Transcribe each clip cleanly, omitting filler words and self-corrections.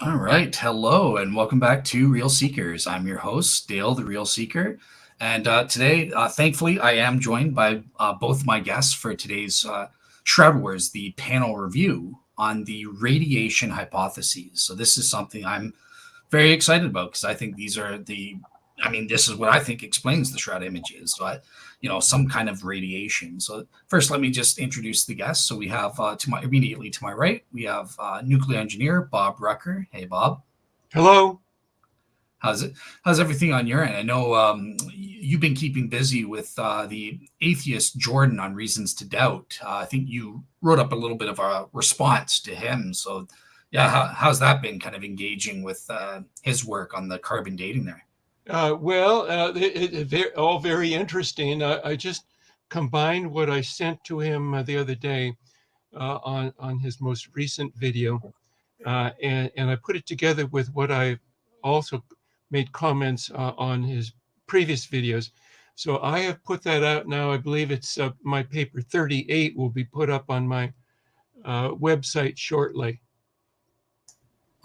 All right. Hello, and welcome back to Real Seekers. I'm your host, Dale, the Real Seeker. And today, thankfully, I am joined by both my guests for today's Shroud Wars, the panel review on the radiation hypotheses. So, this is something I'm very excited about because I think this is what I think explains the Shroud images. So, some kind of radiation. So, first, let me just introduce the guests. So, we have immediately to my right, we have nuclear engineer Bob Rucker. Hey, Bob. Hello. How's it? How's everything on your end? I know you've been keeping busy with the atheist Jordan on Reasons to Doubt. I think you wrote up a little bit of a response to him. So, yeah, how's that been kind of engaging with his work on the carbon dating there? All very interesting. I just combined what I sent to him the other day on his most recent video, and I put it together with what I also made comments on his previous videos. So I have put that out now. I believe it's my paper 38 will be put up on my website shortly.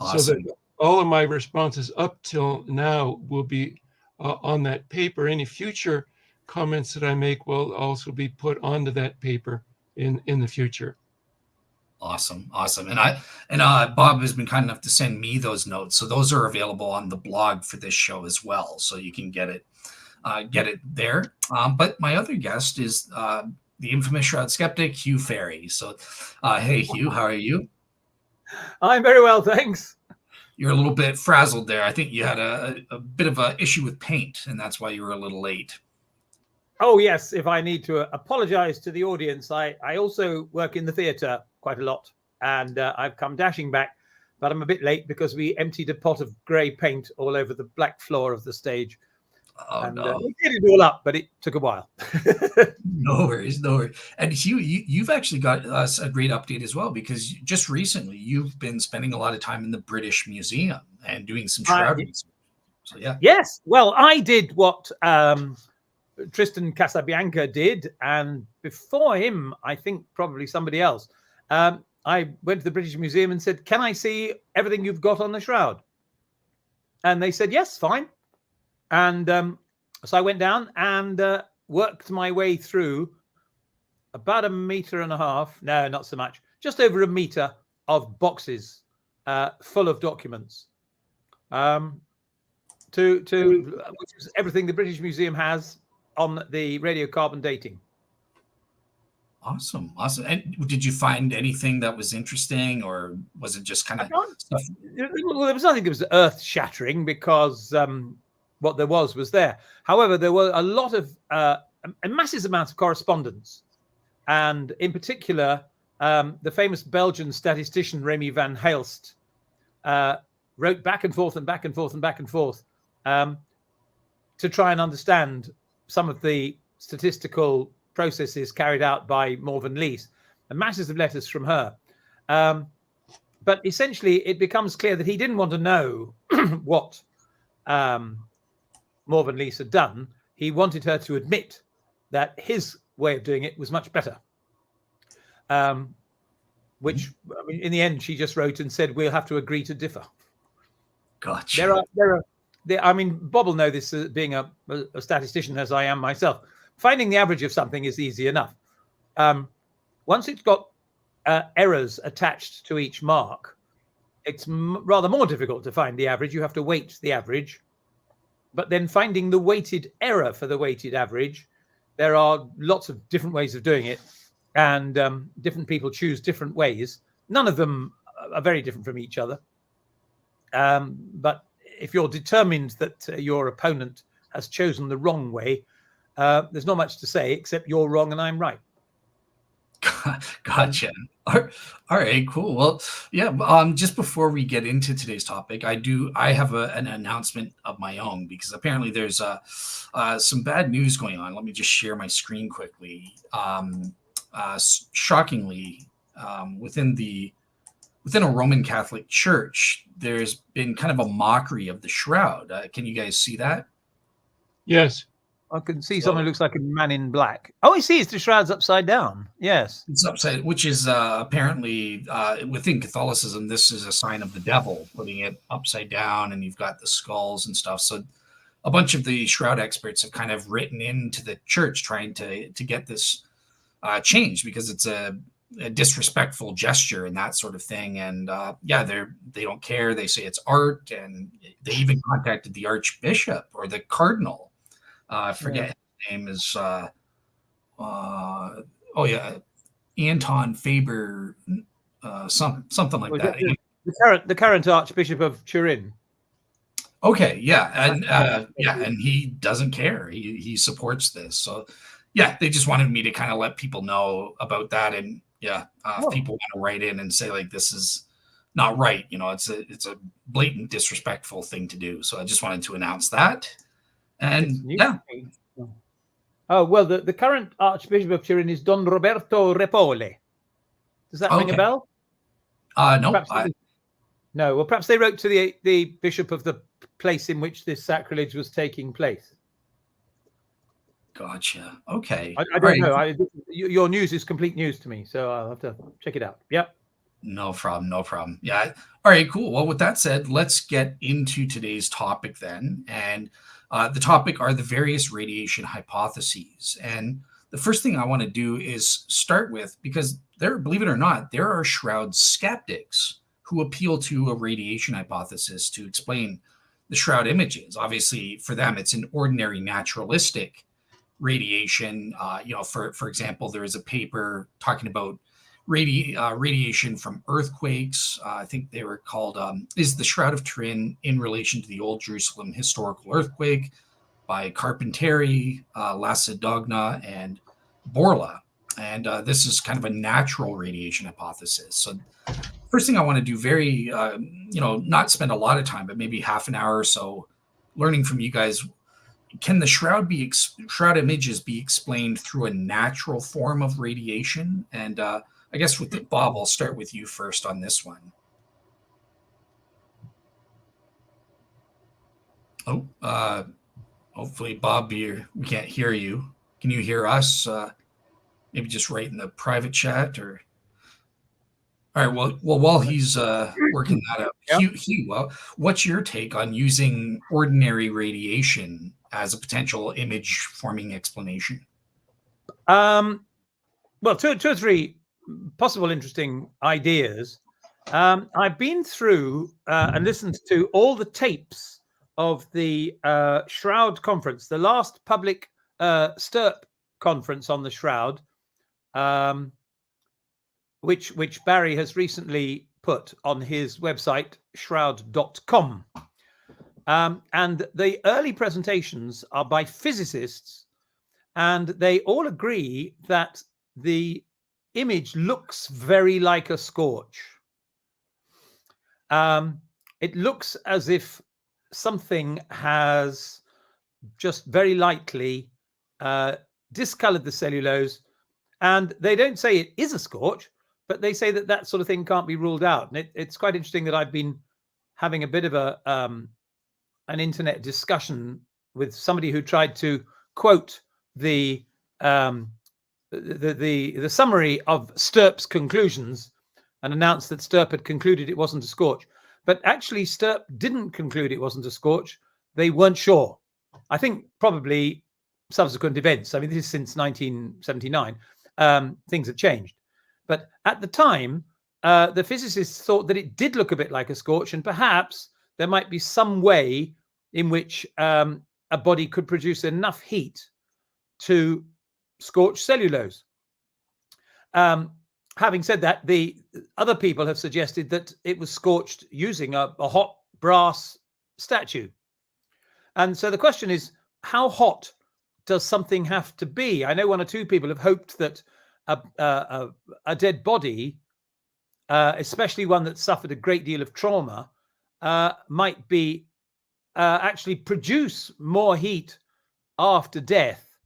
Awesome. So that all of my responses up till now will be on that paper. Any future comments that I make will also be put onto that paper in the future. Awesome. And Bob has been kind enough to send me those notes, so those are available on the blog for this show as well, so you can get it there. But my other guest is the infamous Shroud skeptic, Hugh Ferry. So, hey, Hugh, how are you? I'm very well, thanks. You're a little bit frazzled there. I think you had a bit of an issue with paint, and that's why you were a little late. Oh, yes. If I need to apologize to the audience, I also work in the theatre quite a lot, and I've come dashing back, but I'm a bit late because we emptied a pot of grey paint all over the black floor of the stage. Oh, no. We did it all up, but it took a while. No worries. And Hugh, you've actually got us a great update as well, because just recently you've been spending a lot of time in the British Museum and doing some Shroud research. So, yeah. Yes. Well, I did what Tristan Casabianca did, and before him, I think probably somebody else. I went to the British Museum and said, "Can I see everything you've got on the Shroud?" And they said, "Yes, fine." And so I went down and worked my way through about 1.5 meters. No, not so much. Just over 1 meter of boxes full of documents. Which is everything the British Museum has on the radiocarbon dating. Awesome. And did you find anything that was interesting, or was it just kind of stuff? Well, there was nothing that was earth-shattering because what there was there. However, there were a lot of a massive amount of correspondence, and in particular, the famous Belgian statistician Remy van Helst wrote back and forth and back and forth and back and forth to try and understand some of the statistical processes carried out by Morven Lees, and masses of letters from her. But essentially, it becomes clear that he didn't want to know what Morven Lees had done. He wanted her to admit that his way of doing it was much better. Which, I mean, in the end, she just wrote and said, "We'll have to agree to differ." Gotcha. I mean, Bob will know this, being a statistician as I am myself. Finding the average of something is easy enough. Once it's got errors attached to each mark, it's rather more difficult to find the average. You have to weight the average. But then finding the weighted error for the weighted average, there are lots of different ways of doing it. And different people choose different ways. None of them are very different from each other. But if you're determined that your opponent has chosen the wrong way, there's not much to say except you're wrong and I'm right. Gotcha. All right, cool. Well, yeah. Just before we get into today's topic, I have an announcement of my own, because apparently there's some bad news going on. Let me just share my screen quickly. Shockingly, within a Roman Catholic Church, there's been kind of a mockery of the Shroud. Can you guys see that? Yes. I can see So- someone who looks like a man in black. Oh, I see. It's the shroud's upside down. Yes. It's upside, which is apparently within Catholicism, this is a sign of the devil, putting it upside down, and you've got the skulls and stuff. So a bunch of the shroud experts have kind of written into the church trying to get this changed because it's a disrespectful gesture and that sort of thing. And they don't care. They say it's art, and they even contacted the archbishop or the cardinal. I forget his name is. Anton Faber, something like that. The current Archbishop of Turin. Okay, yeah, and he doesn't care. He supports this. So, yeah, they just wanted me to kind of let people know about that, and if people want to write in and say like this is not right, it's a blatant disrespectful thing to do. So I just wanted to announce that, and Oh, well, the current Archbishop of Turin is Don Roberto Repole. Does that ring a bell? No. No. Well, perhaps they wrote to the bishop of the place in which this sacrilege was taking place. Gotcha. Okay. I don't know. Your news is complete news to me, so I'll have to check it out. Yep. No problem. Yeah. All right, cool. Well, with that said, let's get into today's topic then. And the topic are the various radiation hypotheses. And the first thing I want to do is start with, because believe it or not, there are shroud skeptics who appeal to a radiation hypothesis to explain the shroud images. Obviously, for them, it's an ordinary naturalistic radiation. For example, there is a paper talking about radiation from earthquakes. I think they were called, is the Shroud of Turin in relation to the Old Jerusalem historical earthquake by Carpentieri, Lacidogna, and Borla. And this is kind of a natural radiation hypothesis. So first thing I want to do not spend a lot of time, but maybe half an hour or so learning from you guys. Can the shroud images be explained through a natural form of radiation? And I guess with Bob, I'll start with you first on this one. Hopefully, Bob, we can't hear you. Can you hear us? Maybe just write in the private chat or. All right. Well, while he's working that out, Hugh, what's your take on using ordinary radiation as a potential image-forming explanation? Well, two or three possible interesting ideas. I've been through and listened to all the tapes of the Shroud conference, the last public STIRP conference on the Shroud, which Barry has recently put on his website, shroud.com. And the early presentations are by physicists, and they all agree that the image looks very like a scorch. It looks as if something has just very lightly discolored the cellulose, and they don't say it is a scorch, but they say that sort of thing can't be ruled out. And it's quite interesting that I've been having a bit of an internet discussion with somebody who tried to quote the summary of STIRP's conclusions and announced that STIRP had concluded it wasn't a scorch. But actually, STIRP didn't conclude it wasn't a scorch. They weren't sure. I think probably subsequent events. I mean, this is since 1979. Things have changed. But at the time, the physicists thought that it did look a bit like a scorch, and perhaps there might be some way in which a body could produce enough heat to scorch cellulose. Having said that, the other people have suggested that it was scorched using a hot brass statue. And so the question is, how hot does something have to be? I know one or two people have hoped that a dead body, especially one that suffered a great deal of trauma, might be actually produce more heat after death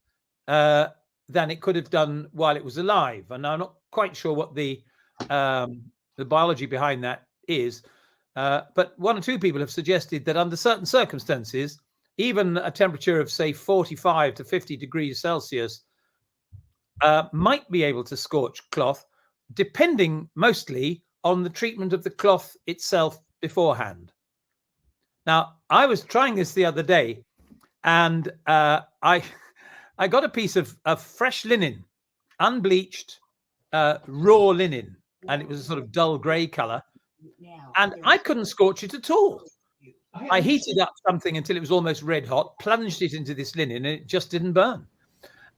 than it could have done while it was alive. And I'm not quite sure what the biology behind that is, but one or two people have suggested that under certain circumstances, even a temperature of, say, 45 to 50 degrees Celsius might be able to scorch cloth, depending mostly on the treatment of the cloth itself beforehand. Now, I was trying this the other day, and I got a piece of fresh linen, unbleached, raw linen, and it was a sort of dull grey colour, and I couldn't scorch it at all. I heated up something until it was almost red hot, plunged it into this linen, and it just didn't burn.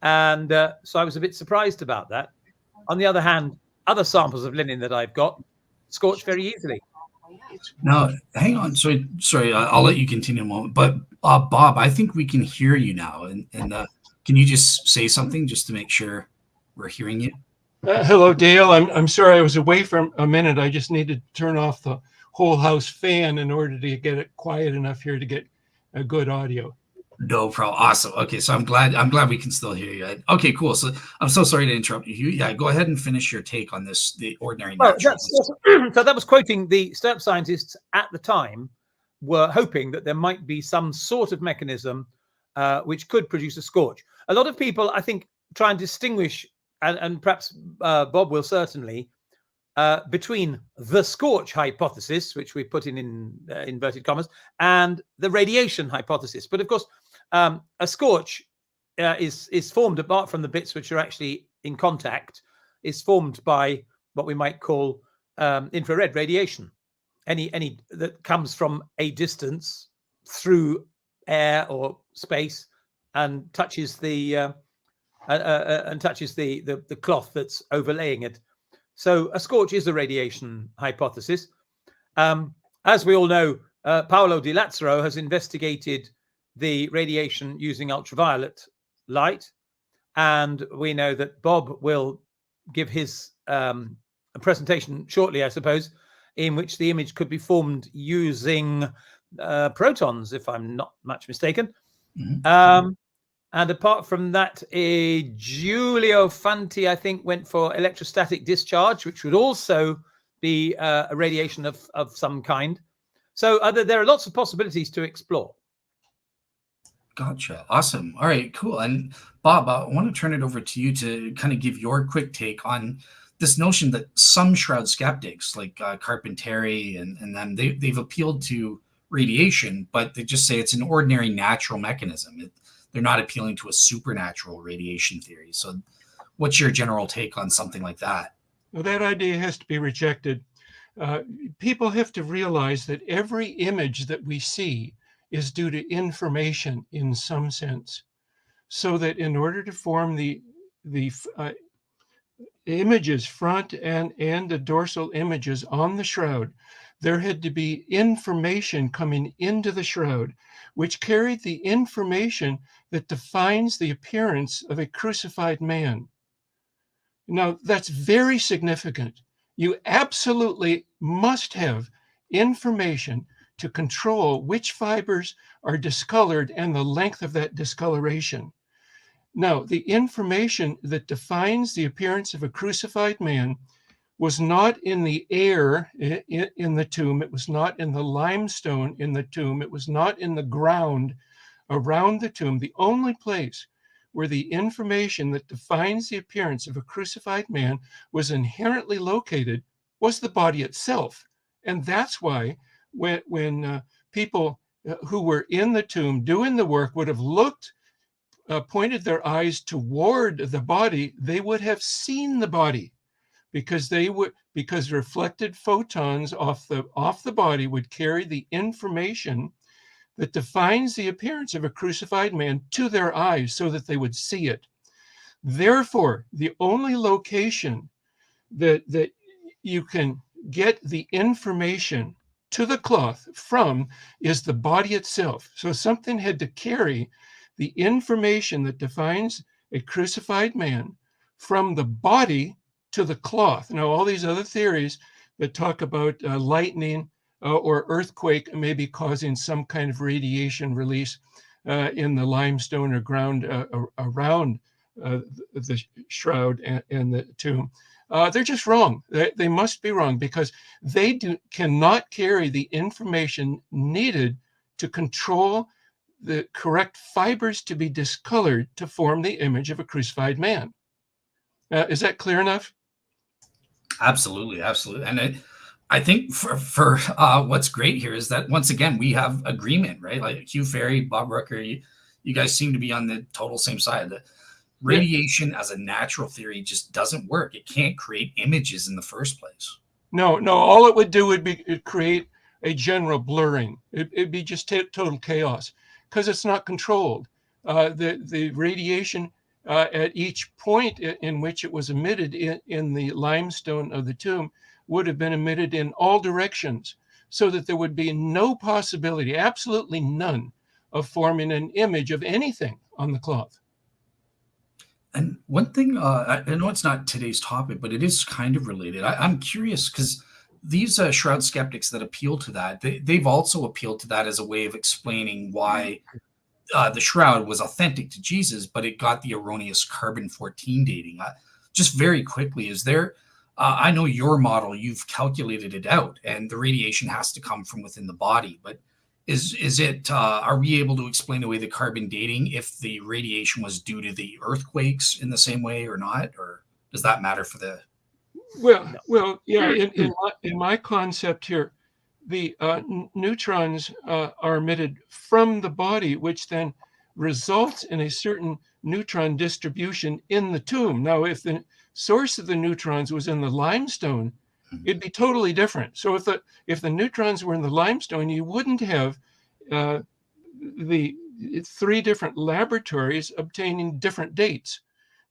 And so I was a bit surprised about that. On the other hand, other samples of linen that I've got scorch very easily. Now, hang on. Sorry. I'll let you continue in a moment. But Bob, I think we can hear you now. And can you just say something just to make sure we're hearing you? Hello, Dale. I'm sorry I was away for a minute. I just needed to turn off the whole house fan in order to get it quiet enough here to get a good audio. No problem. Awesome. Okay, so I'm glad we can still hear you. Okay, cool. So I'm so sorry to interrupt you. Yeah, go ahead and finish your take on this, the ordinary natural. So that was quoting the STERP scientists at the time were hoping that there might be some sort of mechanism which could produce a scorch. A lot of people, I think, try and distinguish, and perhaps Bob will certainly, between the scorch hypothesis, which we put in inverted commas, and the radiation hypothesis. But of course, a scorch is formed, apart from the bits which are actually in contact, is formed by what we might call infrared radiation. Any that comes from a distance through air or space and touches the cloth that's overlaying it. So a scorch is a radiation hypothesis. As we all know, Paolo Di Lazzaro has investigated the radiation using ultraviolet light, and we know that Bob will give his presentation shortly, I suppose, in which the image could be formed using protons, if I'm not much mistaken. Mm-hmm. And apart from that, Giulio Fanti, I think, went for electrostatic discharge, which would also be a radiation of some kind. So there are lots of possibilities to explore. Gotcha. Awesome. All right, cool. And Bob, I want to turn it over to you to kind of give your quick take on this notion that some shroud skeptics, like Carpentieri and them, they've appealed to radiation, but they just say it's an ordinary natural mechanism. They're not appealing to a supernatural radiation theory. So what's your general take on something like that? Well, that idea has to be rejected. People have to realize that every image that we see is due to information in some sense. So that in order to form the images, front and the dorsal images on the shroud, there had to be information coming into the shroud, which carried the information that defines the appearance of a crucified man. Now, that's very significant. You absolutely must have information to control which fibers are discolored and the length of that discoloration. Now, the information that defines the appearance of a crucified man was not in the air in the tomb. It was not in the limestone in the tomb. It was not in the ground around the tomb. The only place where the information that defines the appearance of a crucified man was inherently located was the body itself. And that's why when people who were in the tomb doing the work would have looked, pointed their eyes toward the body, they would have seen the body, because reflected photons off the body would carry the information that defines the appearance of a crucified man to their eyes so that they would see it. Therefore, the only location that you can get the information to the cloth from is the body itself. So something had to carry the information that defines a crucified man from the body to the cloth. Now, all these other theories that talk about lightning or earthquake maybe causing some kind of radiation release in the limestone or ground around the shroud and the tomb, they're just wrong. They must be wrong, because they cannot carry the information needed to control the correct fibers to be discolored to form the image of a crucified man. Is that clear enough? Absolutely, absolutely. And I think for what's great here is that once again we have agreement, right? Like Hugh Ferry, Bob Rucker, you guys seem to be on the total same side. The radiation as a natural theory just doesn't work. It can't create images in the first place. No. All it would do would be create a general blurring. It'd be just total chaos because it's not controlled. The radiation at each point in which it was emitted in the limestone of the tomb would have been emitted in all directions, so that there would be no possibility, absolutely none, of forming an image of anything on the cloth. And one thing, I know it's not today's topic, but it is kind of related. I'm curious because these shroud skeptics that appeal to that, they've also appealed to that as a way of explaining why the shroud was authentic to Jesus, but it got the erroneous carbon-14 dating. Just very quickly, is there, I know your model, you've calculated it out, and the radiation has to come from within the body, but is it, are we able to explain away the carbon dating if the radiation was due to the earthquakes in the same way or not? Or does that matter for the... Well, yeah. In my concept here, the neutrons are emitted from the body, which then results in a certain neutron distribution in the tomb. Now, if the source of the neutrons was in the limestone, it'd be totally different. So if the neutrons were in the limestone, you wouldn't have the 3 different laboratories obtaining different dates.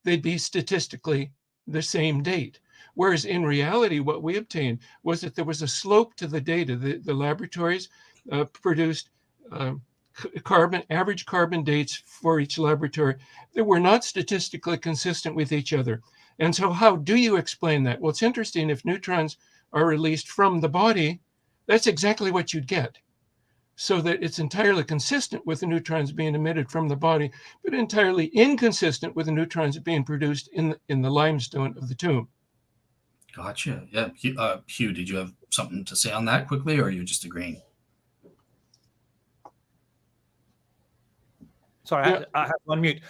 They'd be statistically the same date. Whereas in reality, what we obtained was that there was a slope to the data. The laboratories produced average carbon dates for each laboratory that were not statistically consistent with each other. And so how do you explain that? Well, it's interesting. If neutrons are released from the body, that's exactly what you'd get. So that it's entirely consistent with the neutrons being emitted from the body, but entirely inconsistent with the neutrons being produced in the limestone of the tomb. Gotcha. Yeah. Hugh, did you have something to say on that quickly, or are you just agreeing? Sorry, Yeah. I have to unmute.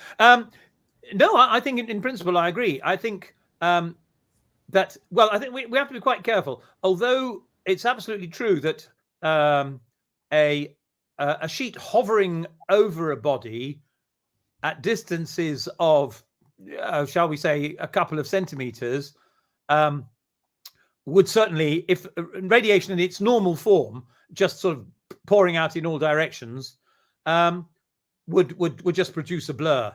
No, I think in principle I agree. I think that, well, I think we have to be quite careful. Although it's absolutely true that a sheet hovering over a body at distances of, shall we say, a couple of centimeters, would certainly, if radiation in its normal form, just sort of pouring out in all directions, would just produce a blur.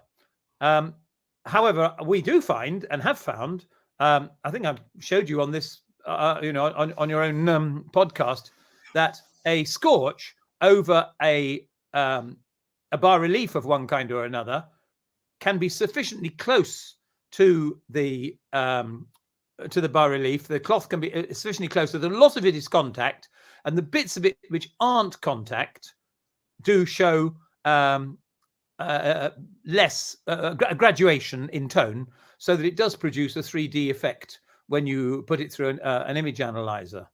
However, we do find and have found, I think I've showed you on this, on your own podcast, that a scorch over a bas relief of one kind or another can be sufficiently close to the bas relief. The cloth can be sufficiently close that a lot of it is contact, and the bits of it which aren't contact do show less graduation in tone, so that it does produce a 3D effect when you put it through an image analyzer.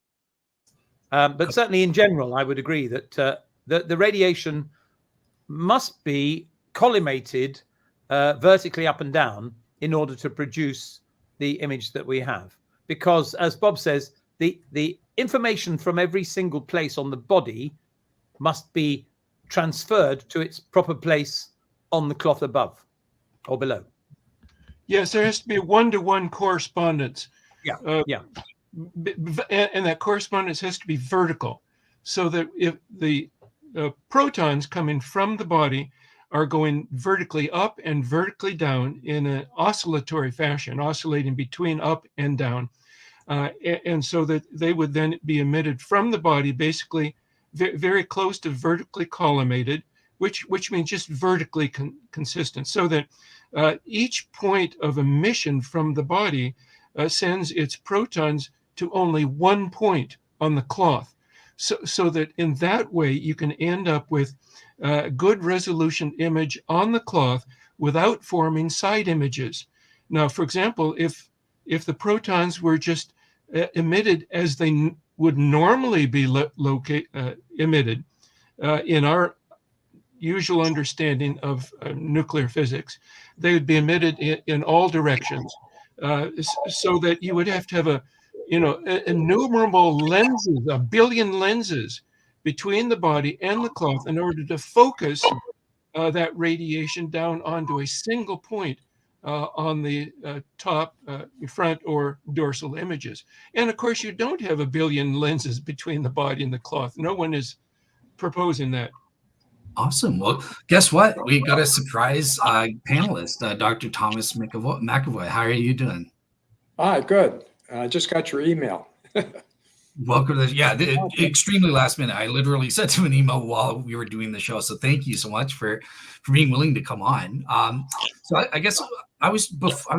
But certainly in general, I would agree that the radiation must be collimated vertically up and down in order to produce the image that we have. Because, as Bob says, the information from every single place on the body must be transferred to its proper place on the cloth above or below. Yes, there has to be a one-to-one correspondence. Yeah. And that correspondence has to be vertical, so that if the protons coming from the body are going vertically up and vertically down in an oscillatory fashion, oscillating between up and down, and so that they would then be emitted from the body, basically very close to vertically collimated, which means just vertically consistent, so that each point of emission from the body sends its protons to only one point on the cloth, so that in that way you can end up with a good resolution image on the cloth without forming side images. Now, for example, if the protons were just emitted as they would normally be emitted in our usual understanding of nuclear physics. They would be emitted in all directions, so that you would have to have innumerable lenses, a billion lenses between the body and the cloth in order to focus that radiation down onto a single point on the top, front, or dorsal images. And of course, you don't have a billion lenses between the body and the cloth. No one is proposing that. Awesome. Well, guess what? We got a surprise panelist, Dr. Thomas McAvoy. How are you doing? Hi, good. I just got your email. Welcome to extremely last minute. I literally sent him an email while we were doing the show. So thank you so much for being willing to come on. So I guess I was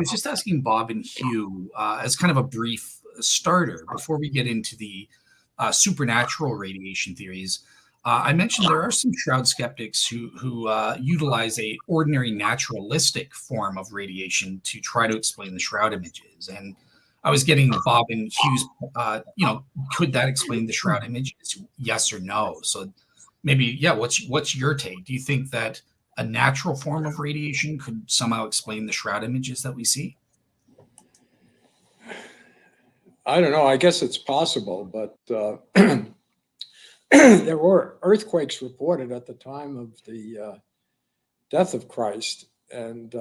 just asking Bob and Hugh as kind of a brief starter before we get into the supernatural radiation theories. I mentioned there are some Shroud skeptics who utilize a ordinary naturalistic form of radiation to try to explain the Shroud images. And I was getting Bob and Hugh's, could that explain the Shroud images? Yes or no? So maybe, what's your take? Do you think that a natural form of radiation could somehow explain the Shroud images that we see? I don't know. I guess it's possible, but there were earthquakes reported at the time of the death of Christ, and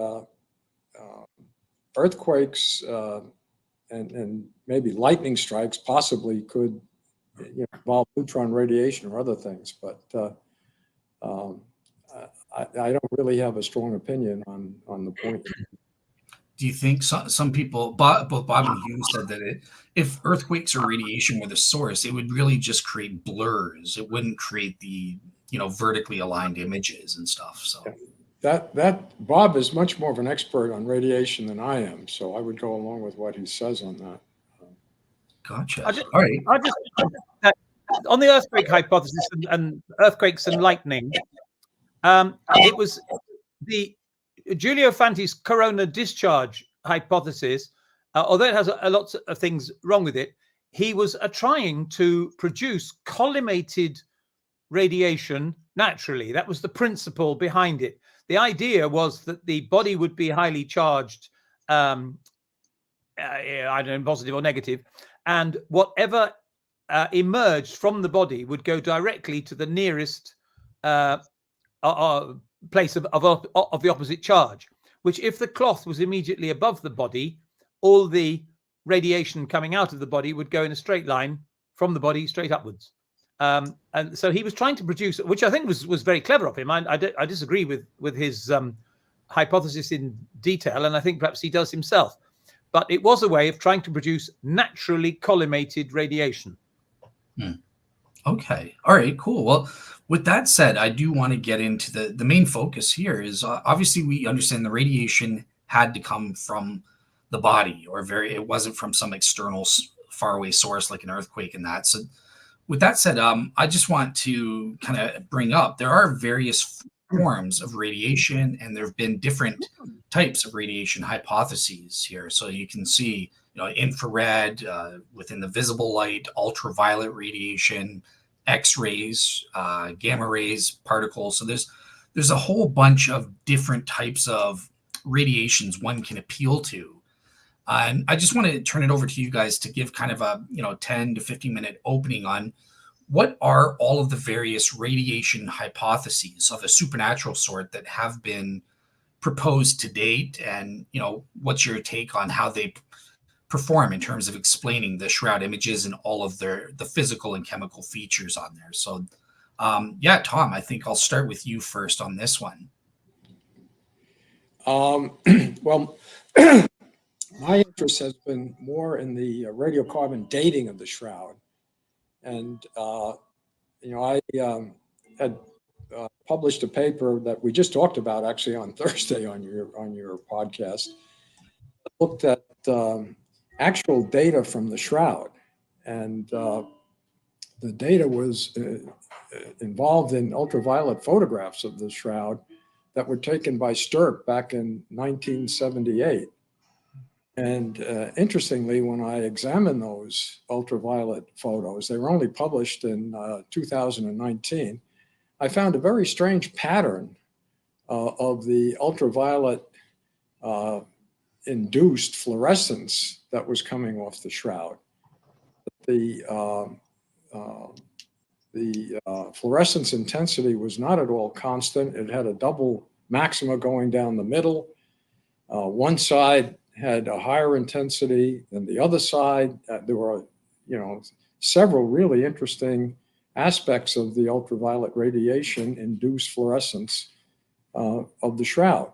earthquakes and maybe lightning strikes possibly could involve neutron radiation or other things, but I don't really have a strong opinion on the point. Do you think some people, both Bob and Hugh, said that if earthquakes or radiation were the source, it would really just create blurs. It wouldn't create the vertically aligned images and stuff. So that Bob is much more of an expert on radiation than I am, so I would go along with what he says on that. Gotcha. All right. On the earthquake hypothesis and earthquakes and lightning, it was the Giulio Fanti's corona discharge hypothesis. Although it has a lot of things wrong with it, he was trying to produce collimated radiation naturally. That was the principle behind it. The idea was that the body would be highly charged, I don't know, positive or negative, and whatever emerged from the body would go directly to the nearest place of the opposite charge, which if the cloth was immediately above the body, all the radiation coming out of the body would go in a straight line from the body straight upwards. And so he was trying to produce, which I think was very clever of him. I disagree with his hypothesis in detail, and I think perhaps he does himself. But it was a way of trying to produce naturally collimated radiation. Okay. All right, cool. Well, with that said, I do want to get into the main focus here is obviously we understand the radiation had to come from the body, or it wasn't from some external faraway source like an earthquake and that. So with that said, I just want to kind of bring up, there are various forms of radiation, and there have been different types of radiation hypotheses here. So you can see, infrared, within the visible light, ultraviolet radiation, X-rays, gamma rays, particles. So there's a whole bunch of different types of radiations one can appeal to. And I just want to turn it over to you guys to give kind of a 10 to 15 minute opening on what are all of the various radiation hypotheses of a supernatural sort that have been proposed to date, and what's your take on how they perform in terms of explaining the Shroud images and all of the physical and chemical features on there. So Tom, I think I'll start with you first on this one. Well, my interest has been more in the radiocarbon dating of the Shroud, and I had published a paper that we just talked about actually on Thursday on your podcast. It looked at actual data from the Shroud, and the data was involved in ultraviolet photographs of the Shroud that were taken by Stirk back in 1978. And interestingly, when I examined those ultraviolet photos, they were only published in 2019. I found a very strange pattern of the ultraviolet induced fluorescence that was coming off the shroud. The fluorescence intensity was not at all constant. It had a double maxima going down the middle. One side had a higher intensity than the other side. There were, several really interesting aspects of the ultraviolet radiation induced fluorescence of the shroud.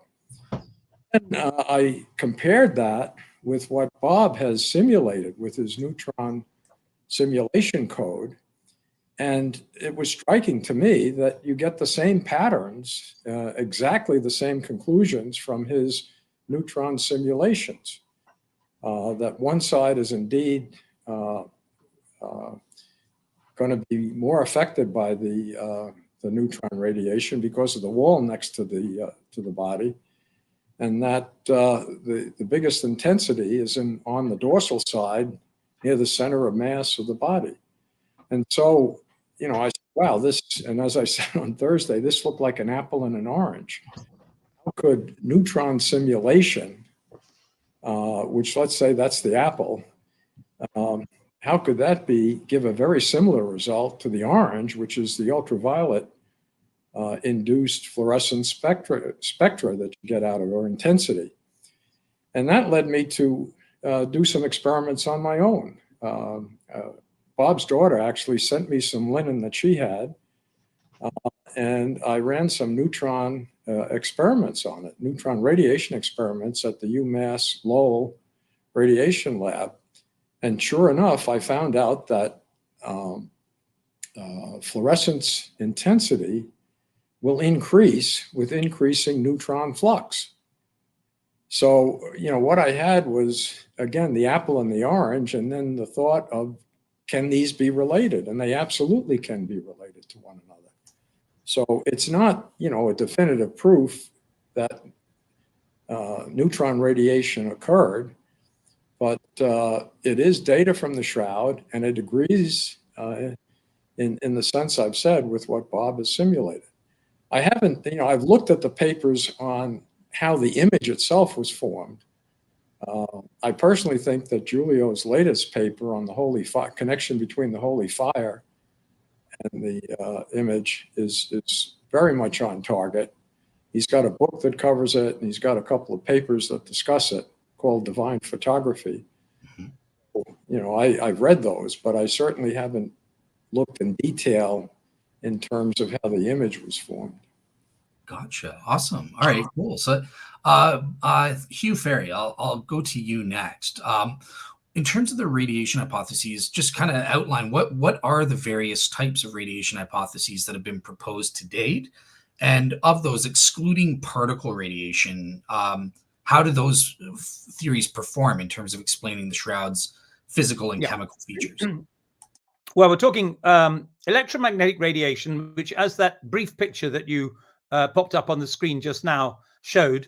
And I compared that with what Bob has simulated with his neutron simulation code. And it was striking to me that you get the same patterns, exactly the same conclusions from his neutron simulations, that one side is indeed going to be more affected by the neutron radiation because of the wall next to the body, and that the biggest intensity is on the dorsal side near the center of mass of the body. And so, I said, wow, and as I said on Thursday, this looked like an apple and an orange. How could neutron simulation, which let's say that's the apple, how could that give a very similar result to the orange, which is the ultraviolet induced fluorescence spectra that you get out of it, or intensity? And that led me to do some experiments on my own. Bob's daughter actually sent me some linen that she had, and I ran some neutron experiments on it, neutron radiation experiments at the UMass Lowell Radiation Lab. And sure enough, I found out that fluorescence intensity will increase with increasing neutron flux. So, what I had was, again, the apple and the orange, and then the thought of, can these be related? And they absolutely can be related to one another. So it's not, a definitive proof that neutron radiation occurred, but it is data from the shroud, and it agrees in the sense I've said with what Bob has simulated. I haven't, I've looked at the papers on how the image itself was formed. I personally think that Giulio's latest paper on the connection between the holy fire and the image is very much on target. He's got a book that covers it, and he's got a couple of papers that discuss it called Divine Photography. I've read those, but I certainly haven't looked in detail in terms of how the image was formed. Gotcha. Awesome. All right, cool. So, Hugh Ferry, I'll go to you next. In terms of the radiation hypotheses, just kind of outline what are the various types of radiation hypotheses that have been proposed to date, and of those, excluding particle radiation, how do those theories perform in terms of explaining the shroud's physical and chemical features? Well, we're talking electromagnetic radiation, which, as that brief picture that you popped up on the screen just now showed,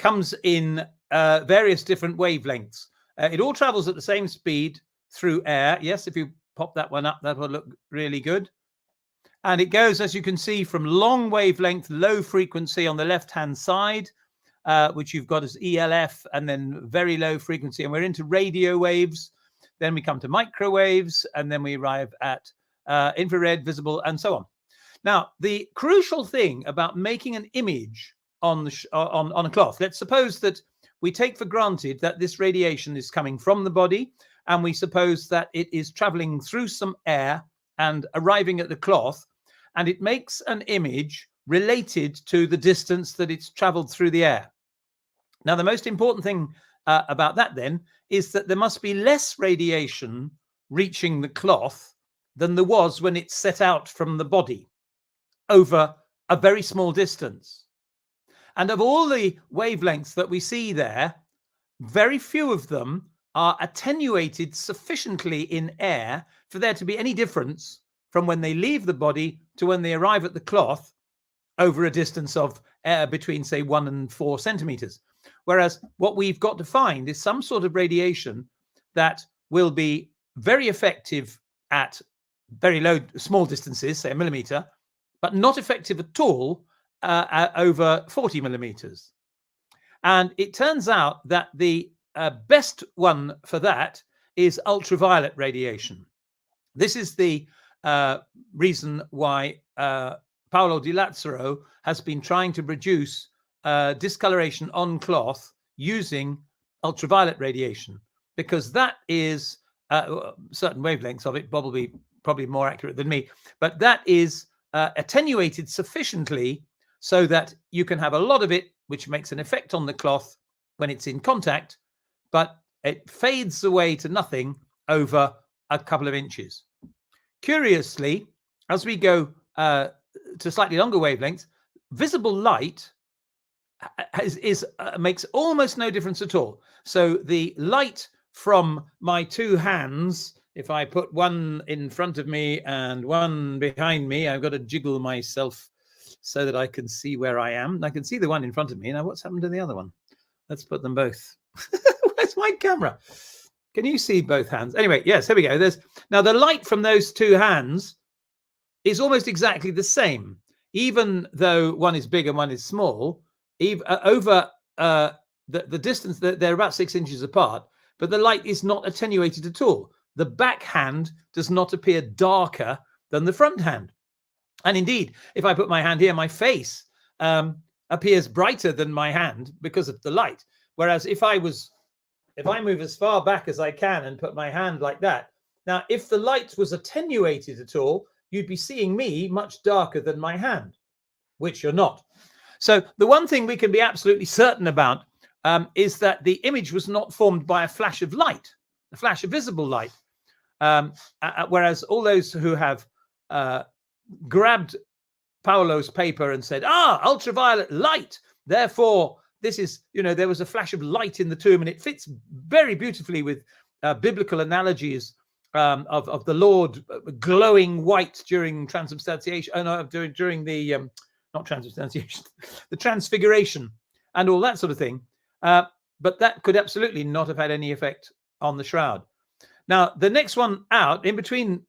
comes in various different wavelengths. It all travels at the same speed through air. Yes, if you pop that one up, that will look really good. And it goes, as you can see, from long wavelength, low frequency on the left-hand side, which you've got as ELF, and then very low frequency. And we're into radio waves. Then we come to microwaves, and then we arrive at infrared, visible, and so on. Now, the crucial thing about making an image on a cloth, let's suppose that we take for granted that this radiation is coming from the body, and we suppose that it is traveling through some air and arriving at the cloth, and it makes an image related to the distance that it's traveled through the air. Now, the most important thing about that then is that there must be less radiation reaching the cloth than there was when it set out from the body over a very small distance. And of all the wavelengths that we see there, very few of them are attenuated sufficiently in air for there to be any difference from when they leave the body to when they arrive at the cloth over a distance of between, say, 1 and 4 centimeters. Whereas what we've got to find is some sort of radiation that will be very effective at very low, small distances, say a millimeter, but not effective at all at over 40 millimeters. And it turns out that the best one for that is ultraviolet radiation. This is the reason why Paolo Di Lazzaro has been trying to produce discoloration on cloth using ultraviolet radiation, because that is certain wavelengths of it. Bob will be probably more accurate than me, but that is attenuated sufficiently so that you can have a lot of it, which makes an effect on the cloth when it's in contact, but it fades away to nothing over a couple of inches. Curiously, as we go to slightly longer wavelengths, visible light makes almost no difference at all. So the light from my two hands, if I put one in front of me and one behind me, I've got to jiggle myself so that I can see where I am. I can see the one in front of me. Now, what's happened to the other one? Let's put them both. Where's my camera? Can you see both hands? Anyway, yes, here we go. Now the light from those two hands is almost exactly the same, even though one is big and one is small. Over the distance, they're about 6 inches apart, but the light is not attenuated at all. The back hand does not appear darker than the front hand. And indeed, if I put my hand here, my face appears brighter than my hand because of the light. Whereas if I move as far back as I can and put my hand like that, now if the light was attenuated at all, you'd be seeing me much darker than my hand, which you're not. So the one thing we can be absolutely certain about is that the image was not formed by a flash of light, a flash of visible light. Whereas all those who have grabbed Paolo's paper and said, ultraviolet light, therefore this is, there was a flash of light in the tomb, and it fits very beautifully with biblical analogies of the Lord glowing white during transubstantiation, during the not transubstantiation, the transfiguration and all that sort of thing. But that could absolutely not have had any effect on the shroud. Now, the next one out, in between,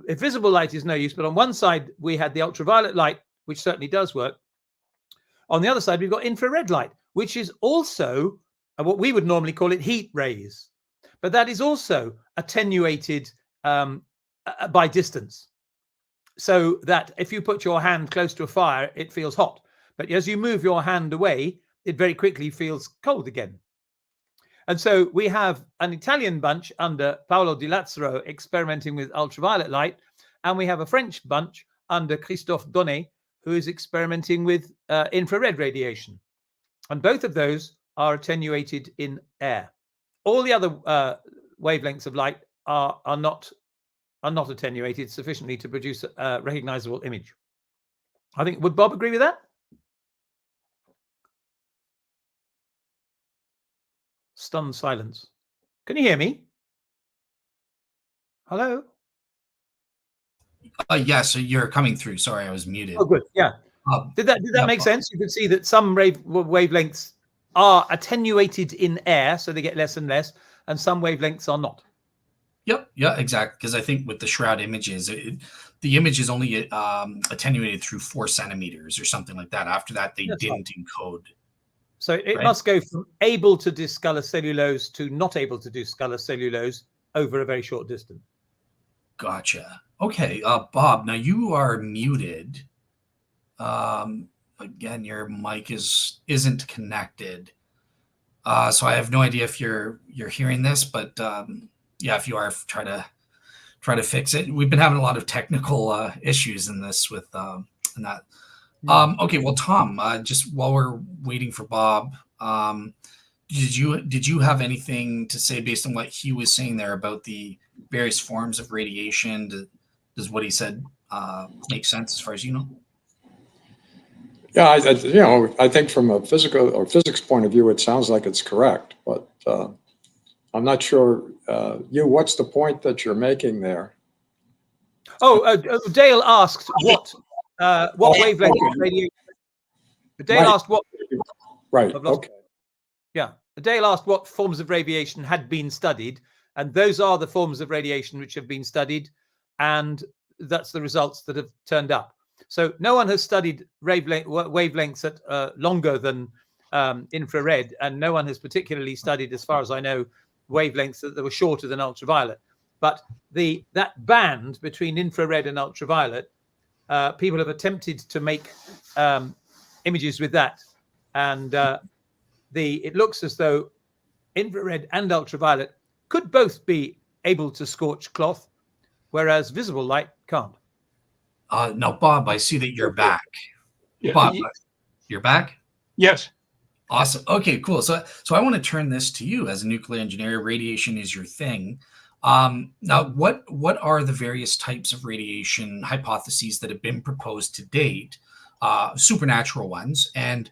visible light is no use, but on one side we had the ultraviolet light, which certainly does work. On the other side, we've got infrared light, which is also what we would normally call it heat rays. But that is also attenuated by distance. So that if you put your hand close to a fire, it feels hot. But as you move your hand away, it very quickly feels cold again. And so we have an Italian bunch under Paolo Di Lazzaro experimenting with ultraviolet light, and we have a French bunch under Christophe Donnet, who is experimenting with infrared radiation. And both of those are attenuated in air. All the other wavelengths of light are not attenuated sufficiently to produce a recognizable image. I think, would Bob agree with that? Stunned silence. Can you hear me? Hello? Yes, so you're coming through. Sorry, I was muted. Oh, good. Yeah. Did that make sense? You can see that some wavelengths are attenuated in air, so they get less and less, and some wavelengths are not. Yep. Yeah, exactly. Because I think with the shroud images, the image is only attenuated through 4 centimeters or something like that. After that, they didn't encode. So it must go from able to discolor cellulose to not able to discolor cellulose over a very short distance. Gotcha. Okay, Bob, now you are muted. Again, your mic isn't connected. So I have no idea if you're hearing this, but yeah, if you are, try to fix it. We've been having a lot of technical issues in this with in that. Okay, well, Tom, just while we're waiting for Bob, did you have anything to say based on what he was saying there about the various forms of radiation? Does what he said make sense as far as you know? Yeah, I think from a physical or physics point of view, it sounds like it's correct, but I'm not sure. What's the point that you're making there? Dale asked what wavelength of radiation. Dale asked what. Right. Okay. Yeah, Dale asked what forms of radiation had been studied, and those are the forms of radiation which have been studied, and that's the results that have turned up. So no one has studied wavelengths at longer than infrared, and no one has particularly studied, as far as I know, wavelengths that were shorter than ultraviolet. But that band between infrared and ultraviolet, people have attempted to make images with that, and it looks as though infrared and ultraviolet could both be able to scorch cloth, whereas visible light can't. Now, Bob, I see that you're back. Yeah. Bob, you're back? Yes. Awesome. Okay, cool. So I want to turn this to you as a nuclear engineer. Radiation is your thing. Now, what are the various types of radiation hypotheses that have been proposed to date, supernatural ones? And,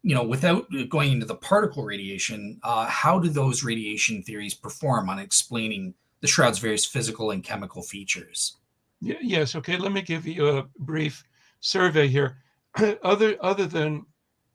without going into the particle radiation, how do those radiation theories perform on explaining the shroud's various physical and chemical features? Yes. Okay. Let me give you a brief survey here. Other than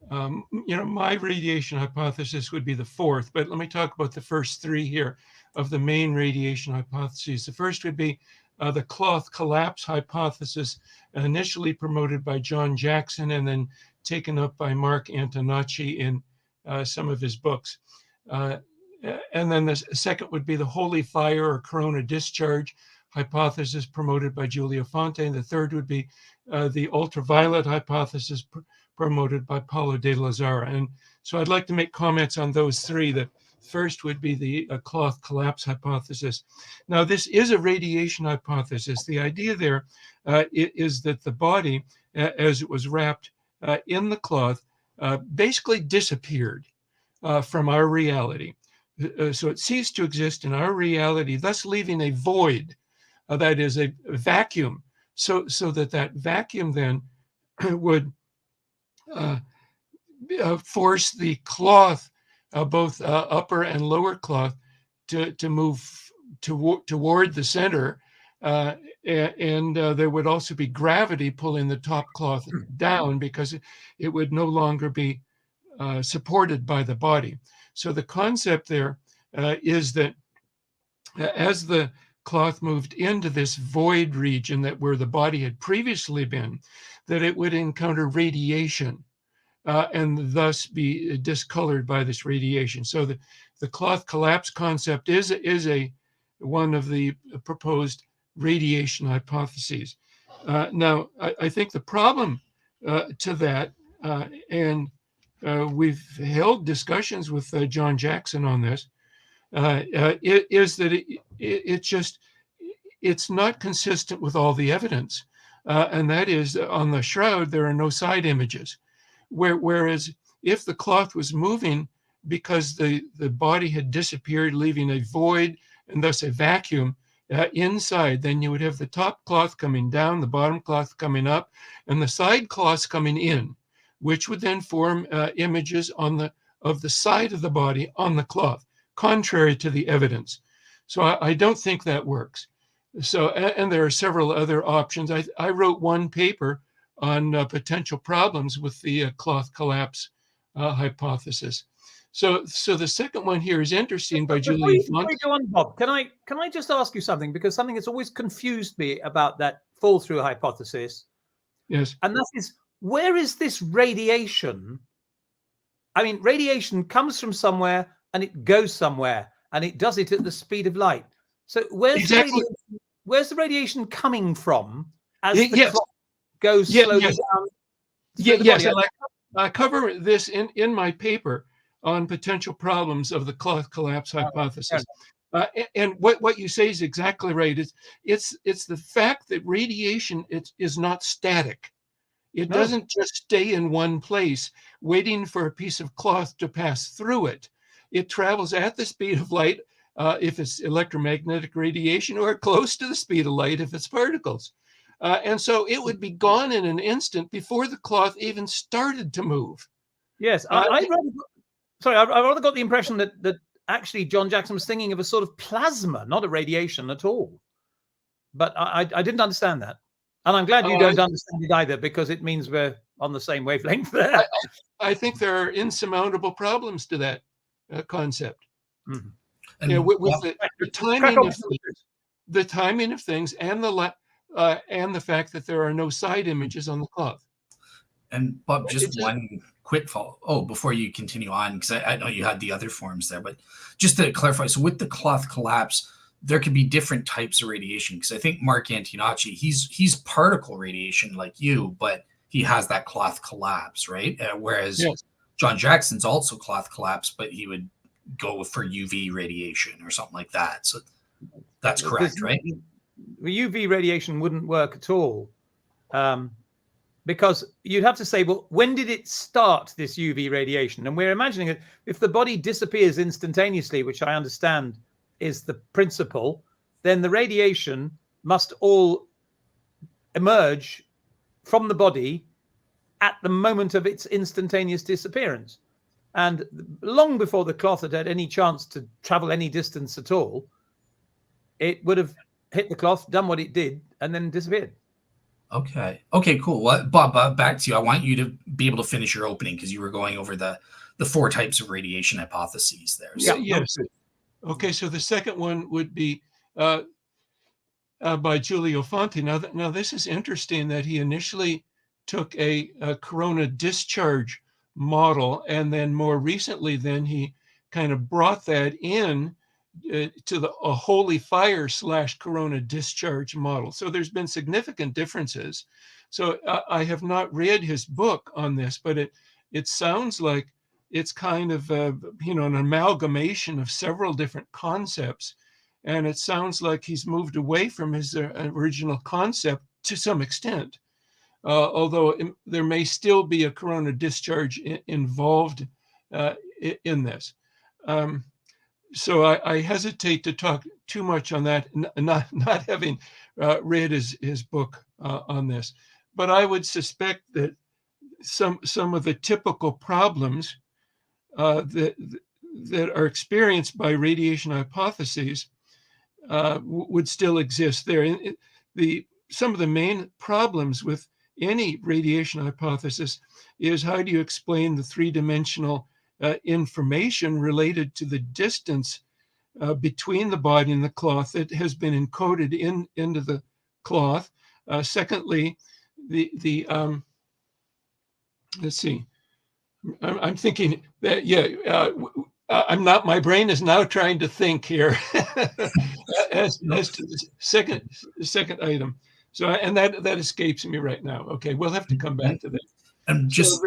my radiation hypothesis would be the fourth, but let me talk about the first three here of the main radiation hypotheses. The first would be the cloth collapse hypothesis, initially promoted by John Jackson and then taken up by Mark Antonacci in some of his books. And then the second would be the holy fire or corona discharge hypothesis promoted by Giulio Fonte. The third would be the ultraviolet hypothesis promoted by Paulo de Lazara. And so I'd like to make comments on those three. The first would be the cloth collapse hypothesis. Now, this is a radiation hypothesis. The idea there is that the body, as it was wrapped in the cloth, basically disappeared from our reality. So it ceased to exist in our reality, thus leaving a void, that is a vacuum, so that vacuum then would force the cloth, both upper and lower cloth, to move toward the center, and there would also be gravity pulling the top cloth down because it would no longer be supported by the body. So the concept there is that as the cloth moved into this void region where the body had previously been, that it would encounter radiation and thus be discolored by this radiation. So the cloth collapse concept is one of the proposed radiation hypotheses. Now, I think the problem to that, and we've held discussions with John Jackson on this, is that it's not consistent with all the evidence. And that is, on the shroud, there are no side images. Whereas if the cloth was moving because the body had disappeared, leaving a void and thus a vacuum inside, then you would have the top cloth coming down, the bottom cloth coming up, and the side cloths coming in, which would then form images of the side of the body on the cloth, contrary to the evidence. So I don't think that works. So, and there are several other options. I wrote one paper on potential problems with the cloth collapse hypothesis. So the second one here is interesting by Julie. Before you go on, Bob, can I just ask you something? Because something that's always confused me about that fall-through hypothesis. Yes. And that is, where is this radiation? I mean, radiation comes from somewhere and it goes somewhere, and it does it at the speed of light. So where's the radiation coming from as the clock goes slowly down? Yes, and I cover this in my paper on potential problems of the cloth collapse hypothesis. And what you say is exactly right. It's the fact that radiation is not static. It doesn't just stay in one place waiting for a piece of cloth to pass through it. It travels at the speed of light if it's electromagnetic radiation, or close to the speed of light if it's particles. And so it would be gone in an instant before the cloth even started to move. Yes, I rather got the impression that actually John Jackson was thinking of a sort of plasma, not a radiation at all. But I didn't understand that. And I'm glad you don't understand it either, because it means we're on the same wavelength there. I think there are insurmountable problems to that concept. Mm-hmm. With the timing of things, and the and the fact that there are no side images on the cloth. And Bob, just one quick follow. Oh, before you continue on, because I know you had the other forms there, but just to clarify, so with the cloth collapse, there could be different types of radiation. Because I think Mark Antonacci, he's particle radiation like you, but he has that cloth collapse, right? Whereas Yes. John Jackson's also cloth collapse, but he would go for UV radiation or something like that. So that's correct, right? The UV radiation wouldn't work at all. Because you'd have to say, well, when did it start, this UV radiation? And we're imagining that if the body disappears instantaneously, which I understand is the principle, then the radiation must all emerge from the body at the moment of its instantaneous disappearance. And long before the cloth had had any chance to travel any distance at all, it would have hit the cloth, done what it did, and then disappeared. Okay. Okay, cool. Well, Bob, back to you. I want you to be able to finish your opening because you were going over the 4 types of radiation hypotheses there. So. Yes. Okay, so the second one would be by Giulio Fanti. Now this is interesting that he initially took a corona discharge model, and then more recently, then he kind of brought that in to a holy fire / corona discharge model. So there's been significant differences. So I have not read his book on this, but it sounds like it's kind of an amalgamation of several different concepts, and it sounds like he's moved away from his original concept to some extent. Although there may still be a corona discharge involved in this. So I hesitate to talk too much on that, not having read his book on this. But I would suspect that some of the typical problems that are experienced by radiation hypotheses would still exist there. Some of the main problems with any radiation hypothesis is, how do you explain the 3-dimensional information related to the distance between the body and the cloth that has been encoded into the cloth? Secondly, let's see. I'm thinking that my brain is now trying to think here as to the second item. So, and that escapes me right now. Okay, we'll have to come back to that. And just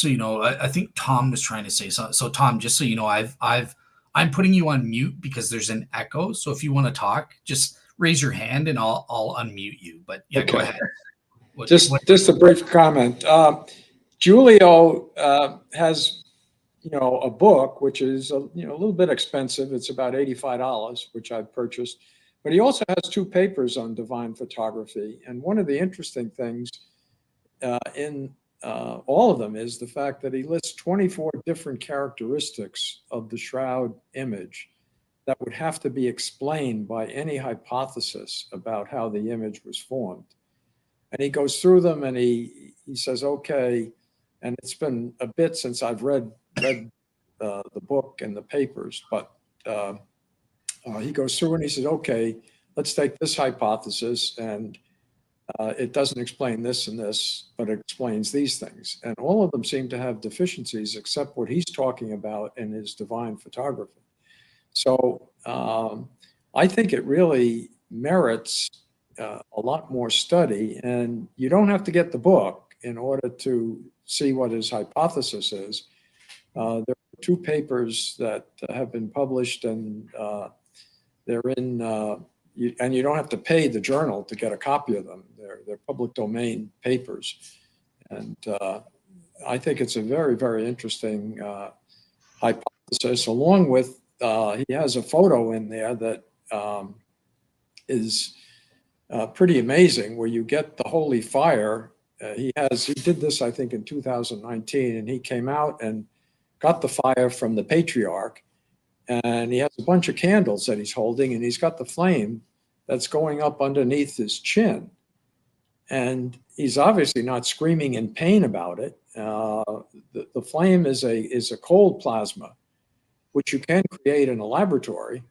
so you know, I think Tom was trying to say something. So Tom, just so you know, I'm putting you on mute because there's an echo. So if you want to talk, just raise your hand and I'll unmute you. But yeah, okay. Go ahead. Just a brief comment. Giulio has, a book which is a little bit expensive. It's about $85, which I've purchased. But he also has 2 papers on divine photography. And one of the interesting things in all of them is the fact that he lists 24 different characteristics of the shroud image that would have to be explained by any hypothesis about how the image was formed. And he goes through them and he says, okay, and it's been a bit since I've read the book and the papers, but he goes through and he says, okay, let's take this hypothesis, and it doesn't explain this and this, but it explains these things. And all of them seem to have deficiencies except what he's talking about in his divine photography. So I think it really merits a lot more study, and you don't have to get the book in order to see what his hypothesis is. There are 2 papers that have been published, and they're in, and you don't have to pay the journal to get a copy of them. They're public domain papers. And I think it's a very, very interesting hypothesis, along with, he has a photo in there that is pretty amazing, where you get the holy fire. He did this, I think, in 2019, and he came out and got the fire from the patriarch, and he has a bunch of candles that he's holding, and he's got the flame that's going up underneath his chin. And he's obviously not screaming in pain about it. The flame is a cold plasma, which you can create in a laboratory,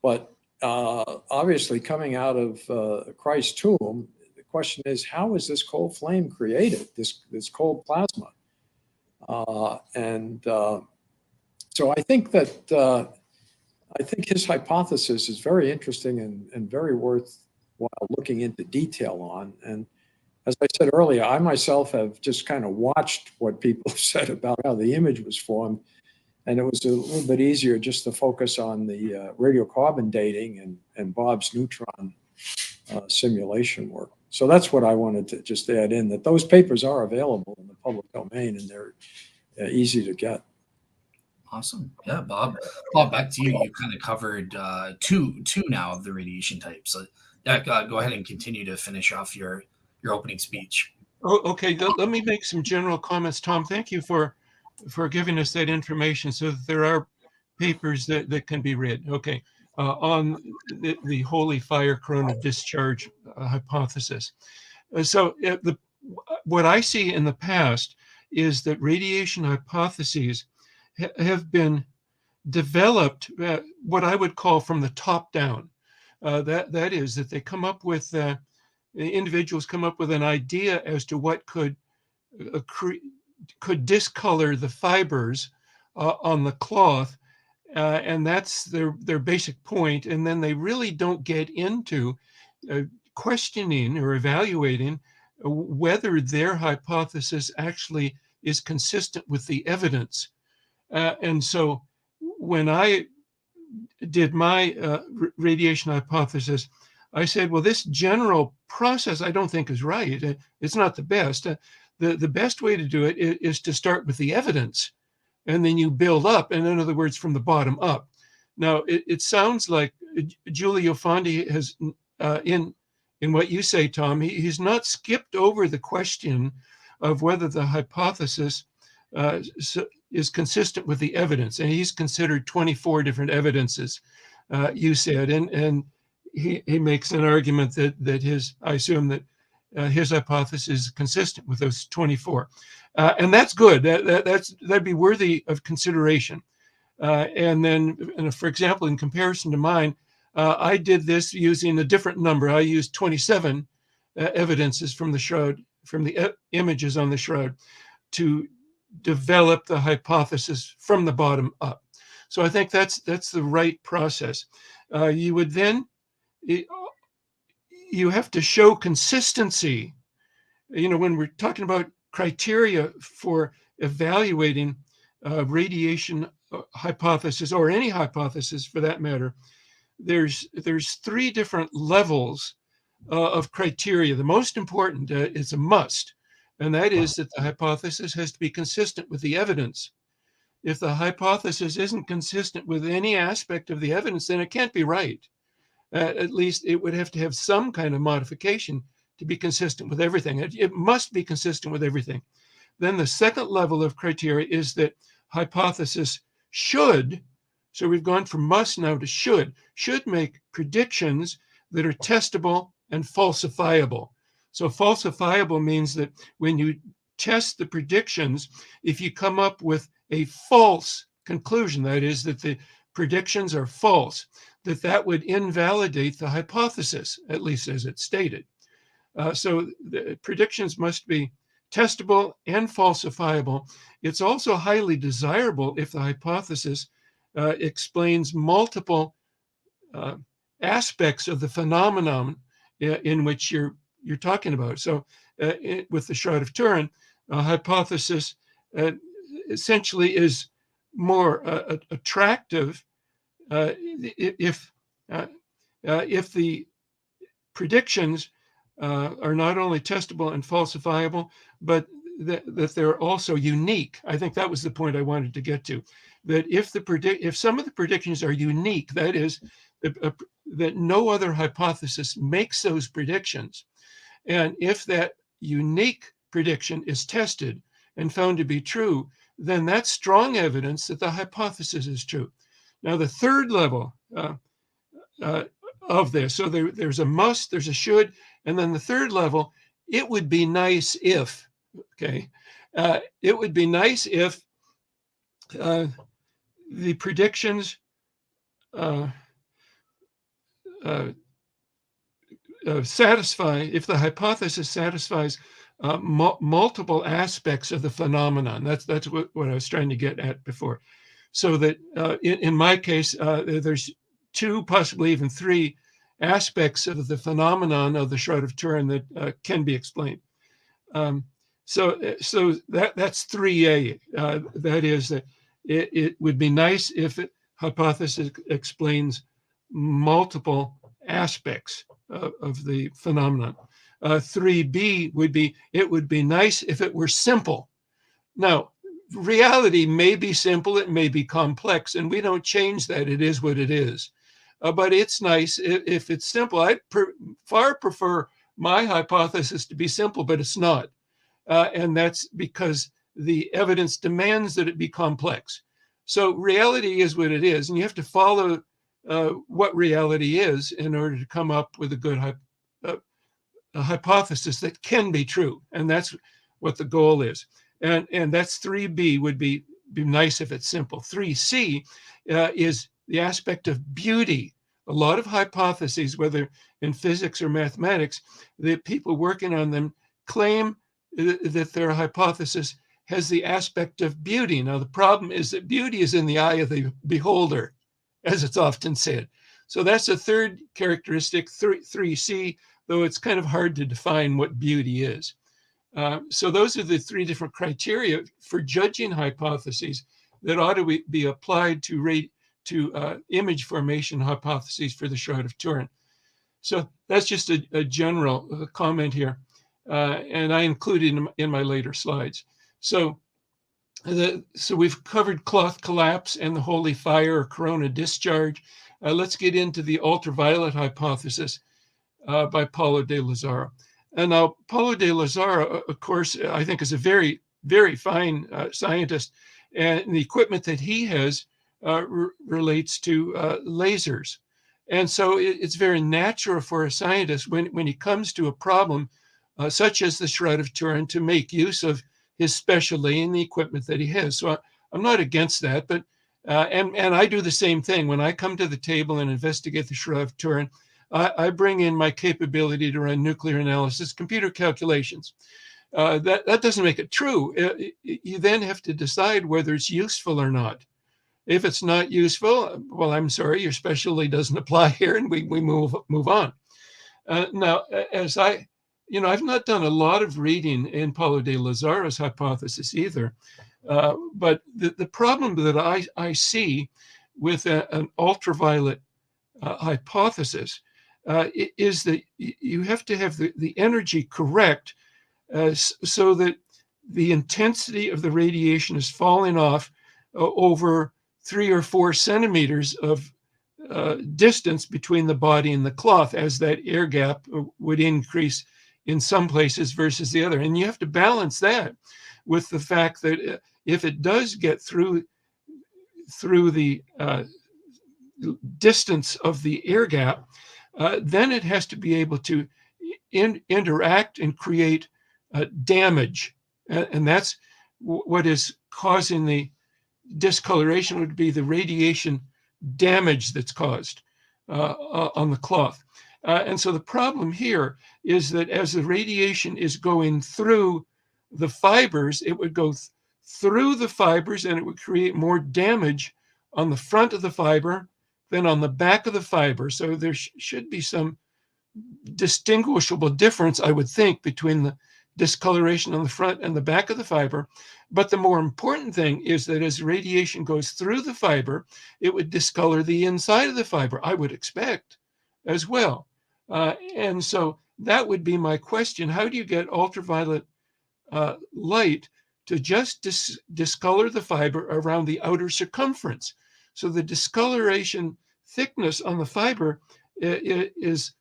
but obviously coming out of Christ's tomb, the question is, how is this cold flame created, this cold plasma? So I think that I think his hypothesis is very interesting and very worthwhile looking into detail on. And as I said earlier, I myself have just kind of watched what people have said about how the image was formed. And it was a little bit easier just to focus on the radiocarbon dating and Bob's neutron simulation work. So that's what I wanted to just add in, that those papers are available in the public domain and they're easy to get. Awesome. Yeah, Bob. Bob, back to you. You kind of covered two now of the radiation types. So yeah, go ahead and continue to finish off your opening speech. Oh, okay. Let me make some general comments, Tom. Thank you for giving us that information, so that there are papers that can be read. Okay, on the holy fire corona discharge hypothesis. What I see in the past is that radiation hypotheses have been developed, what I would call from the top down. That is, that they come up with, individuals come up with an idea as to what could discolor the fibers on the cloth, and that's their basic point. And then they really don't get into questioning or evaluating whether their hypothesis actually is consistent with the evidence. And so when I did my radiation hypothesis, I said, well, this general process I don't think is right. It's not the best. The best way to do it is to start with the evidence, and then you build up, and in other words, from the bottom up. Now, it sounds like Giulio Fondi has, in what you say, Tom, he's not skipped over the question of whether the hypothesis is consistent with the evidence. And he's considered 24 different evidences, you said, and he makes an argument that I assume that his hypothesis is consistent with those 24. And that's good. That'd be worthy of consideration. And then, for example, in comparison to mine, I did this using a different number. I used 27 evidences from the shroud, from the images on the shroud, to develop the hypothesis from the bottom up. So I think that's the right process. You would then, you have to show consistency. You know, when we're talking about criteria for evaluating radiation hypothesis, or any hypothesis for that matter, there's three different levels of criteria. The most important is a must, and that is that the hypothesis has to be consistent with the evidence. If the hypothesis isn't consistent with any aspect of the evidence, then it can't be right. At least it would have to have some kind of modification to be consistent with everything. It must be consistent with everything. Then the second level of criteria is that hypothesis should, so we've gone from must now to should make predictions that are testable and falsifiable. So falsifiable means that when you test the predictions, if you come up with a false conclusion, that is, that the predictions are false, that would invalidate the hypothesis, at least as it's stated. So the predictions must be testable and falsifiable. It's also highly desirable if the hypothesis explains multiple aspects of the phenomenon in which you're talking about. So with the Shroud of Turin, a hypothesis essentially is more attractive if the predictions are not only testable and falsifiable, but that they're also unique. I think that was the point I wanted to get to. That if some of the predictions are unique, that is, that no other hypothesis makes those predictions, and if that unique prediction is tested and found to be true, then that's strong evidence that the hypothesis is true. Now, the third level of this, so there's a must, there's a should, and then the third level, it would be nice if, okay, it would be nice if the predictions if the hypothesis satisfies multiple aspects of the phenomenon. That's what I was trying to get at before. So that in my case, there's 2, possibly even 3 aspects of the phenomenon of the Shroud of Turin that can be explained. So that's 3A. That is that it would be nice if hypothesis explains multiple aspects of the phenomenon. 3B would be, it would be nice if it were simple. Now, reality may be simple, it may be complex, and we don't change that. It is what it is. But it's nice if it's simple. I far prefer my hypothesis to be simple, but it's not. And that's because the evidence demands that it be complex. So reality is what it is, and you have to follow what reality is in order to come up with a good a hypothesis that can be true. And that's what the goal is. And that's 3B would be nice if it's simple. 3C is the aspect of beauty. A lot of hypotheses, whether in physics or mathematics, the people working on them claim that their hypothesis has the aspect of beauty. Now, the problem is that beauty is in the eye of the beholder, as it's often said. So that's a third characteristic, 3C, though it's kind of hard to define what beauty is. So those are the 3 different criteria for judging hypotheses that ought to be applied to image formation hypotheses for the Shroud of Turin. So that's just a general comment here, and I included in my later slides. So we've covered cloth collapse and the holy fire or corona discharge. Let's get into the ultraviolet hypothesis by Paulo de Lazaro. And now Paulo de Lazaro, of course, I think is a very, very fine scientist, and the equipment that he has relates to lasers. And so it's very natural for a scientist when he comes to a problem such as the Shroud of Turin to make use of his specialty and the equipment that he has. So I'm not against that, but and I do the same thing. When I come to the table and investigate the Shroud of Turin, I bring in my capability to run nuclear analysis, computer calculations. That doesn't make it true. You then have to decide whether it's useful or not. If it's not useful, well, I'm sorry, your specialty doesn't apply here, and we move on. Now, as I've not done a lot of reading in Paulo de Lazaro's hypothesis either, but the problem that I see with an ultraviolet hypothesis is that you have to have the energy correct so that the intensity of the radiation is falling off over 3 or 4 centimeters of distance between the body and the cloth, as that air gap would increase in some places versus the other. And you have to balance that with the fact that if it does get through the distance of the air gap, then it has to be able to interact and create damage. And that's what is causing the discoloration, would be the radiation damage that's caused on the cloth. And so the problem here is that as the radiation is going through the fibers, it would go through the fibers and it would create more damage on the front of the fiber than on the back of the fiber. So there should be some distinguishable difference, I would think, between the discoloration on the front and the back of the fiber. But the more important thing is that as radiation goes through the fiber, it would discolor the inside of the fiber, I would expect, as well. And so that would be my question. How do you get ultraviolet light to just discolor the fiber around the outer circumference? So the discoloration thickness on the fiber is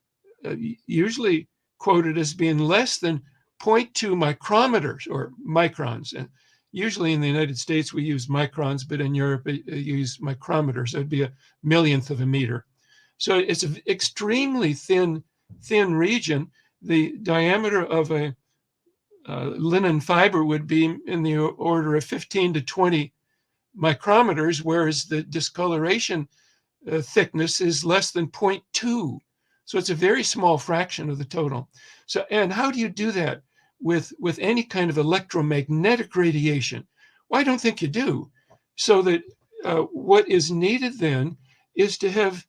usually quoted as being less than 0.2 micrometers or microns. And usually in the United States, we use microns, but in Europe, you use micrometers. That'd be a millionth of a meter. So it's an extremely thin region. The diameter of a linen fiber would be in the order of 15 to 20 micrometers, whereas the discoloration thickness is less than 0.2. So it's a very small fraction of the total. So, and how do you do that with any kind of electromagnetic radiation? Well, I don't think you do. So that what is needed then is to have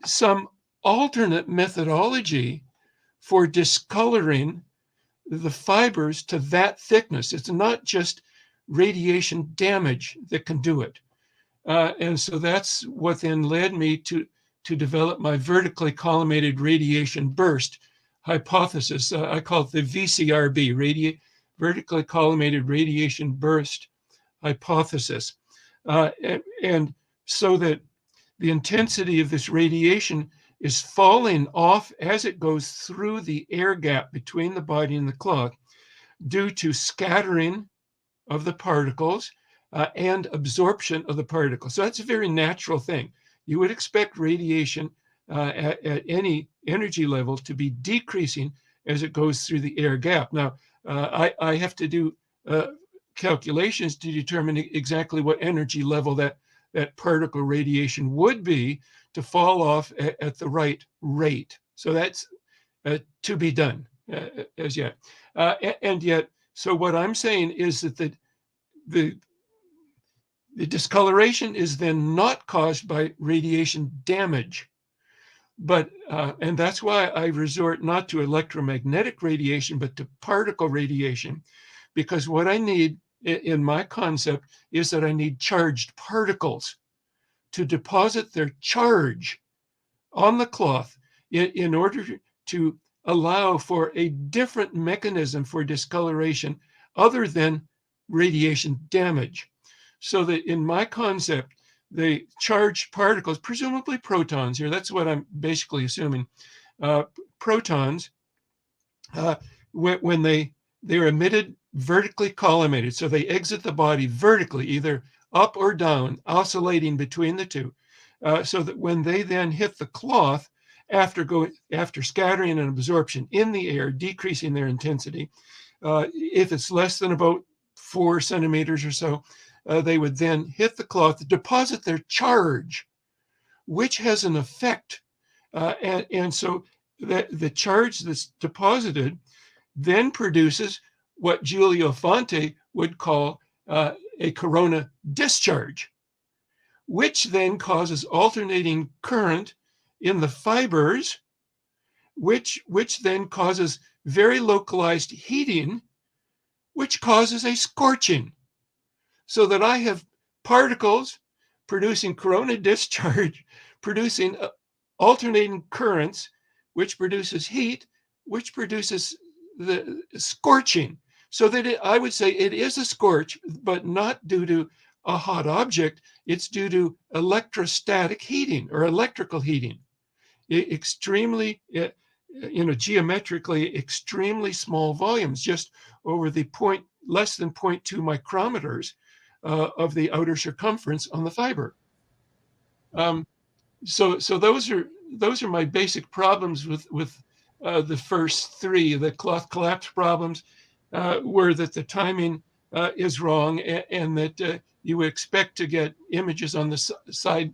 some alternate methodology for discoloring the fibers to that thickness. It's not just radiation damage that can do it. And so that's what then led me to develop my vertically collimated radiation burst hypothesis. I call it the VCRB, vertically collimated radiation burst hypothesis. And so that the intensity of this radiation is falling off as it goes through the air gap between the body and the cloth due to scattering of the particles and absorption of the particles. So that's a very natural thing. You would expect radiation at any energy level to be decreasing as it goes through the air gap. Now, I have to do calculations to determine exactly what energy level that particle radiation would be to fall off at the right rate. So that's to be done as yet. And yet, so what I'm saying is that the discoloration is then not caused by radiation damage. But, and that's why I resort not to electromagnetic radiation, but to particle radiation, because what I need in my concept is that I need charged particles to deposit their charge on the cloth in order to allow for a different mechanism for discoloration other than radiation damage. So that in my concept, the charged particles, presumably protons here, that's what I'm basically assuming, protons, when they're emitted vertically collimated, so they exit the body vertically, either up or down, oscillating between the two, so that when they then hit the cloth, after scattering and absorption in the air, decreasing their intensity, if it's less than about 4 centimeters or so, they would then hit the cloth, deposit their charge, which has an effect. And so the charge that's deposited then produces what Giulio Fonte would call a corona discharge, which then causes alternating current in the fibers, which then causes very localized heating, which causes a scorching. So that I have particles producing corona discharge, producing alternating currents, which produces heat, which produces the scorching. So that I would say it is a scorch, but not due to a hot object. It's due to electrostatic heating or electrical heating. Extremely, geometrically extremely small volumes, just over the less than 0.2 micrometers of the outer circumference on the fiber. So those are my basic problems with the first three. The cloth collapse problems were that the timing is wrong, and that you would expect to get images on the side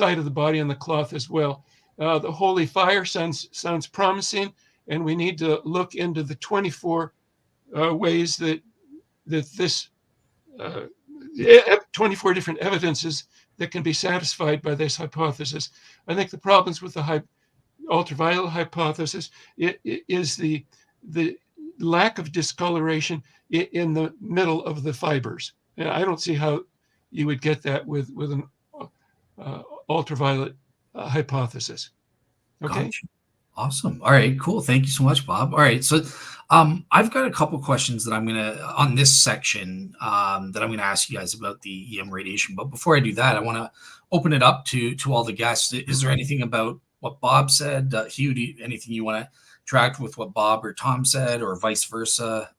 of the body on the cloth as well. The holy fire sounds promising, and we need to look into the 24 ways that this 24 different evidences that can be satisfied by this hypothesis. I think the problems with the ultraviolet hypothesis is the lack of discoloration in the middle of the fibers. And I don't see how you would get that with an ultraviolet hypothesis. Okay. Gotcha. Awesome. All right, cool. Thank you so much, Bob. All right. So I've got a couple questions that I'm going to, on this section, that I'm going to ask you guys about the EM radiation. But before I do that, I want to open it up to all the guests. Is there anything about what Bob said? Hugh, anything you want to interact with what Bob or Tom said, or vice versa?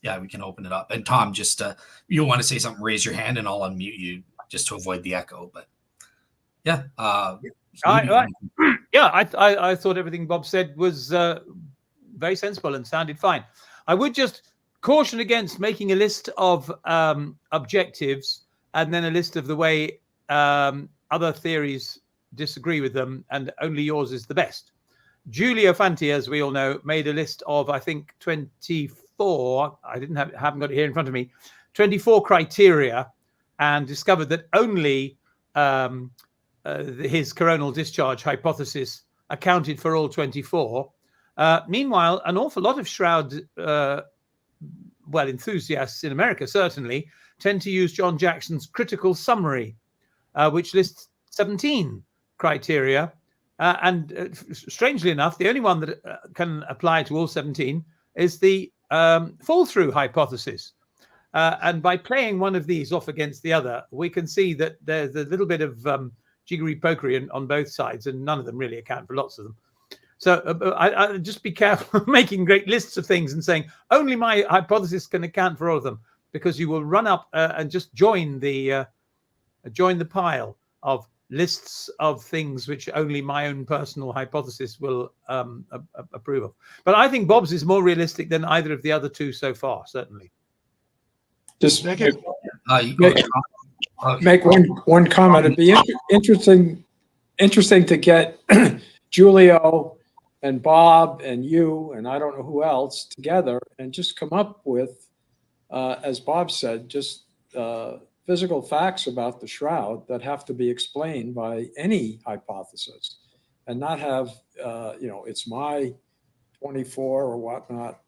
Yeah, we can open it up. And Tom, just you want to say something, raise your hand and I'll unmute you just to avoid the echo. But yeah. I thought everything Bob said was very sensible and sounded fine. I would just caution against making a list of objectives and then a list of the way other theories disagree with them, and only yours is the best. Giulio Fanti, as we all know, made a list of, I think, 24. I haven't got it here in front of me. 24 criteria, and discovered that only his coronal discharge hypothesis accounted for all 24. Meanwhile, an awful lot of Shroud enthusiasts in America certainly tend to use John Jackson's critical summary, which lists 17 criteria. And strangely enough, the only one that can apply to all 17 is the fall-through hypothesis. And by playing one of these off against the other, we can see that there's a little bit of jiggery-pokery on both sides, and none of them really account for lots of them. So I just be careful of making great lists of things and saying only my hypothesis can account for all of them, because you will run up and just join the pile of lists of things which only my own personal hypothesis will approve of. But I think Bob's is more realistic than either of the other two so far, certainly. Just Okay. make one comment. It'd be interesting to get Giulio and Bob and you and I don't know who else together and just come up with, as Bob said, just physical facts about the shroud that have to be explained by any hypothesis, and not have it's my 24 or whatnot,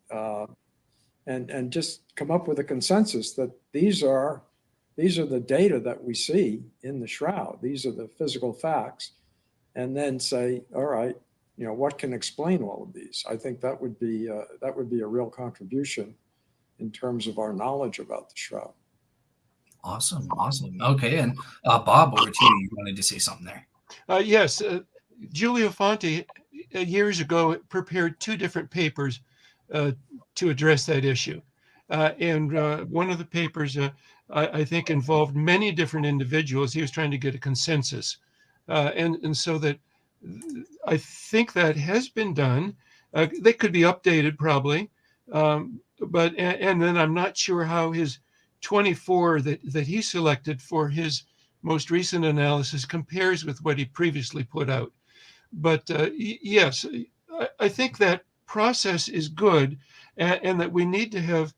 and just come up with a consensus that these are the data that we see in the shroud. These are the physical facts, and then say, all right, what can explain all of these? I think that would be a real contribution in terms of our knowledge about the shroud. Awesome. Okay, and Bob, over to you. You wanted to say something there? Yes, Giulio Fanti years ago prepared 2 different papers to address that issue. And one of the papers, I think, involved many different individuals. He was trying to get a consensus. And so that I think that has been done. They could be updated probably. But then I'm not sure how his 24 that he selected for his most recent analysis compares with what he previously put out. But yes, I think that process is good, and that we need to have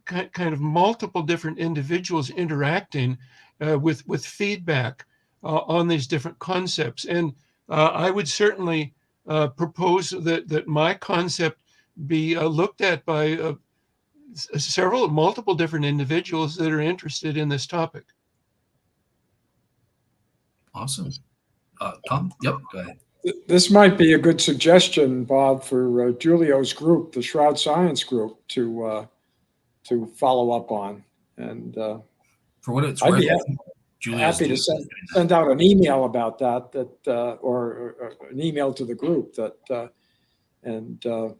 kind of multiple different individuals interacting with feedback on these different concepts. And I would certainly propose that my concept be looked at by multiple different individuals that are interested in this topic. Awesome. Tom? Yep, go ahead. This might be a good suggestion, Bob, for Giulio's group, the Shroud Science Group, to follow up on. And for what it's I'd worth, be happy to send out an email about that or an email to the group and come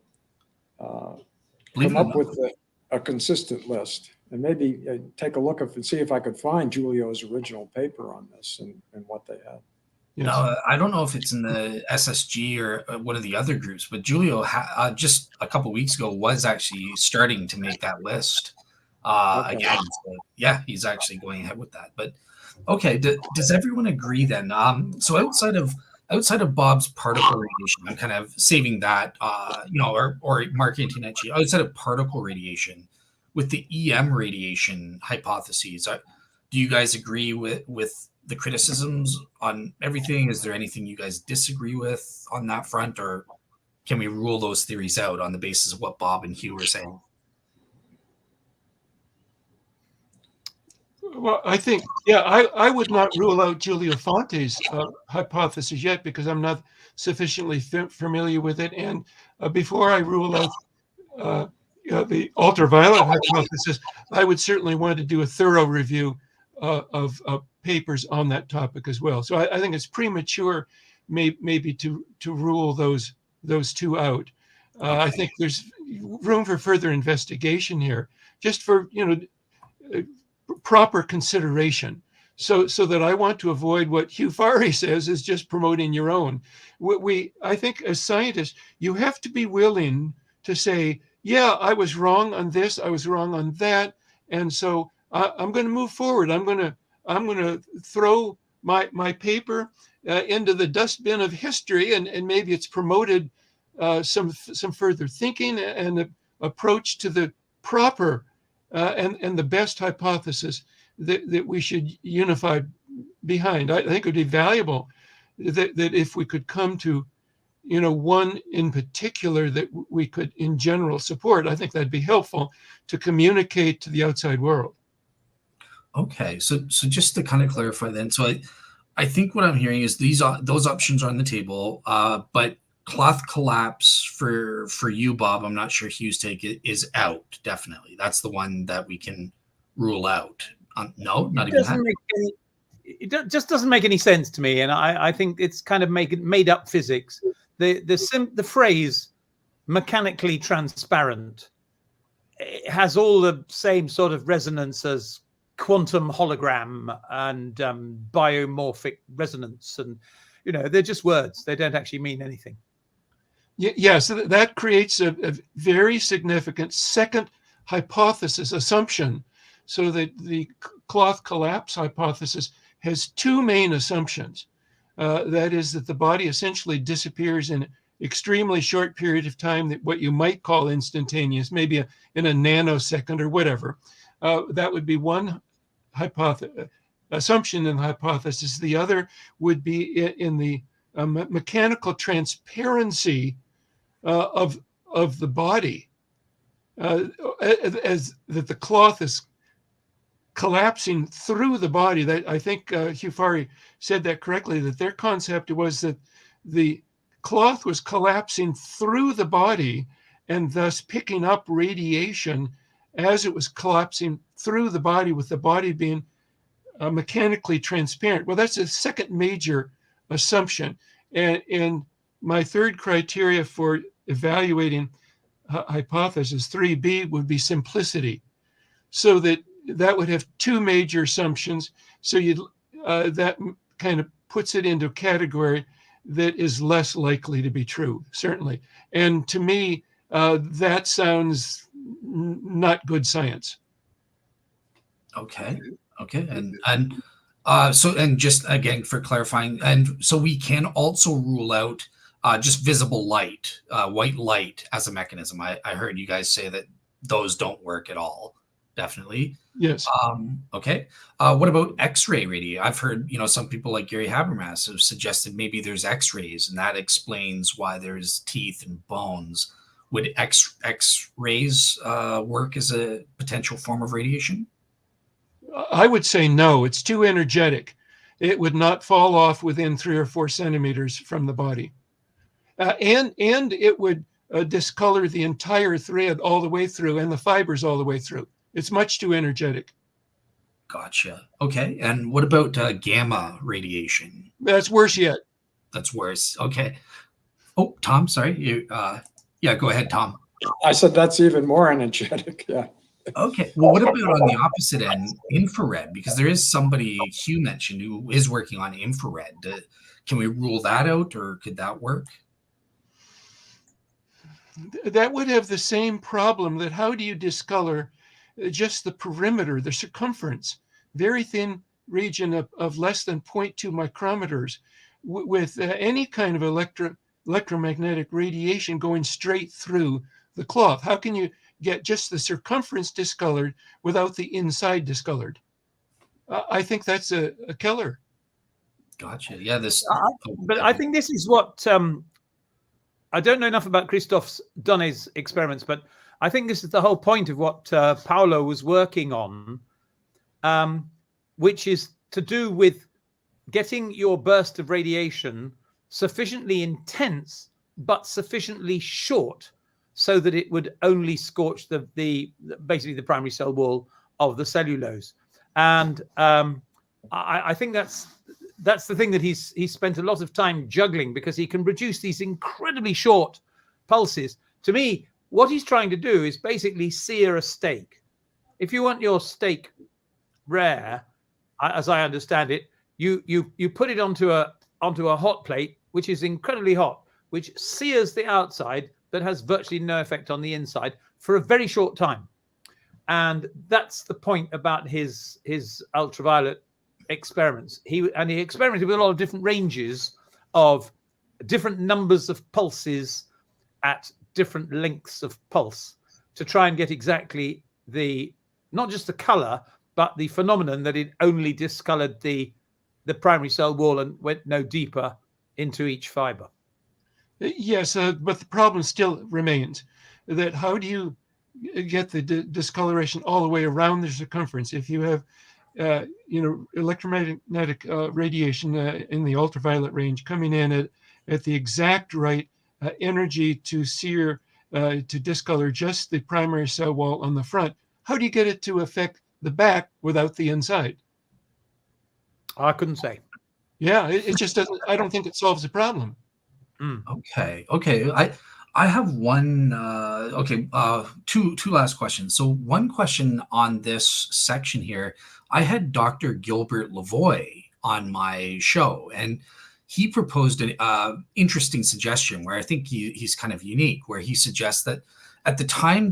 up with a consistent list, and maybe take a look and see if I could find Giulio's original paper on this and what they had. Yes. Now, I don't know if it's in the SSG or one of the other groups, but Giulio just a couple weeks ago was actually starting to make that list again. So, yeah, he's actually going ahead with that. But okay, does everyone agree then? So outside of Bob's particle radiation, I'm kind of saving that, or Mark Antonucci, outside of particle radiation, with the EM radiation hypotheses, do you guys agree with the criticisms on everything? Is there anything you guys disagree with on that front, or can we rule those theories out on the basis of what Bob and Hugh were saying? Well, I think, I would not rule out Giulio Fanti's hypothesis yet, because I'm not sufficiently familiar with it. And before I rule out the ultraviolet hypothesis, I would certainly want to do a thorough review of papers on that topic as well. So I think it's premature, maybe to rule those 2 out. I think there's room for further investigation here, just for proper consideration. So that I want to avoid what Hugh Farley says is just promoting your own. I think as scientists, you have to be willing to say, yeah, I was wrong on this, I was wrong on that, and so I'm going to move forward. I'm going to throw my paper into the dustbin of history, and maybe it's promoted some further thinking and approach to the proper and the best hypothesis that we should unify behind. I think it would be valuable that if we could come to, one in particular that we could in general support. I think that'd be helpful to communicate to the outside world. Okay, so just to kind of clarify then, so I think what I'm hearing is those options are on the table, but cloth collapse for you, Bob, I'm not sure Hugh's take is out. Definitely, that's the one that we can rule out. No, not even that. It just doesn't make any sense to me, and I think it's kind of made up physics. The phrase mechanically transparent, it has all the same sort of resonance as quantum hologram and biomorphic resonance, and they're just words. They don't actually mean anything. Yeah, so that creates a very significant second hypothesis assumption. So that the cloth collapse hypothesis has two main assumptions. That is that the body essentially disappears in an extremely short period of time, that what you might call instantaneous, maybe in a nanosecond or whatever. That would be one assumption in the hypothesis. The other would be in the mechanical transparency of the body, as that the cloth is collapsing through the body. That I think Hugh Farley said that correctly, that their concept was that the cloth was collapsing through the body and thus picking up radiation as it was collapsing through the body, with the body being mechanically transparent. Well, that's a second major assumption. And my third criteria for evaluating hypothesis 3B would be simplicity. So that would have two major assumptions. So that kind of puts it into a category that is less likely to be true, certainly. And to me, that sounds not good science. Okay. And just again for clarifying, and so we can also rule out just visible light, white light as a mechanism. I heard you guys say that those don't work at all. Definitely. Yes. Okay. What about X-ray radiation? I've heard, some people like Gary Habermas have suggested maybe there's X-rays, and that explains why there's teeth and bones. Would X-rays work as a potential form of radiation? I would say no. It's too energetic. It would not fall off within 3 or 4 centimeters from the body, and it would discolor the entire thread all the way through, and the fibers all the way through. It's much too energetic. Gotcha. Okay. And what about gamma radiation? That's worse yet. That's worse. Okay. Oh, Tom, sorry. Yeah, go ahead, Tom. I said that's even more energetic. Yeah. Okay. Well, what about on the opposite end, infrared? Because there is somebody Hugh mentioned who is working on infrared. Can we rule that out, or could that work? That would have the same problem. That how do you discolor just the perimeter, the circumference, very thin region of less than 0.2 micrometers with any kind of electromagnetic radiation going straight through the cloth? How can you get just the circumference discolored without the inside discolored? I think that's a killer. Gotcha. Yeah, but I think this is what I don't know enough about Christophe Donné's experiments, but I think this is the whole point of what Paolo was working on, which is to do with getting your burst of radiation sufficiently intense but sufficiently short so that it would only scorch basically the primary cell wall of the cellulose. And I think that's the thing that he's spent a lot of time juggling, because he can produce these incredibly short pulses. To me, what he's trying to do is basically sear a steak. If you want your steak rare, as I understand it, you put it onto a hot plate, which is incredibly hot, which sears the outside but has virtually no effect on the inside for a very short time. And that's the point about his ultraviolet experiments. He experimented with a lot of different ranges of different numbers of pulses at different lengths of pulse to try and get exactly not just the color, but the phenomenon that it only discolored the primary cell wall and went no deeper into each fiber. Yes, but the problem still remains that how do you get the discoloration all the way around the circumference if you have electromagnetic radiation in the ultraviolet range coming in at the exact right energy to sear, to discolor just the primary cell wall on the front? How do you get it to affect the back without the inside? I couldn't say. Yeah, it just doesn't. I don't think it solves the problem. Okay. I have one. Two last questions. So one question on this section here. I had Dr. Gilbert Lavoie on my show, and he proposed an interesting suggestion where I think he's kind of unique, where he suggests that at the time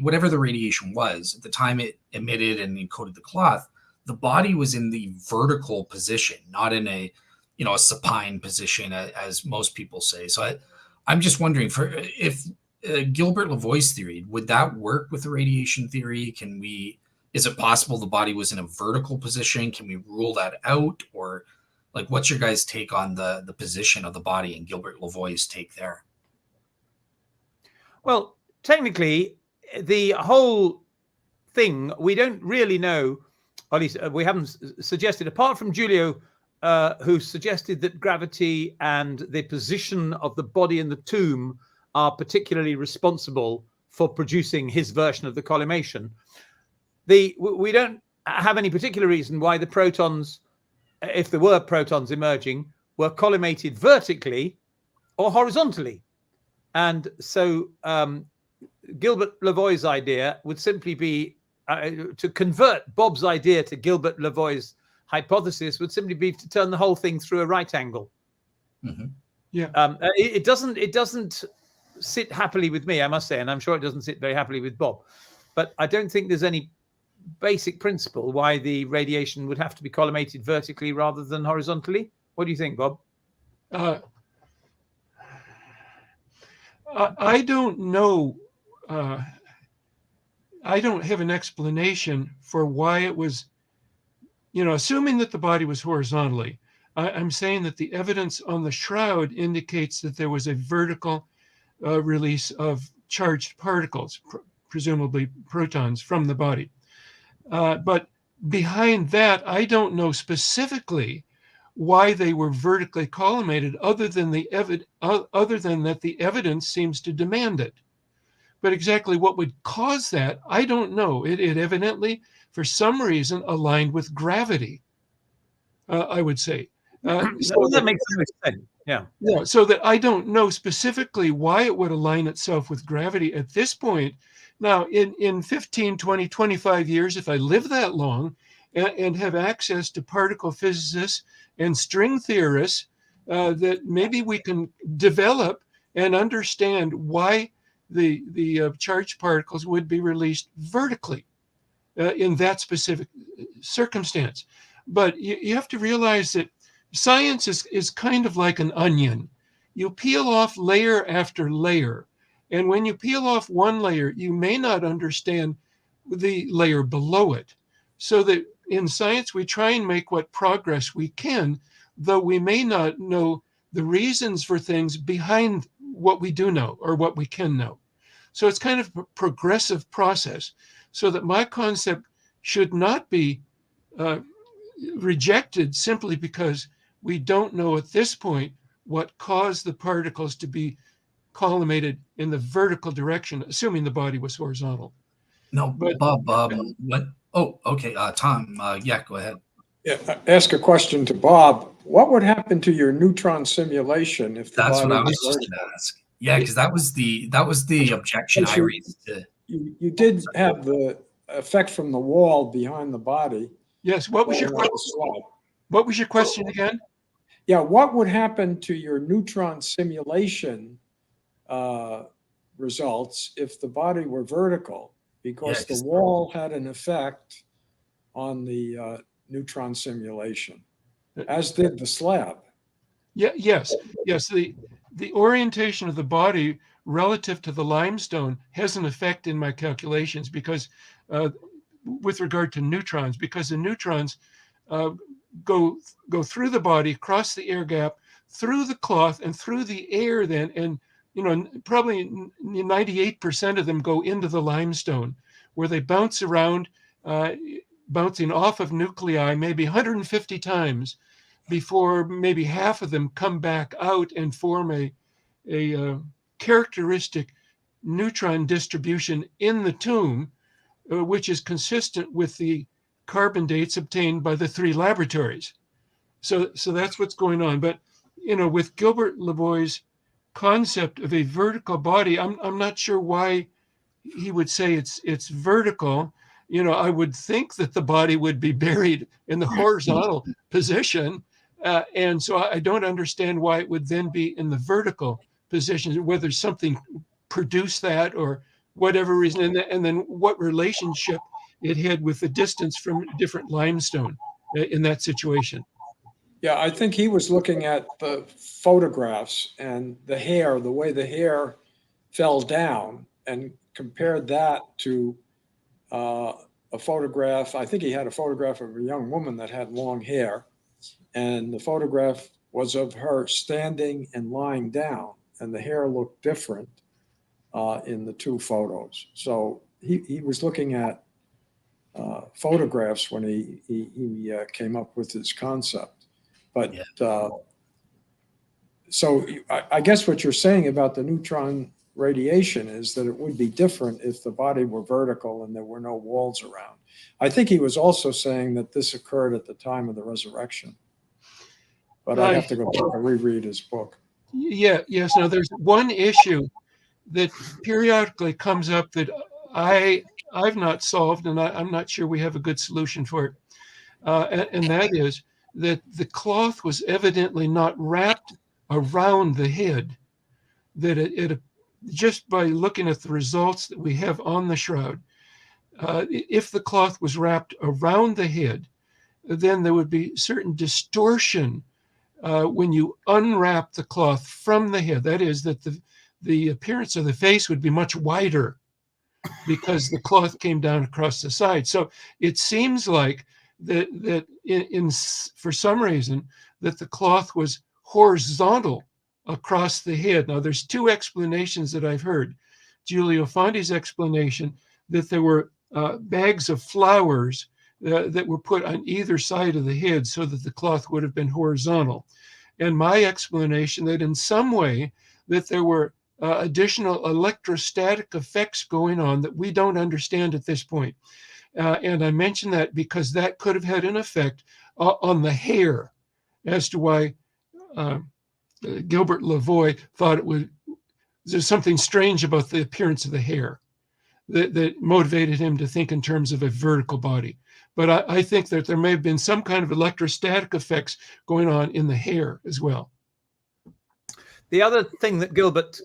whatever the radiation was, at the time it emitted and encoded the cloth, the body was in the vertical position, not in a supine position, as most people say. So I'm just wondering, if Gilbert Lavoie's theory, would that work with the radiation theory? Is it possible the body was in a vertical position? Can we rule that out? Or like, what's your guys' take on the position of the body and Gilbert Lavoie's take there? Well, technically, the whole thing, we don't really know, or at least we haven't suggested, apart from Giulio, who suggested that gravity and the position of the body in the tomb are particularly responsible for producing his version of the collimation. We don't have any particular reason why the protons, if there were protons emerging, were collimated vertically or horizontally. And so Gilbert Lavoie's idea would simply be to convert Bob's idea to Gilbert Lavoie's hypothesis would simply be to turn the whole thing through a right angle. Mm-hmm. Yeah. It doesn't sit happily with me, I must say, and I'm sure it doesn't sit very happily with Bob. But I don't think there's any basic principle why the radiation would have to be collimated vertically rather than horizontally. What do you think, Bob? I don't know. I don't have an explanation for why it was, assuming that the body was horizontally. I'm saying that the evidence on the shroud indicates that there was a vertical release of charged particles, presumably protons, from the body. But behind that, I don't know specifically why they were vertically collimated, other than that the evidence seems to demand it. But exactly what would cause that, I don't know. It evidently, for some reason, aligned with gravity, I would say. That makes sense. Yeah. So that I don't know specifically why it would align itself with gravity at this point. Now, in 15, 20, 25 years, if I live that long and have access to particle physicists and string theorists, that maybe we can develop and understand why the charged particles would be released vertically in that specific circumstance. But you have to realize that science is kind of like an onion. You peel off layer after layer. And when you peel off one layer, you may not understand the layer below it. So that in science, we try and make what progress we can, though we may not know the reasons for things behind what we do know or what we can know. So it's kind of a progressive process, so that my concept should not be rejected simply because we don't know at this point what caused the particles to be collimated in the vertical direction, assuming the body was horizontal. No, but Bob, what? Oh, okay. Tom, yeah, go ahead. Yeah, ask a question to Bob. What would happen to your neutron simulation if the That's body what I was was just going to ask. Yeah, because that was the objection I raised. You did have the effect from the wall behind the body. Yes. What was your question? What was your question again? Yeah. What would happen to your neutron simulation results if the body were vertical? Because the wall had an effect on the neutron simulation, as did the slab. Yeah, yes. The orientation of the body relative to the limestone has an effect in my calculations because with regard to neutrons, because the neutrons go through the body, across the air gap, through the cloth, and through the air then, and probably 98% of them go into the limestone, where they bounce around, bouncing off of nuclei maybe 150 times before maybe half of them come back out and form a characteristic neutron distribution in the tomb, which is consistent with the carbon dates obtained by the 3 laboratories. So that's what's going on. But with Gilbert Lavoie's concept of a vertical body, I'm not sure why he would say it's vertical. I would think that the body would be buried in the horizontal position. And so I don't understand why it would then be in the vertical position, whether something produced that or whatever reason, and then what relationship it had with the distance from different limestone in that situation. Yeah, I think he was looking at the photographs and the hair, the way the hair fell down, and compared that to a photograph. I think he had a photograph of a young woman that had long hair, and the photograph was of her standing and lying down, and the hair looked different in the 2 photos. So he was looking at photographs when he came up with his concept. But so I guess what you're saying about the neutron radiation is that it would be different if the body were vertical and there were no walls around. I think he was also saying that this occurred at the time of the resurrection. But I have to go back and reread his book. Yes. Now, there's one issue that periodically comes up that I've not solved, and I'm not sure we have a good solution for it. And that is that the cloth was evidently not wrapped around the head, that it just by looking at the results that we have on the shroud, if the cloth was wrapped around the head, then there would be certain distortion when you unwrap the cloth from the head. That is, that the appearance of the face would be much wider because the cloth came down across the side. So it seems like that for some reason that the cloth was horizontal across the head. Now, there's 2 explanations that I've heard. Giulio Fondi's explanation that there were bags of flowers that were put on either side of the head so that the cloth would have been horizontal. And my explanation that in some way that there were additional electrostatic effects going on that we don't understand at this point. And I mention that because that could have had an effect on the hair as to why Gilbert Lavoie thought there's something strange about the appearance of the hair that motivated him to think in terms of a vertical body. But I think that there may have been some kind of electrostatic effects going on in the hair as well. The other thing that Gilbert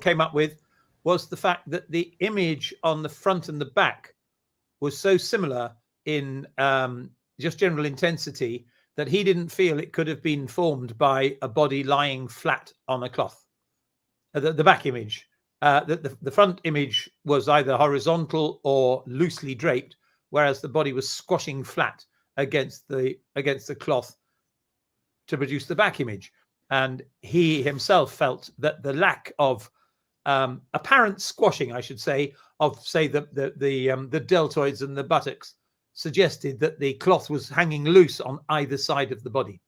came up with was the fact that the image on the front and the back was so similar in just general intensity that he didn't feel it could have been formed by a body lying flat on a cloth. The back image, the front image was either horizontal or loosely draped, whereas the body was squashing flat against the cloth to produce the back image. And he himself felt that the lack of apparent squashing, I should say, of say the deltoids and the buttocks suggested that the cloth was hanging loose on either side of the body.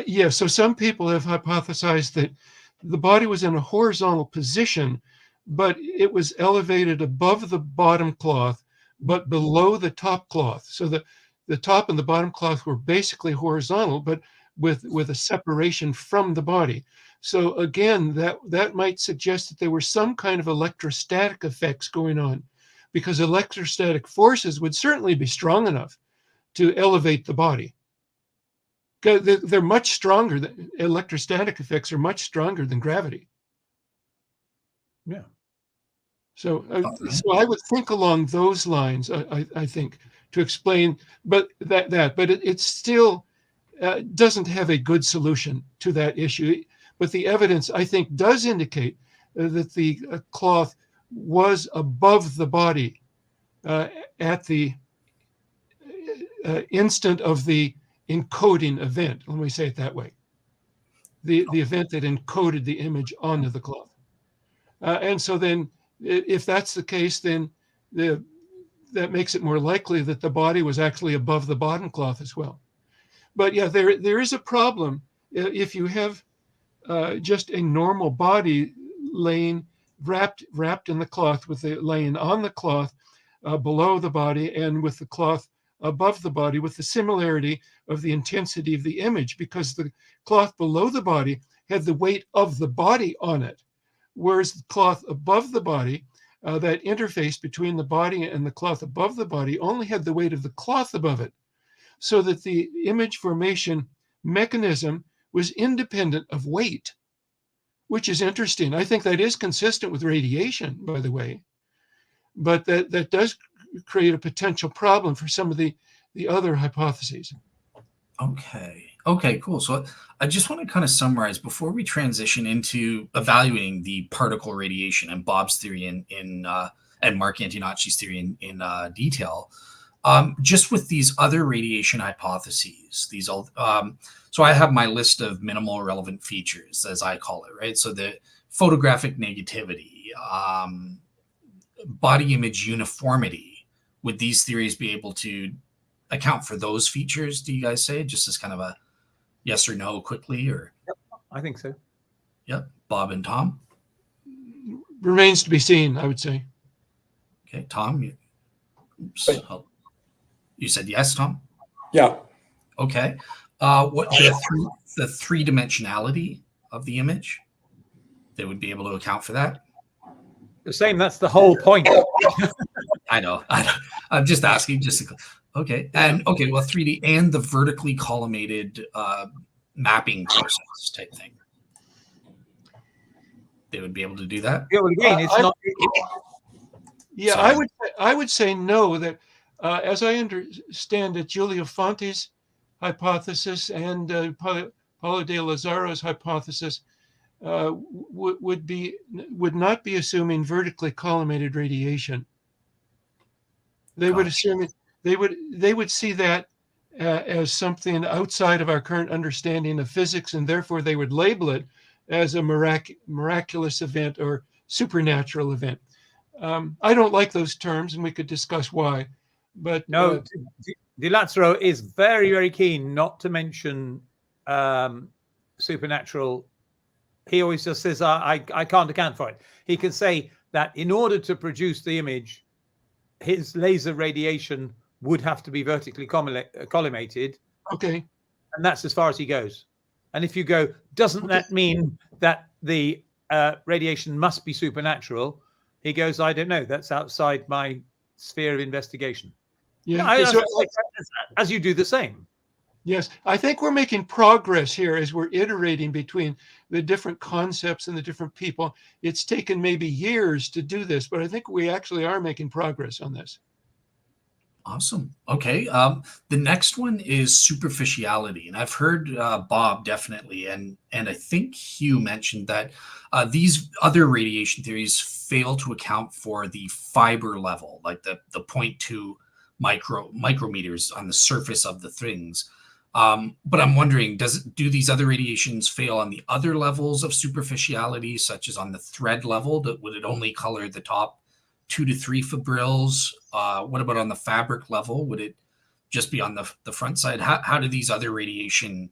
Yes. So some people have hypothesized that the body was in a horizontal position, but it was elevated above the bottom cloth, but below the top cloth. So the top and the bottom cloth were basically horizontal, but with a separation from the body. So again, that might suggest that there were some kind of electrostatic effects going on, because electrostatic forces would certainly be strong enough to elevate the body. They're much stronger. Electrostatic effects are much stronger than gravity. Yeah. So I would think along those lines. I think to explain, but it still doesn't have a good solution to that issue. But the evidence, I think, does indicate that the cloth was above the body at the instant of the encoding event. Let me say it that way. The event that encoded the image onto the cloth. And so then, if that's the case, then that makes it more likely that the body was actually above the bottom cloth as well. But yeah, there is a problem if you have just a normal body laying wrapped in the cloth, with it laying on the cloth below the body, and with the cloth above the body, with the similarity of the intensity of the image, because the cloth below the body had the weight of the body on it, whereas the cloth above the body, that interface between the body and the cloth above the body, only had the weight of the cloth above it, so that the image formation mechanism was independent of weight, which is interesting. I think that is consistent with radiation, by the way, but that does create a potential problem for some of the other hypotheses. Okay, cool. So I just want to kind of summarize before we transition into evaluating the particle radiation and Bob's theory and Mark Antonacci's theory in detail. Just with these other radiation hypotheses, so I have my list of minimal relevant features, as I call it, right? So the photographic negativity, body image uniformity. Would these theories be able to account for those features, do you guys say? Just as kind of a yes or no quickly, or? Yep, I think so. Yep. Bob and Tom? Remains to be seen, I would say. Okay, Tom, you said yes, Tom? Yeah. Okay. What the three-dimensionality of the image? They would be able to account for that? The same, that's the whole point. I know. I'm just asking. Okay. And well, 3D and the vertically collimated mapping process type thing. They would be able to do that? Yeah, well, again, it's not. Yeah, Sorry. I would say no. That as I understand it, Giulio Fanti's hypothesis and Paulo de Lazzaro's hypothesis would not be assuming vertically collimated radiation. They would assume they would see that as something outside of our current understanding of physics, and therefore they would label it as a miraculous event or supernatural event. I don't like those terms, and we could discuss why. But no, de Lazzaro is very, very keen not to mention supernatural. He always just says, I can't account for it. He can say that in order to produce the image, his laser radiation would have to be vertically collimated. Okay. And that's as far as he goes. And if you go, doesn't that mean that the radiation must be supernatural? He goes, I don't know. That's outside my sphere of investigation. Yeah. As you do the same. Yes, I think we're making progress here as we're iterating between the different concepts and the different people. It's taken maybe years to do this, but I think we actually are making progress on this. Awesome. Okay. The next one is superficiality, and I've heard Bob definitely, and I think Hugh mentioned that these other radiation theories fail to account for the fiber level, like the 0.2 micrometers on the surface of the things. But I'm wondering, do these other radiations fail on the other levels of superficiality, such as on the thread level? Would it only color the top 2 to 3 fibrils? What about on the fabric level? Would it just be on the front side? How do these other radiation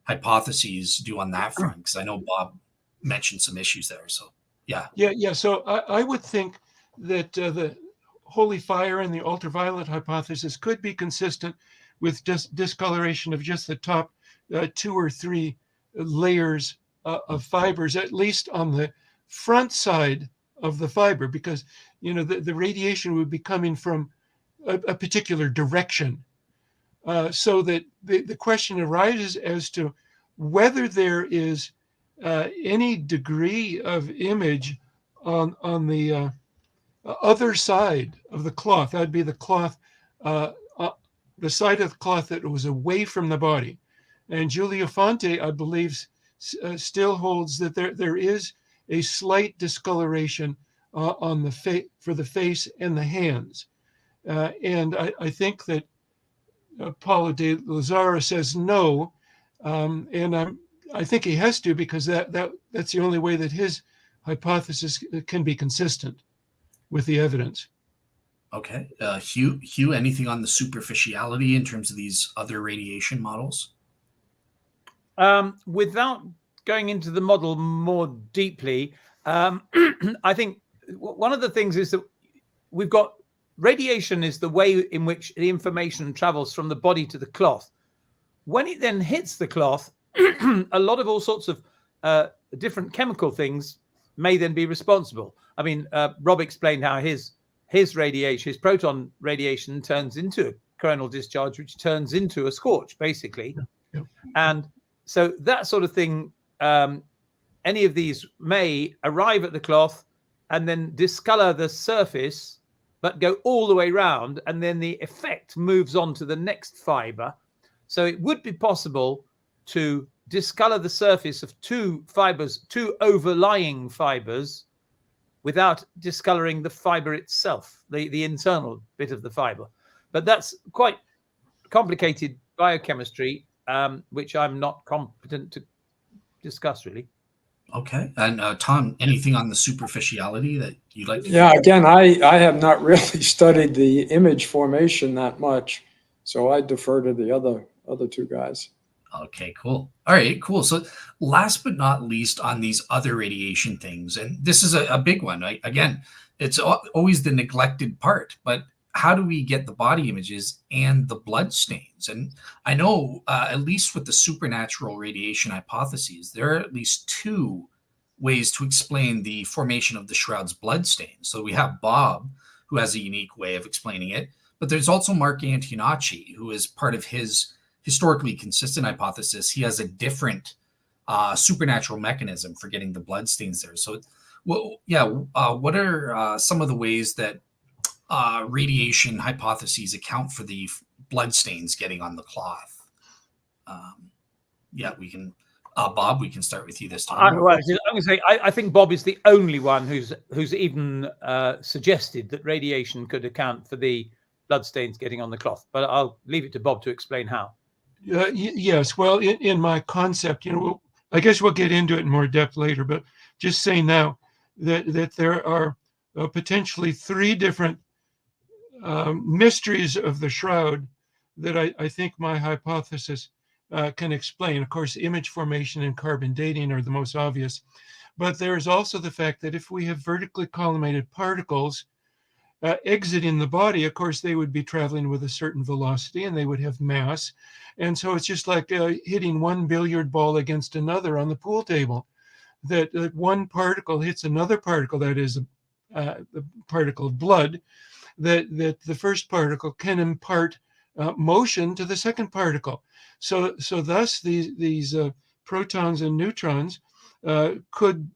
hypotheses do on that front? Because I know Bob mentioned some issues there. So yeah. So I would think that the holy fire and the ultraviolet hypothesis could be consistent with just discoloration of just the top 2 or 3 layers of fibers, at least on the front side of the fiber, because the radiation would be coming from a particular direction. So that the question arises as to whether there is any degree of image on the other side of the cloth. That'd be the cloth the side of the cloth that was away from the body. And Giulio Fonte, I believe, still holds that there is a slight discoloration on the for the face and the hands. And I think that Paulo de Lazara says no, and I think he has to, because that's the only way that his hypothesis can be consistent with the evidence. Okay. Hugh, anything on the superficiality in terms of these other radiation models? Without going into the model more deeply, I think one of the things is that we've got radiation is the way in which the information travels from the body to the cloth. When it then hits the cloth, a lot of all sorts of different chemical things may then be responsible. I mean, Rob explained how his radiation, his proton radiation, turns into a coronal discharge, which turns into a scorch, basically. Yeah. And so that sort of thing, any of these may arrive at the cloth and then discolor the surface, but go all the way round, and then the effect moves on to the next fiber. So it would be possible to discolor the surface of two overlying fibers, without discoloring the fiber itself, the internal bit of the fiber. But that's quite complicated biochemistry, which I'm not competent to discuss, really. Okay. And Tom, anything on the superficiality that you'd like to? Yeah, again, I have not really studied the image formation that much, so I defer to the other two guys. Okay, cool. All right, cool. So last but not least on these other radiation things, and this is a big one. Right? Again, it's always the neglected part, but how do we get the body images and the blood stains? And I know at least with the supernatural radiation hypotheses, there are at least two ways to explain the formation of the Shroud's blood stains. So we have Bob, who has a unique way of explaining it, but there's also Mark Antonacci, who is part of his historically consistent hypothesis. He has a different supernatural mechanism for getting the blood stains there. So, well, yeah, what are some of the ways that radiation hypotheses account for the blood stains getting on the cloth? Yeah, we can. Bob, we can start with you this time. I'm going to say I think Bob is the only one who's even suggested that radiation could account for the bloodstains getting on the cloth. But I'll leave it to Bob to explain how. Yes, well, in my concept, I guess we'll get into it in more depth later, but just say now that there are potentially three different mysteries of the Shroud that I think my hypothesis can explain. Of course, image formation and carbon dating are the most obvious, but there is also the fact that if we have vertically collimated particles exiting the body, of course, they would be traveling with a certain velocity and they would have mass. And so it's just like hitting one billiard ball against another on the pool table, that one particle hits another particle, that is the particle of blood, that the first particle can impart motion to the second particle. So thus these protons and neutrons could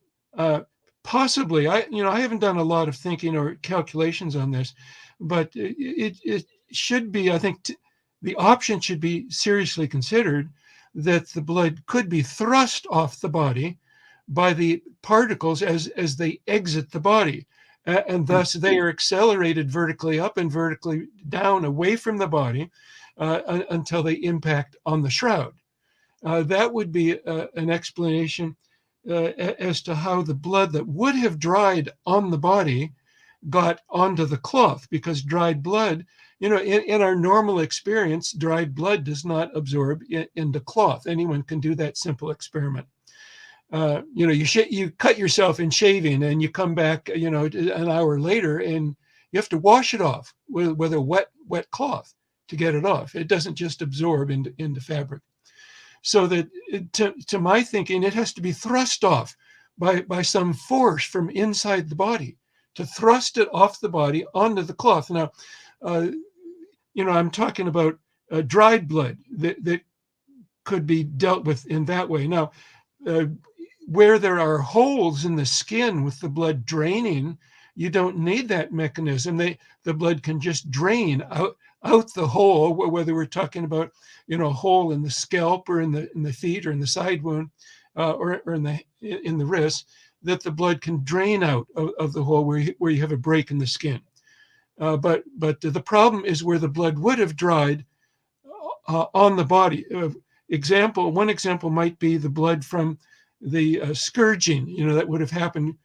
possibly, I haven't done a lot of thinking or calculations on this, but it should be, I think, the option should be seriously considered that the blood could be thrust off the body by the particles as they exit the body. And thus they are accelerated vertically up and vertically down away from the body until they impact on the shroud. That would be an explanation as to how the blood that would have dried on the body got onto the cloth, because dried blood, in our normal experience, dried blood does not absorb into cloth. Anyone can do that simple experiment. You cut yourself in shaving and you come back, an hour later and you have to wash it off with a wet cloth to get it off. It doesn't just absorb into fabric. So that to my thinking, it has to be thrust off by some force from inside the body to thrust it off the body onto the cloth. Now, I'm talking about dried blood that could be dealt with in that way. Now, where there are holes in the skin with the blood draining you don't need that mechanism. The blood can just drain out the hole, whether we're talking about, a hole in the scalp or in the feet or in the side wound, or in the wrist, that the blood can drain out of the hole where you have a break in the skin. But the problem is where the blood would have dried on the body. One example might be the blood from the scourging, that would have happened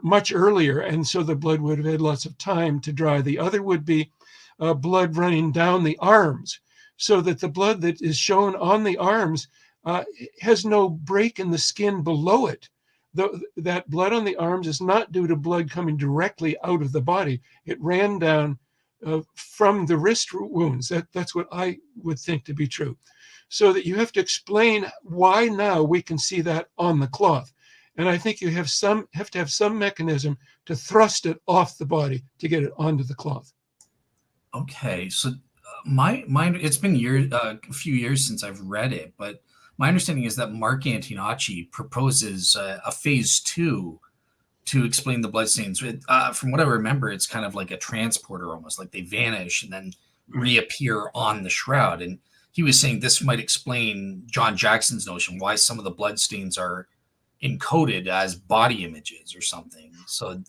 much earlier, and so the blood would have had lots of time to dry. The other would be blood running down the arms, so that the blood that is shown on the arms has no break in the skin below it. That blood on the arms is not due to blood coming directly out of the body. It ran down from the wrist wounds. That's what I would think to be true. So that you have to explain why now we can see that on the cloth. And I think you have to have some mechanism to thrust it off the body to get it onto the cloth. Okay, so my it's been a few years since I've read it, but my understanding is that Mark Antonacci proposes a phase 2 to explain the bloodstains. From what I remember, it's kind of like a transporter, almost like they vanish and then reappear on the shroud. And he was saying this might explain John Jackson's notion why some of the bloodstains are encoded as body images or something. So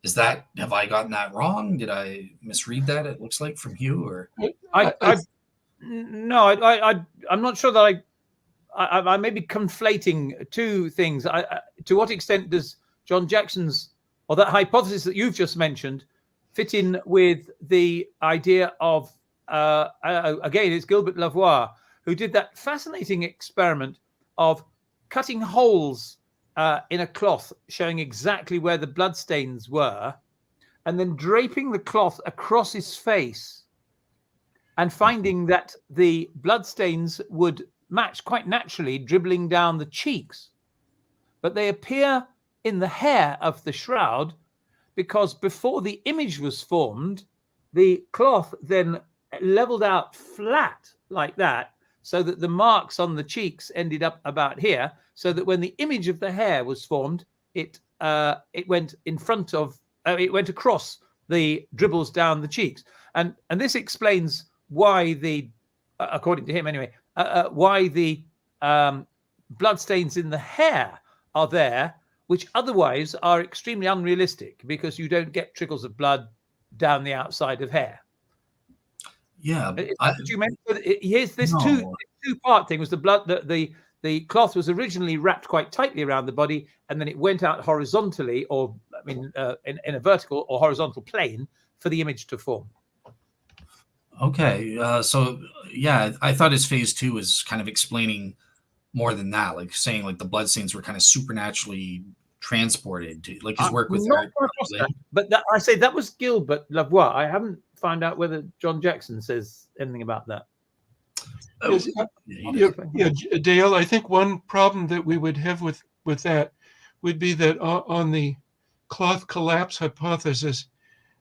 have I gotten that wrong? Did I misread that? It looks like from Hugh, or no, I'm not sure that I may be conflating two things. To what extent does John Jackson's, or that hypothesis that you've just mentioned, fit in with the idea of, again, it's Gilbert Lavoie, who did that fascinating experiment of cutting holes in a cloth showing exactly where the bloodstains were, and then draping the cloth across his face and finding that the bloodstains would match quite naturally, dribbling down the cheeks. But they appear in the hair of the shroud because before the image was formed, the cloth then leveled out flat like that, so that the marks on the cheeks ended up about here, so that when the image of the hair was formed, it went in front of, it went across the dribbles down the cheeks. And this explains why according to him anyway, why the bloodstains in the hair are there, which otherwise are extremely unrealistic because you don't get trickles of blood down the outside of hair. Yeah, you mentioned here's this two-part thing. Was the blood the cloth was originally wrapped quite tightly around the body, and then it went out horizontally, or in a vertical or horizontal plane for the image to form. Okay, so yeah, I thought his phase 2 was kind of explaining more than that, like saying like the bloodstains were kind of supernaturally transported to, like his work with Eric. But I say that was Gilbert Lavoie. I haven't found out whether John Jackson says anything about that. Yeah, Dale, I think one problem that we would have with that would be that on the cloth collapse hypothesis,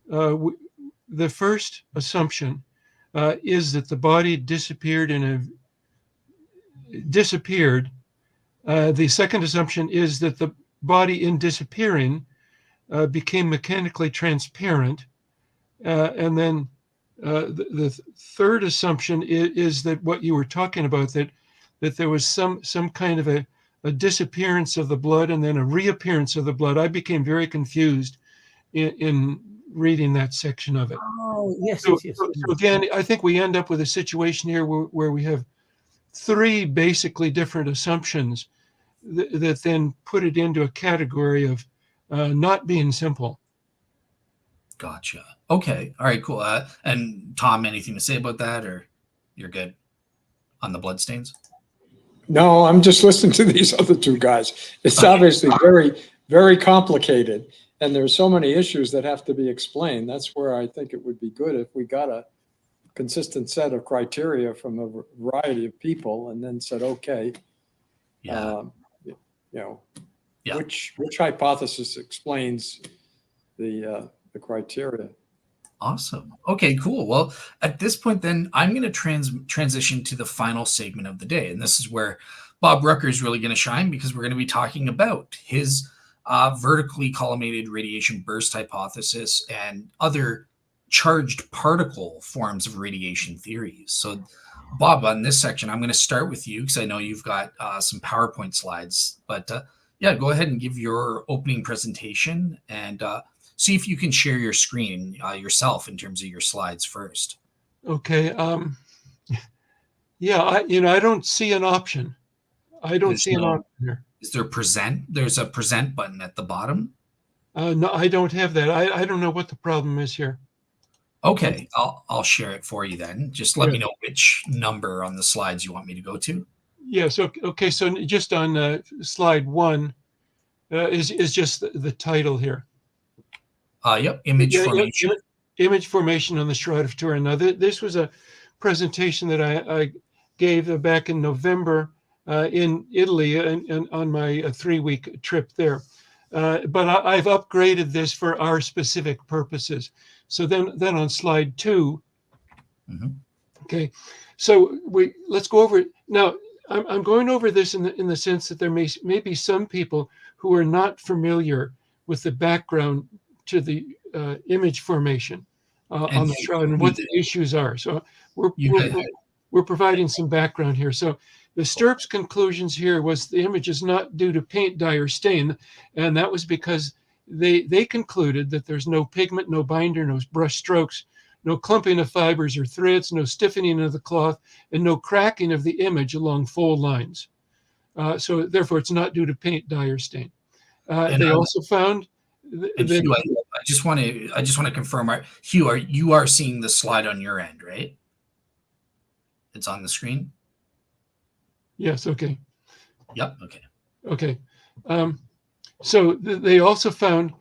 the first assumption is that the body disappeared The second assumption is that the body in disappearing became mechanically transparent. And then the third assumption is that what you were talking about, that there was some kind of a disappearance of the blood and then a reappearance of the blood. I became very confused in reading that section of it. Oh, yes, so, yes. So again, I think we end up with a situation here where we have three basically different assumptions that then put it into a category of not being simple. Gotcha. Okay. All right, cool. And Tom, anything to say about that, or you're good on the bloodstains? No, I'm just listening to these other two guys. It's obviously very, very complicated, and there's so many issues that have to be explained. That's where I think it would be good if we got a consistent set of criteria from a variety of people, and then said, okay, which hypothesis explains the criteria. Awesome. Okay, cool. Well, at this point, then I'm going to transition to the final segment of the day. And this is where Bob Rucker is really going to shine, because we're going to be talking about his vertically collimated radiation burst hypothesis, and other charged particle forms of radiation theories. So, Bob, on this section, I'm going to start with you because I know you've got some PowerPoint slides. But yeah, go ahead and give your opening presentation and see if you can share your screen yourself in terms of your slides first. Okay. Yeah, I don't see an option. I don't see an option here. Is there present? There's a present button at the bottom. No, I don't have that. I don't know what the problem is here. Okay, I'll share it for you then. Just let me know which number on the slides you want me to go to. Yes. Okay. So just on slide 1 is just the title here. Yep, image formation. Image formation on the Shroud of Turin. Now, this was a presentation that I gave back in November in Italy and on my 3-week trip there. But I've upgraded this for our specific purposes. So then on slide 2, okay. So let's go over it now. I'm going over this in the sense that there may be some people who are not familiar with the background to the image formation on the shroud and what the issues are. So we're providing some background here. So the Stirp's conclusions here was the image is not due to paint, dye, or stain, and that was because they concluded that there's no pigment, no binder, no brush strokes, no clumping of fibers or threads, no stiffening of the cloth, and no cracking of the image along fold lines. So therefore, it's not due to paint, dye, or stain. They also found Hugh, I just want to confirm. Hugh, you are seeing the slide on your end, right? It's on the screen. Yes. Okay. Yep. Okay. Okay. So they also found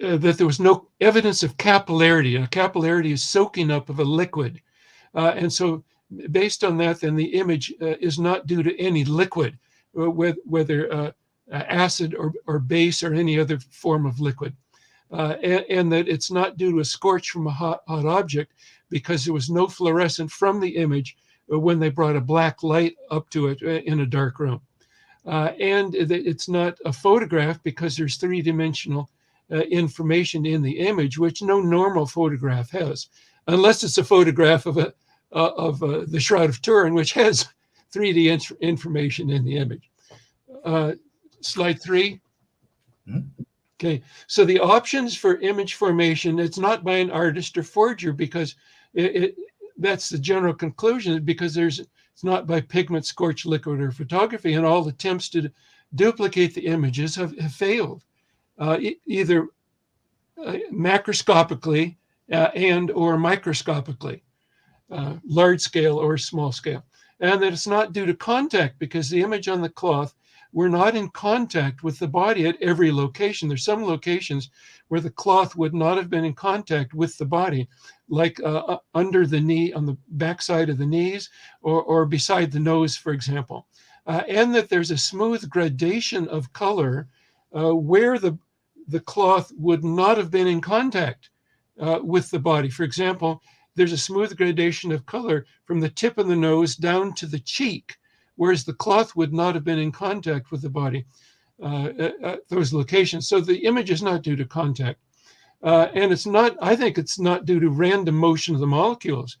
that there was no evidence of capillarity. A capillarity is soaking up of a liquid. And so based on that, then the image is not due to any liquid, whether acid or base or any other form of liquid. And that it's not due to a scorch from a hot object because there was no fluorescent from the image when they brought a black light up to it in a dark room. And it's not a photograph because there's 3-dimensional information in the image, which no normal photograph has, unless it's a photograph of the Shroud of Turin, which has 3D information in the image. Slide 3. Okay, so the options for image formation, it's not by an artist or forger because that's the general conclusion, because it's not by pigment, scorch, liquid, or photography, and all attempts to duplicate the images have failed, either macroscopically and or microscopically, large scale or small scale. And that it's not due to contact because the image on the cloth, we're not in contact with the body at every location. There's some locations where the cloth would not have been in contact with the body, like under the knee, on the backside of the knees, or beside the nose, for example. And that there's a smooth gradation of color where the cloth would not have been in contact with the body. For example, there's a smooth gradation of color from the tip of the nose down to the cheek, whereas the cloth would not have been in contact with the body at those locations. So the image is not due to contact. And it's not, I think it's not due to random motion of the molecules,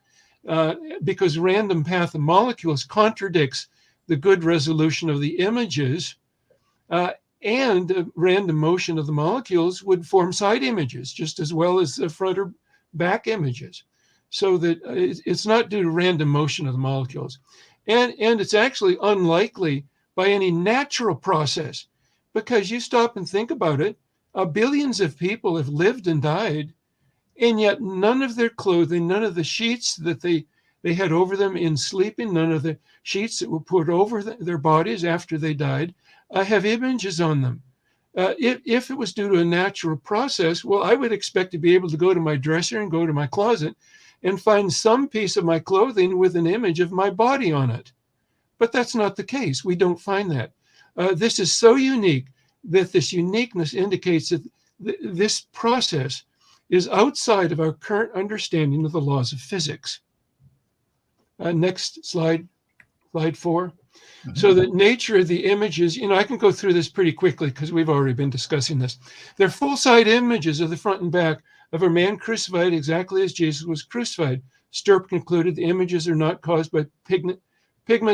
because random path of molecules contradicts the good resolution of the images, and random motion of the molecules would form side images just as well as the front or back images. So that it's not due to random motion of the molecules. And it's actually unlikely by any natural process, because you stop and think about it, billions of people have lived and died, and yet none of their clothing, none of the sheets that they had over them in sleeping, none of the sheets that were put over their bodies after they died have images on them. If it was due to a natural process, well, I would expect to be able to go to my dresser and go to my closet and find some piece of my clothing with an image of my body on it. But that's not the case. We don't find that. This is so unique that this uniqueness indicates that this process is outside of our current understanding of the laws of physics. Next slide, slide 4. So the nature of the images, I can go through this pretty quickly because we've already been discussing this. They're full-side images of the front and back of a man crucified exactly as Jesus was crucified. Stirp concluded the images are not caused by pigment,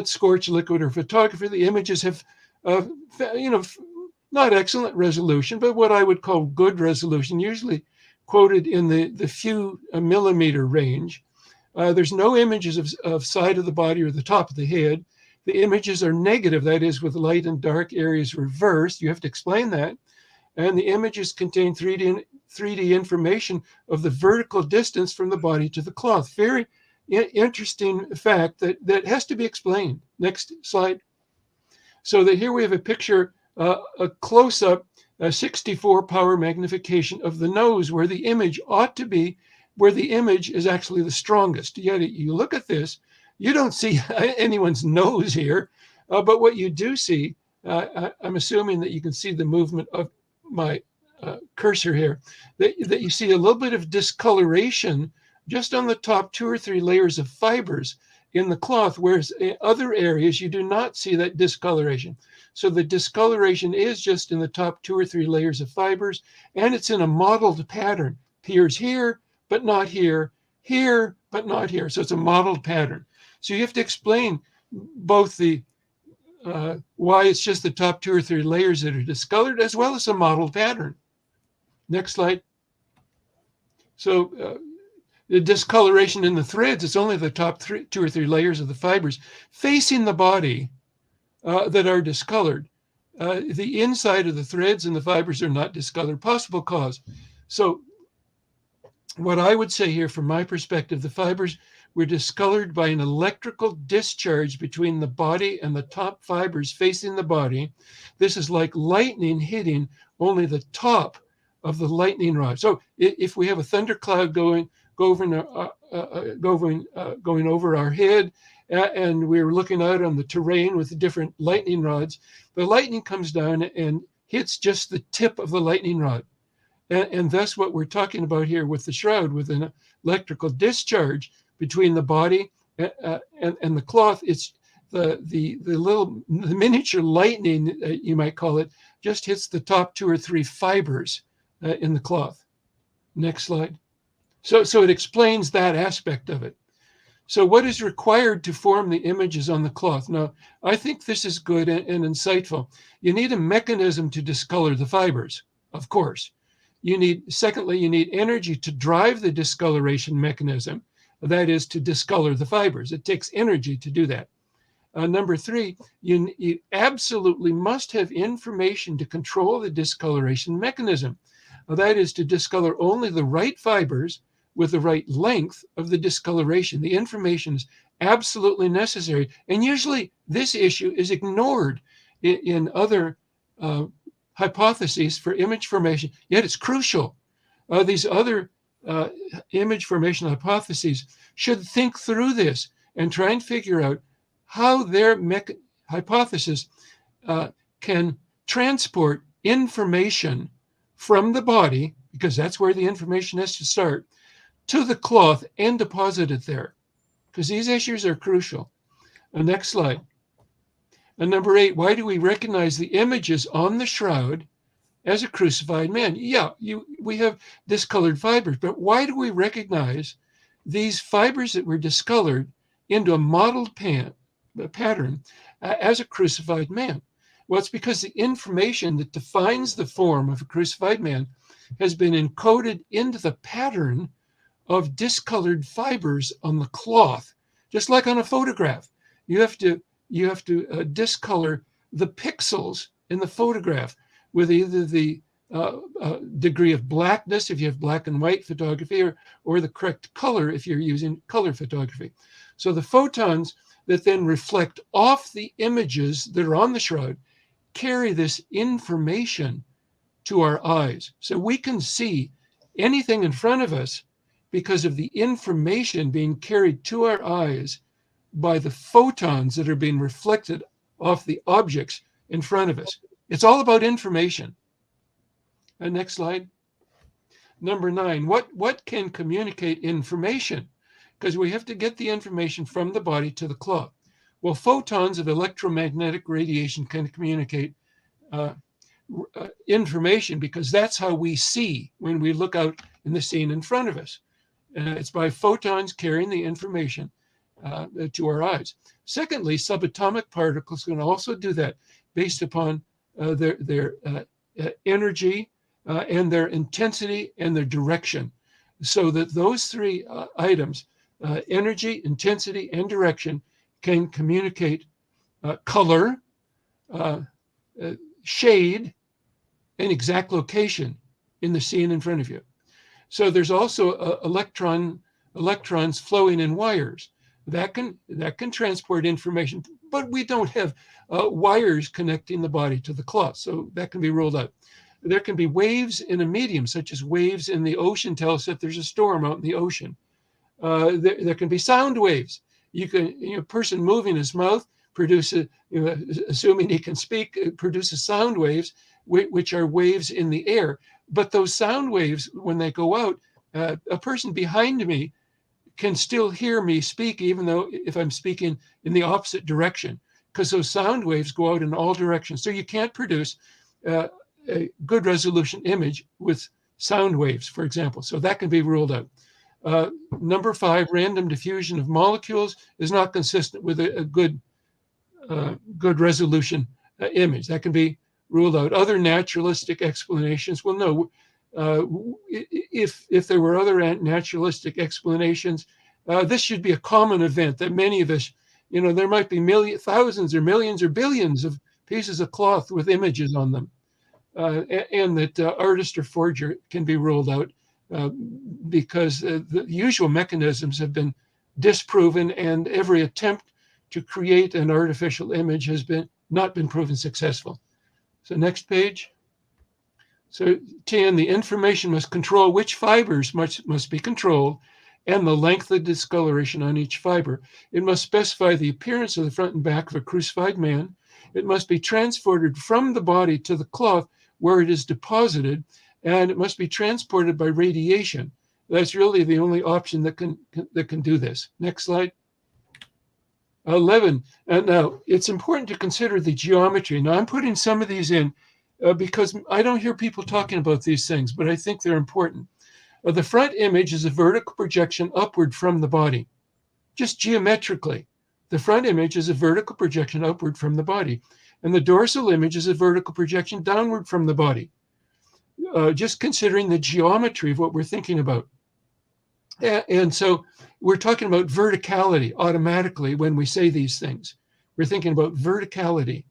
scorch, liquid, or photography. The images have, not excellent resolution, but what I would call good resolution, usually quoted in the few millimeter range. There's no images of side of the body or the top of the head. The images are negative, that is, with light and dark areas reversed. You have to explain that. And the images contain 3D information of the vertical distance from the body to the cloth. Very interesting fact that has to be explained. Next slide. So that here we have a picture, a close-up, a 64 power magnification of the nose, where the image ought to be, where the image is actually the strongest. Yet you look at this, you don't see anyone's nose here, but what you do see, I'm assuming that you can see the movement of my cursor here, that you see a little bit of discoloration just on the top 2 or 3 layers of fibers in the cloth, whereas in other areas you do not see that discoloration. So the discoloration is just in the top 2 or 3 layers of fibers, and it's in a modeled pattern. Appears here, but not here, here, but not here. So it's a modeled pattern. So you have to explain both the why it's just the top 2 or 3 layers that are discolored, as well as a modeled pattern. Next slide. So the discoloration in the threads, it's only the top 2 or 3 layers of the fibers facing the body that are discolored. The inside of the threads and the fibers are not discolored. Possible cause. So what I would say here from my perspective, the fibers were discolored by an electrical discharge between the body and the top fibers facing the body. This is like lightning hitting only the top of the lightning rod. So if we have a thundercloud going over our head, and we're looking out on the terrain with the different lightning rods, the lightning comes down and hits just the tip of the lightning rod. And that's what we're talking about here with the shroud, with an electrical discharge between the body and the cloth. It's the miniature lightning, you might call it, just hits the top 2 or 3 fibers in the cloth. Next slide. So it explains that aspect of it. So what is required to form the images on the cloth? Now, I think this is good and insightful. You need a mechanism to discolor the fibers, of course. Secondly, you need energy to drive the discoloration mechanism, that is to discolor the fibers. It takes energy to do that. Number 3, you absolutely must have information to control the discoloration mechanism. That is to discolor only the right fibers with the right length of the discoloration. The information is absolutely necessary. And usually this issue is ignored in other hypotheses for image formation, yet it's crucial. These other image formation hypotheses should think through this and try and figure out how their hypothesis can transport information from the body, because that's where the information has to start, to the cloth and deposit it there, because these issues are crucial. Next slide. And number 8, why do we recognize the images on the shroud as a crucified man? Yeah, we have discolored fibers, but why do we recognize these fibers that were discolored into a modeled pattern as a crucified man? Well, it's because the information that defines the form of a crucified man has been encoded into the pattern of discolored fibers on the cloth, just like on a photograph. You have to discolor the pixels in the photograph with either the degree of blackness if you have black and white photography, or the correct color if you're using color photography. So the photons that then reflect off the images that are on the shroud carry this information to our eyes. So we can see anything in front of us because of the information being carried to our eyes by the photons that are being reflected off the objects in front of us. It's all about information. Next slide. Number 9, what can communicate information? Because we have to get the information from the body to the cloth. Well, photons of electromagnetic radiation can communicate information, because that's how we see when we look out in the scene in front of us. It's by photons carrying the information to our eyes. Secondly, subatomic particles can also do that based upon their energy and their intensity and their direction. So that those three items, energy, intensity, and direction, can communicate color, shade, and exact location in the scene in front of you. So there's also electrons flowing in wires that can transport information, but we don't have wires connecting the body to the cloth, so that can be ruled out. There can be waves in a medium, such as waves in the ocean tell us that there's a storm out in the ocean. There can be sound waves. A person moving his mouth produces, assuming he can speak, produces sound waves, which are waves in the air. But those sound waves, when they go out, a person behind me can still hear me speak, even though if I'm speaking in the opposite direction, because those sound waves go out in all directions. So you can't produce a good resolution image with sound waves, for example. So that can be ruled out. Number 5, random diffusion of molecules is not consistent with a good resolution image. That can be ruled out. Other naturalistic explanations, well, no. If there were other naturalistic explanations, this should be a common event that many of us, there might be thousands or millions or billions of pieces of cloth with images on them, and that artist or forger can be ruled out because the usual mechanisms have been disproven, and every attempt to create an artificial image has not been proven successful. So next page. So 10, the information must control which fibers must be controlled and the length of discoloration on each fiber. It must specify the appearance of the front and back of a crucified man. It must be transported from the body to the cloth where it is deposited, and it must be transported by radiation. That's really the only option that can do this. Next slide. 11. Now, it's important to consider the geometry. Now, I'm putting some of these in because I don't hear people talking about these things, but I think they're important. The front image is a vertical projection upward from the body. Just geometrically, the front image is a vertical projection upward from the body, and the dorsal image is a vertical projection downward from the body. Just considering the geometry of what we're thinking about. And so we're talking about verticality automatically when we say these things. We're thinking about verticality.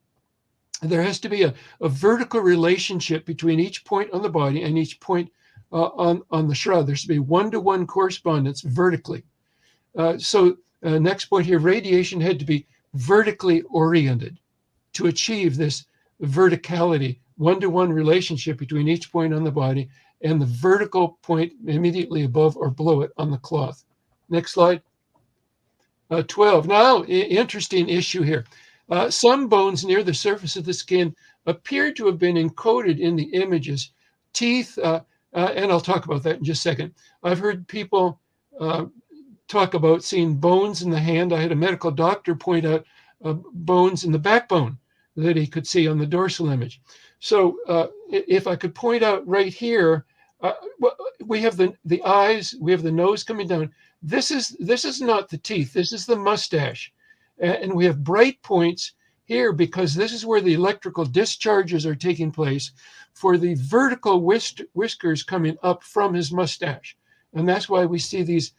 There has to be a vertical relationship between each point on the body and each point on the shroud. There should be one-to-one correspondence vertically. Next point here, radiation had to be vertically oriented to achieve this verticality, one-to-one relationship between each point on the body and the vertical point immediately above or below it on the cloth. Next slide. 12. Now, interesting issue here. Some bones near the surface of the skin appear to have been encoded in the images. Teeth, and I'll talk about that in just a second. I've heard people talk about seeing bones in the hand. I had a medical doctor point out bones in the backbone that he could see on the dorsal image. So if I could point out right here, we have the eyes, we have the nose coming down. This is not the teeth. This is the mustache. And we have bright points here because this is where the electrical discharges are taking place for the vertical whiskers coming up from his mustache. And that's why we see these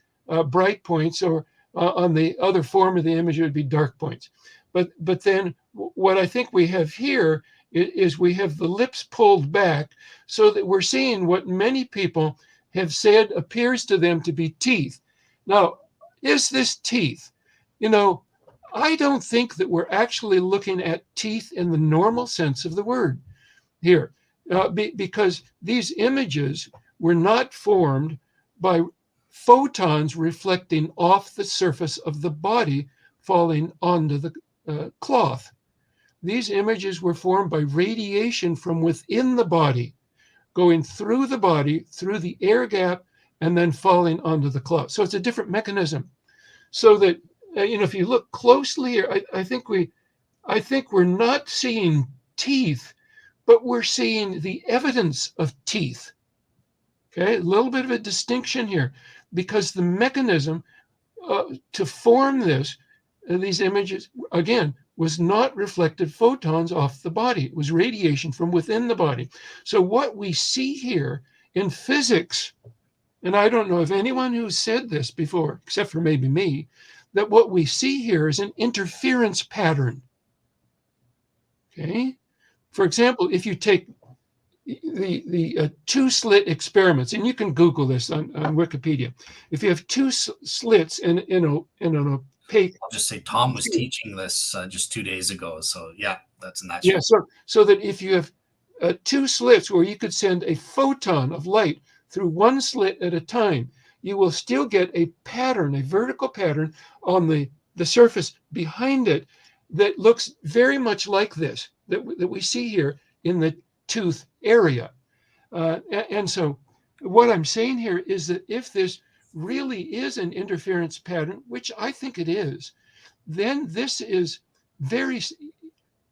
bright points, or on the other form of the image, it would be dark points. But then what I think we have here is we have the lips pulled back so that we're seeing what many people have said appears to them to be teeth. Now, is this teeth? I don't think that we're actually looking at teeth in the normal sense of the word here, because these images were not formed by photons reflecting off the surface of the body falling onto the cloth. These images were formed by radiation from within the body, going through the body, through the air gap, and then falling onto the cloth. So it's a different mechanism. So that if you look closely here, I think we're not seeing teeth, but we're seeing the evidence of teeth. Okay, a little bit of a distinction here, because the mechanism to form these images, again, was not reflected photons off the body. It was radiation from within the body. So what we see here in physics, and I don't know of anyone who's said this before, except for maybe me, that what we see here is an interference pattern. Okay? For example, if you take the two-slit experiments, and you can Google this on Wikipedia. If you have two slits in an opaque, I'll just say Tom was teaching this just 2 days ago. So yeah, that's natural. yeah. So that if you have two slits where you could send a photon of light through one slit at a time, you will still get a pattern, a vertical pattern on the surface behind it that looks very much like this that we see here in the tooth area. And so what I'm saying here is that if this really is an interference pattern, which I think it is, then this is very,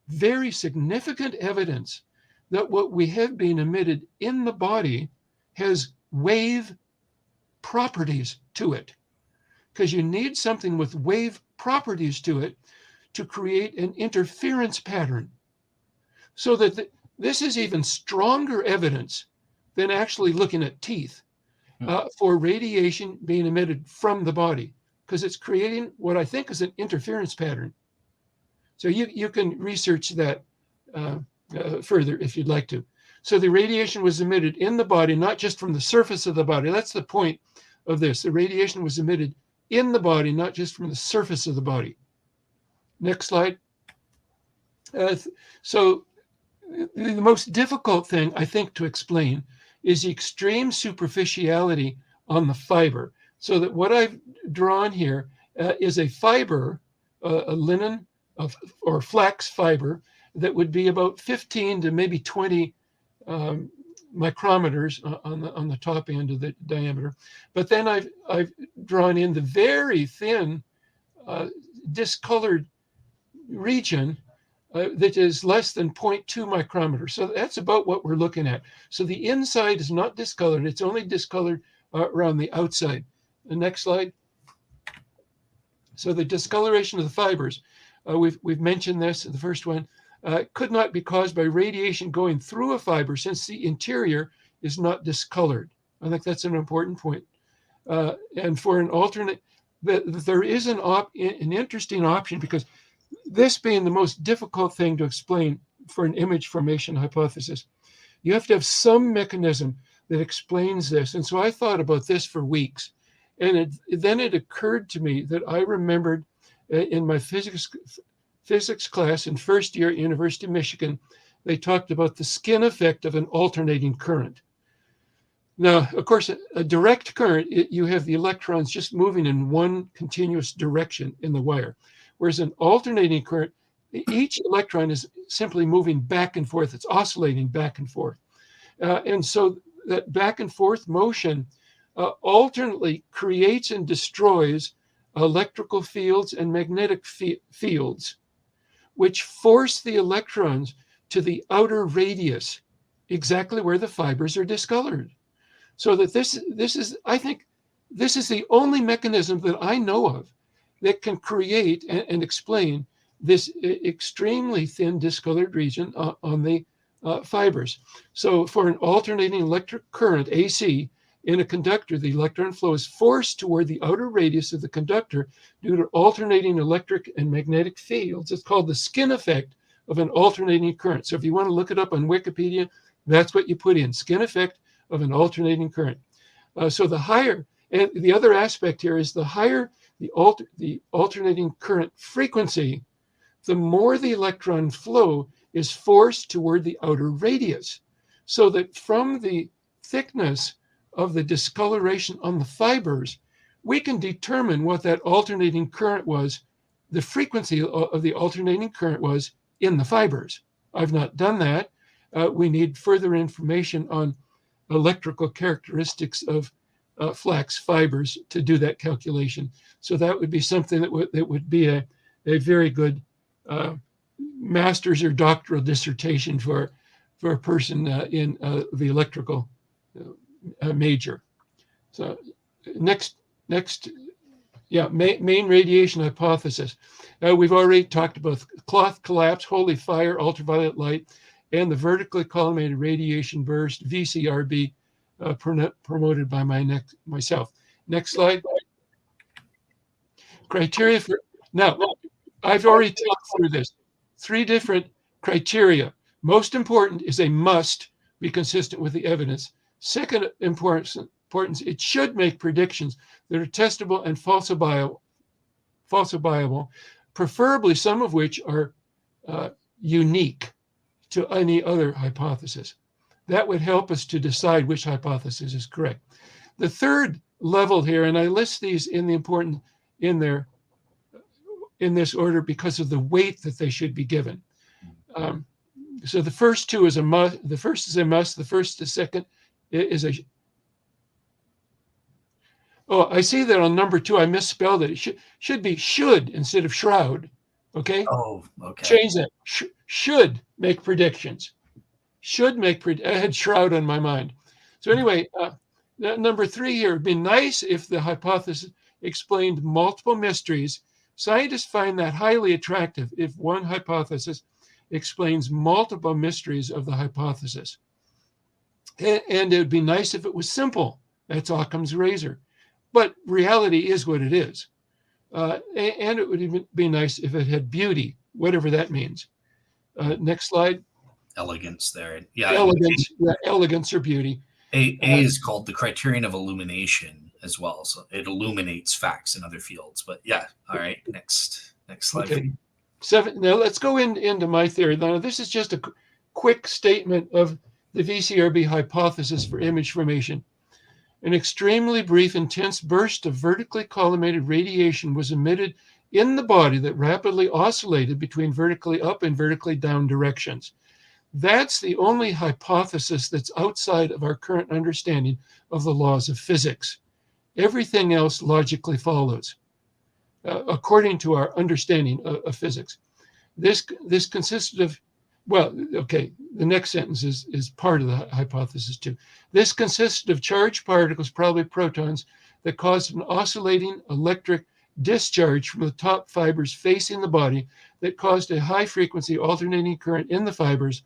very significant evidence that what we have been emitted in the body has wave properties to it. Because you need something with wave properties to it to create an interference pattern. So that this is even stronger evidence than actually looking at teeth for radiation being emitted from the body, because it's creating what I think is an interference pattern. So you can research that further if you'd like to. So the radiation was emitted in the body, not just from the surface of the body. That's the point of this. The radiation was emitted in the body, not just from the surface of the body. Next slide. So the most difficult thing, I think, to explain is the extreme superficiality on the fiber. So that what I've drawn here is a fiber, a linen or flax fiber that would be about 15 to maybe 20 micrometers on the top end of the diameter. But then I've drawn in the very thin discolored region that is less than 0.2 micrometers. So that's about what we're looking at. So the inside is not discolored. It's only discolored around the outside. The next slide. So the discoloration of the fibers, we've mentioned this, the first one, could not be caused by radiation going through a fiber since the interior is not discolored. I think that's an important point. And for an alternate, there is an interesting option, because this being the most difficult thing to explain for an image formation hypothesis, you have to have some mechanism that explains this. And so I thought about this for weeks. And then it occurred to me that I remembered in my physics class in first year at University of Michigan, they talked about the skin effect of an alternating current. Now, of course, a direct current, you have the electrons just moving in one continuous direction in the wire. Whereas an alternating current, each electron is simply moving back and forth. It's oscillating back and forth. And so that back and forth motion alternately creates and destroys electrical fields and magnetic fields, which force the electrons to the outer radius, exactly where the fibers are discolored. So that this is, I think, this is the only mechanism that I know of that can create and explain this extremely thin discolored region on the fibers. So for an alternating electric current, AC, in a conductor, the electron flow is forced toward the outer radius of the conductor due to alternating electric and magnetic fields. It's called the skin effect of an alternating current. So if you want to look it up on Wikipedia, that's what you put in, skin effect of an alternating current. So the higher, and the other aspect here is the higher the alternating current frequency, the more the electron flow is forced toward the outer radius. So that from the thickness of the discoloration on the fibers, we can determine what that alternating current was, the frequency of the alternating current was in the fibers. I've not done that. We need further information on electrical characteristics of flax fibers to do that calculation. So that would be something that would be a very good master's or doctoral dissertation for a person in the electrical major. So next, main radiation hypothesis. We've already talked about cloth collapse, holy fire, ultraviolet light, and the vertically collimated radiation burst, VCRB, promoted by myself. Next slide. Criteria for, now, I've already talked through this. 3 different criteria. Most important is they must be consistent with the evidence. Second importance, it should make predictions that are testable and falsifiable, preferably some of which are unique to any other hypothesis. That would help us to decide which hypothesis is correct. The third level here, and I list these in this order because of the weight that they should be given. So the first 2 is a must. The first is a must. The second is a. Oh, I see that on number 2. I misspelled it. It should be should instead of shroud. Okay. Oh, okay. Change that. Should make predictions. Should make I had shroud on my mind. So anyway, number 3 here. It'd be nice if the hypothesis explained multiple mysteries. Scientists find that highly attractive if one hypothesis explains multiple mysteries of the hypothesis. And it would be nice if it was simple. That's Occam's razor. But reality is what it is. And it would even be nice if it had beauty, whatever that means. Next slide. Elegance there. Yeah. Elegance or beauty. A is called the criterion of illumination as well. So it illuminates facts in other fields. But yeah, all right. Next slide. Okay. 7. Now let's go into my theory. Now this is just a quick statement of the VCRB hypothesis for image formation. An extremely brief, intense burst of vertically collimated radiation was emitted in the body that rapidly oscillated between vertically up and vertically down directions. That's the only hypothesis that's outside of our current understanding of the laws of physics. Everything else logically follows, according to our understanding of physics. This consisted of, well, okay, the next sentence is part of the hypothesis too. This consisted of charged particles, probably protons, that caused an oscillating electric discharge from the top fibers facing the body that caused a high frequency alternating current in the fibers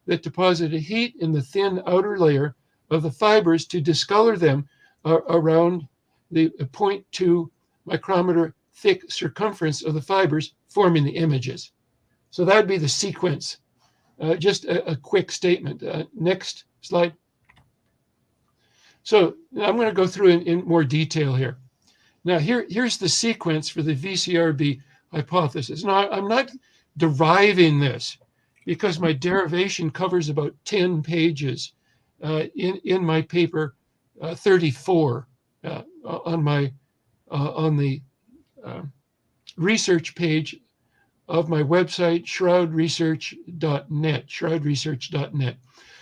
that deposited heat in the thin outer layer of the fibers to discolor them around the 0.2 micrometer thick circumference of the fibers, forming the images. So that'd be the sequence. Just a quick statement. Next slide. So I'm going to go through in more detail here. Now here's the sequence for the VCRB hypothesis. Now I'm not deriving this because my derivation covers about 10 pages in my paper 34 on the research page of my website, shroudresearch.net.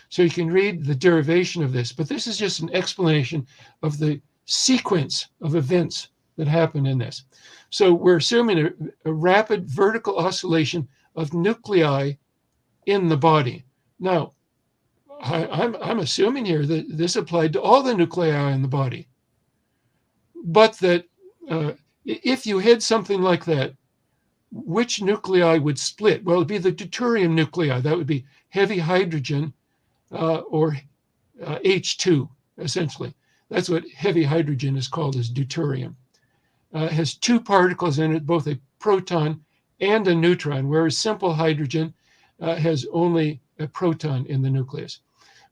So you can read the derivation of this, but this is just an explanation of the sequence of events that happen in this. So we're assuming a rapid vertical oscillation of nuclei in the body. Now, I'm assuming here that this applied to all the nuclei in the body, but that if you had something like that, which nuclei would split? Well, it'd be the deuterium nuclei. That would be heavy hydrogen or H2, essentially. That's what heavy hydrogen is called, is deuterium. It has 2 particles in it, both a proton and a neutron, whereas simple hydrogen has only a proton in the nucleus.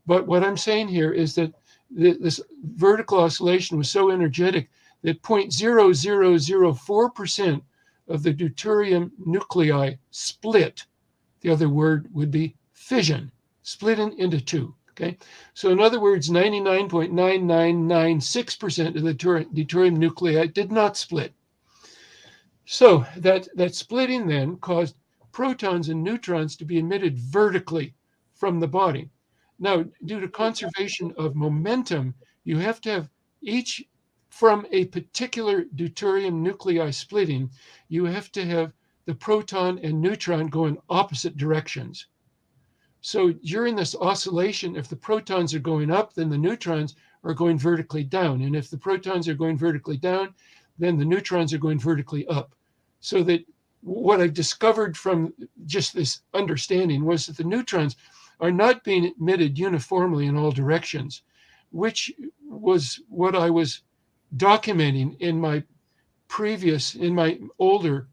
But what I'm saying here is that this vertical oscillation was so energetic that 0.0004% of the deuterium nuclei split. The other word would be fission, split into 2. Okay, so in other words, 99.9996% of the deuterium nuclei did not split. So that splitting then caused protons and neutrons to be emitted vertically from the body. Now, due to conservation of momentum, you have to have each from a particular deuterium nuclei splitting, you have to have the proton and neutron go in opposite directions. So during this oscillation, if the protons are going up, then the neutrons are going vertically down. And if the protons are going vertically down, then the neutrons are going vertically up. So that what I discovered from just this understanding was that the neutrons are not being emitted uniformly in all directions, which was what I was documenting in my older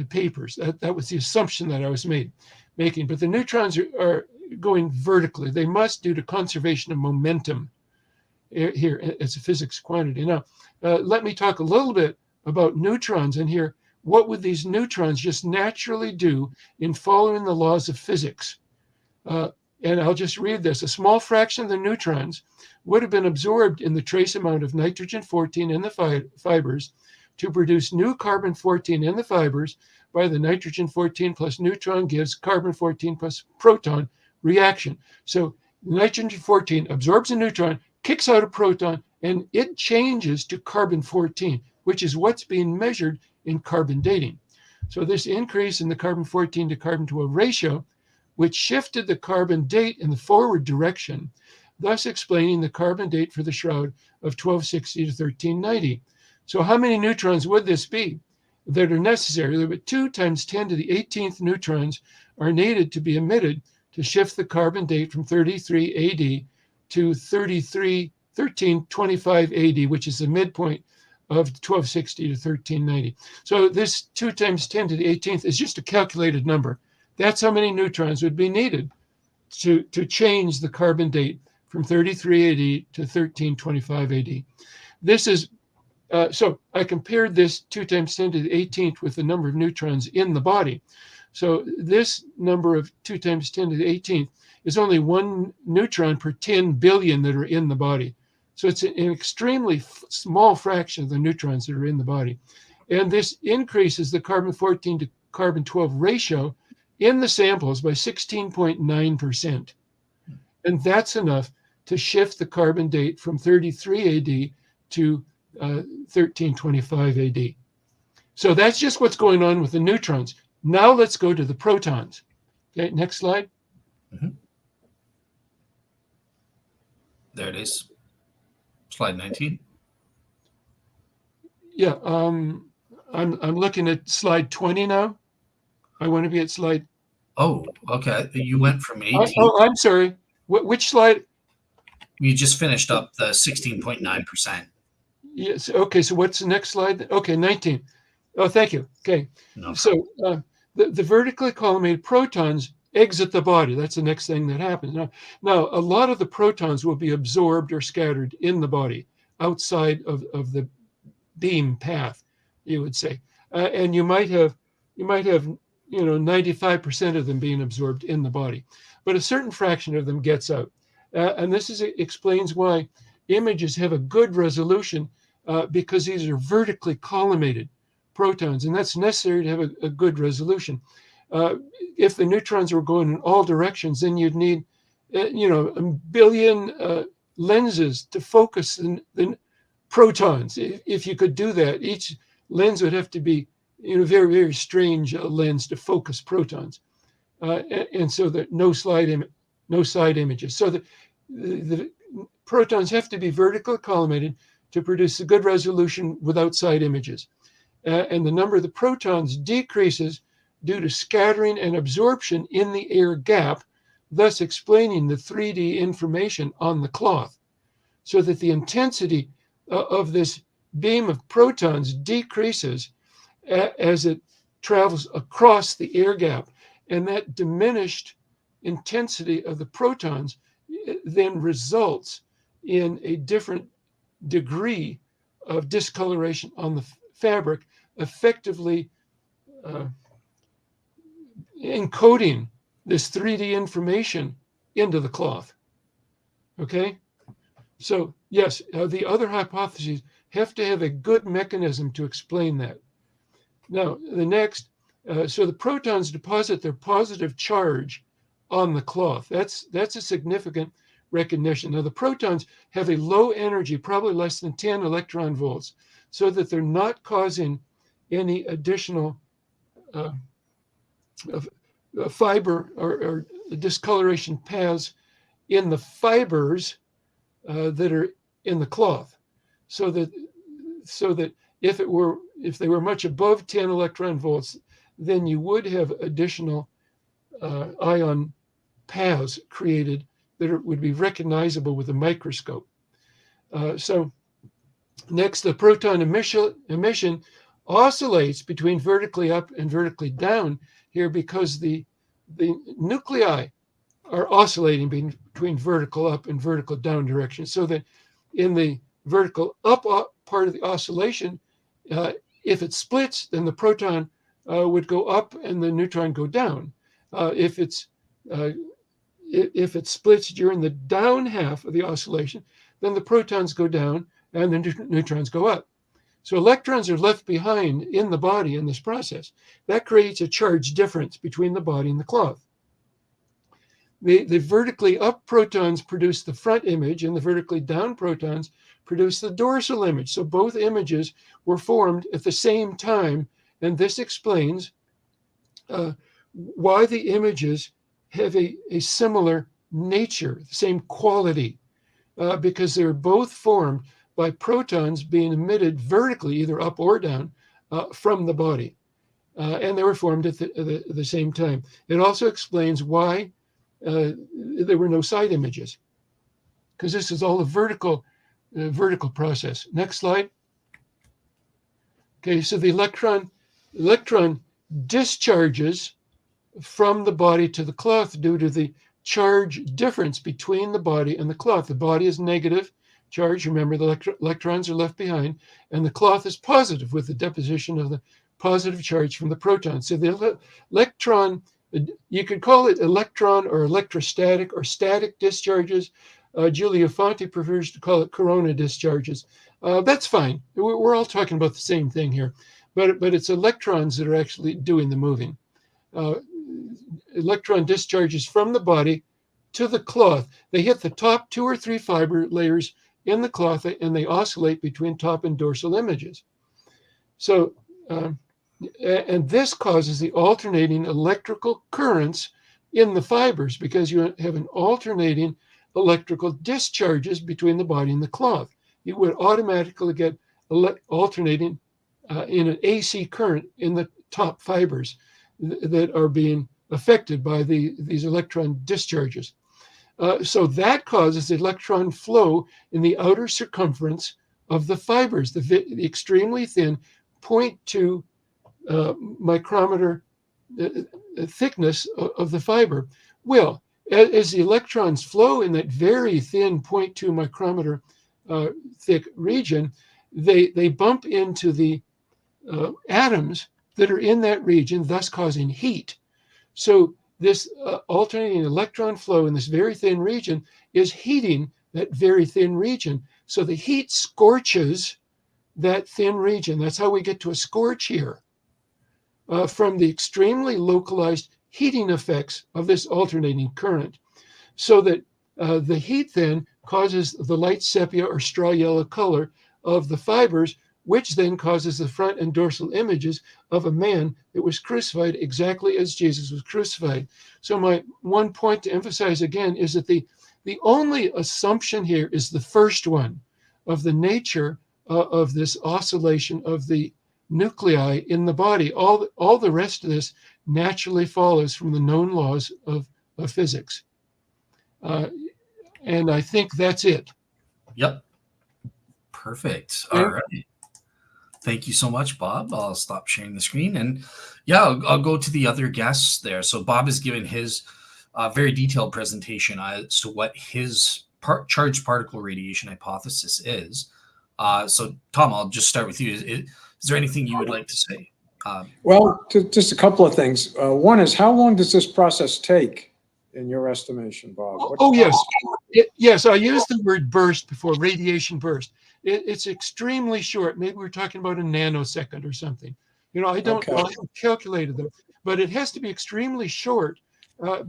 papers. That was the assumption that I was making. But the neutrons are going vertically. They must, due to conservation of momentum here. It's a physics quantity. Now, let me talk a little bit about neutrons in here. What would these neutrons just naturally do in following the laws of physics? And I'll just read this. A small fraction of the neutrons would have been absorbed in the trace amount of nitrogen-14 in the fibers to produce new carbon-14 in the fibers by the nitrogen-14 plus neutron gives carbon-14 plus proton reaction. So nitrogen-14 absorbs a neutron, kicks out a proton, and it changes to carbon-14, which is what's being measured in carbon dating. So this increase in the carbon-14 to carbon-12 ratio, which shifted the carbon date in the forward direction, thus explaining the carbon date for the shroud of 1260 to 1390. So how many neutrons would this be that are necessary? There were 2 times 10 to the 18th neutrons are needed to be emitted to shift the carbon date from 33 AD to 1325 AD, which is the midpoint of 1260 to 1390. So this 2 times 10 to the 18th is just a calculated number. That's how many neutrons would be needed to change the carbon date from 33 AD to 1325 AD. This is, so I compared this 2 times 10 to the 18th with the number of neutrons in the body. So this number of 2 times 10 to the 18th is only 1 neutron per 10 billion that are in the body. So it's an extremely small fraction of the neutrons that are in the body. And this increases the carbon-14 to carbon-12 ratio in the samples by 16.9%. And that's enough to shift the carbon date from 33 AD to 1325 AD. So that's just what's going on with the neutrons. Now let's go to the protons. Okay, next slide. Mm-hmm. There it is. Slide 19. Yeah, I'm looking at slide 20 now. I want to be at slide. Oh, okay. You went from 18. Oh, I'm sorry. Which slide? You just finished up the 16.9%. Yes. Okay. So what's the next slide? Okay, 19. Oh, thank you. Okay. No. So the vertically collimated protons exit the body. That's the next thing that happens. Now, a lot of the protons will be absorbed or scattered in the body outside of the beam path, you would say. And you might have 95% of them being absorbed in the body, but a certain fraction of them gets out. And this explains why images have a good resolution because these are vertically collimated protons, and that's necessary to have a good resolution. If the neutrons were going in all directions, then you'd need, a billion lenses to focus the protons. If you could do that, each lens would have to be, very, very strange lens to focus protons, and so that no side images. So the protons have to be vertically collimated to produce a good resolution without side images. And the number of the protons decreases due to scattering and absorption in the air gap, thus explaining the 3D information on the cloth, so that the intensity of this beam of protons decreases as it travels across the air gap. And that diminished intensity of the protons then results in a different degree of discoloration on the fabric, effectively encoding this 3D information into the cloth. Okay? So yes, the other hypotheses have to have a good mechanism to explain that. Now, the next, so the protons deposit their positive charge on the cloth. That's a significant recognition. Now, the protons have a low energy, probably less than 10 electron volts, so that they're not causing any additional fiber or discoloration paths in the fibers that are in the cloth, so that if they were much above 10 electron volts, then you would have additional ion paths created that would be recognizable with a microscope. So next, the proton emission oscillates between vertically up and vertically down here because the nuclei are oscillating between vertical up and vertical down direction, so that in the vertical up part of the oscillation, if it splits, then the proton would go up and the neutron go down. If it splits during the down half of the oscillation, then the protons go down and the neutrons go up. So electrons are left behind in the body in this process. That creates a charge difference between the body and the cloth. The vertically up protons produce the front image, and the vertically down protons produce the dorsal image. So both images were formed at the same time, and this explains why the images have a similar nature, the same quality, because they're both formed by protons being emitted vertically, either up or down, from the body. And they were formed at the same time. It also explains why there were no side images, because this is all a vertical process. Next slide. Okay, so the electron discharges from the body to the cloth due to the charge difference between the body and the cloth. The body is negative charge. Remember, the electrons are left behind, and the cloth is positive with the deposition of the positive charge from the proton. So the electron, you could call it electron or electrostatic or static discharges. Giulio Fanti prefers to call it corona discharges. That's fine. We're all talking about the same thing here, but it's electrons that are actually doing the moving. Electron discharges from the body to the cloth. They hit the top 2 or 3 fiber layers in the cloth, and they oscillate between top and dorsal images. So, and this causes the alternating electrical currents in the fibers, because you have an alternating electrical discharges between the body and the cloth. You would automatically get alternating in an AC current in the top fibers that are being affected by these electron discharges. So that causes the electron flow in the outer circumference of the fibers, the extremely thin 0.2 micrometer thickness of the fiber. Well, as the electrons flow in that very thin 0.2 micrometer thick region, they bump into the atoms that are in that region, thus causing heat. So this alternating electron flow in this very thin region is heating that very thin region. So the heat scorches that thin region. That's how we get to a scorch here from the extremely localized heating effects of this alternating current. So that the heat then causes the light sepia or straw yellow color of the fibers, which then causes the front and dorsal images of a man that was crucified exactly as Jesus was crucified. So my one point to emphasize again is that the only assumption here is the first one of the nature of this oscillation of the nuclei in the body. All the rest of this naturally follows from the known laws of physics. And I think that's it. Yep. Perfect. Yeah. All right. Thank you so much, Bob. I'll stop sharing the screen. And yeah, I'll go to the other guests there. So Bob has given his very detailed presentation as to what his charged particle radiation hypothesis is. So Tom, I'll just start with you. Is there anything you would like to say? Well, just a couple of things. One is, how long does this process take in your estimation, Bob? Yes, I used the word burst before, radiation burst. It's extremely short. Maybe we're talking about a nanosecond or something. I haven't calculated them, but it has to be extremely short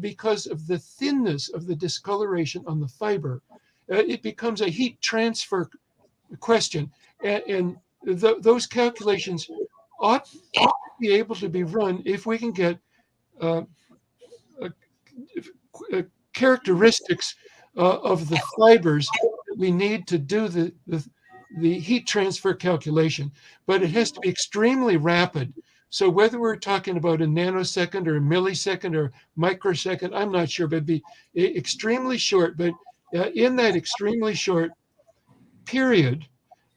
because of the thinness of the discoloration on the fiber. It becomes a heat transfer question, and those calculations ought to be able to be run if we can get characteristics of the fibers that we need to do the heat transfer calculation. But it has to be extremely rapid. So whether we're talking about a nanosecond or a millisecond or microsecond, I'm not sure, but it'd be extremely short. But in that extremely short period,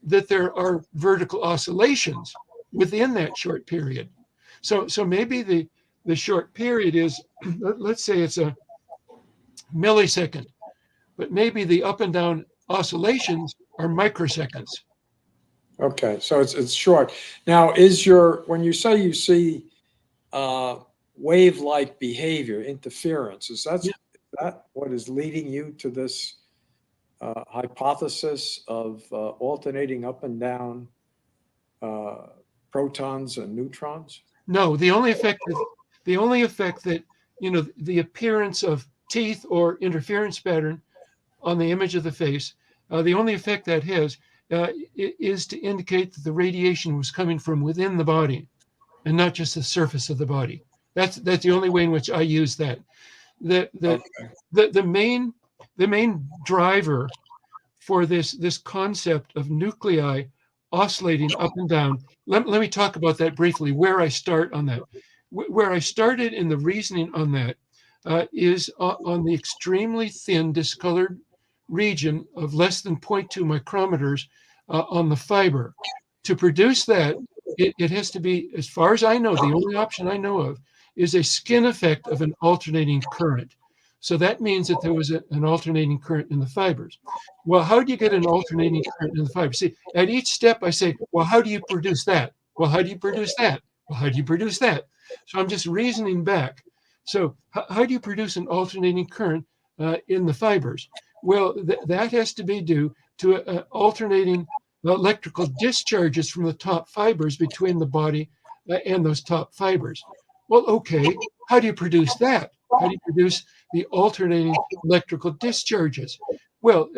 that there are vertical oscillations within that short period. So maybe the short period is, let's say it's a millisecond, but maybe the up and down oscillations are microseconds. Okay, so it's short. Now, when you say you see wave-like behavior, interference, is that what is leading you to this hypothesis of alternating up and down protons and neutrons? No, the only effect that, the appearance of teeth or interference pattern on the image of the face, the only effect that has is to indicate that the radiation was coming from within the body and not just the surface of the body. That's the only way in which I use that. The main driver for this concept of nuclei oscillating up and down. Let me talk about that briefly, where I start on that. Where I started in the reasoning on that is on the extremely thin discolored region of less than 0.2 micrometers on the fiber. To produce that, it has to be, as far as I know, the only option I know of is a skin effect of an alternating current. So that means that there was an alternating current in the fibers. Well, how do you get an alternating current in the fibers? See, at each step I say, well, how do you produce that? Well, how do you produce that? Well, how do you produce that? So I'm just reasoning back. So how do you produce an alternating current in the fibers? Well, that has to be due to alternating electrical discharges from the top fibers between the body and those top fibers. Well, okay, how do you produce that? How do you produce the alternating electrical discharges? Well,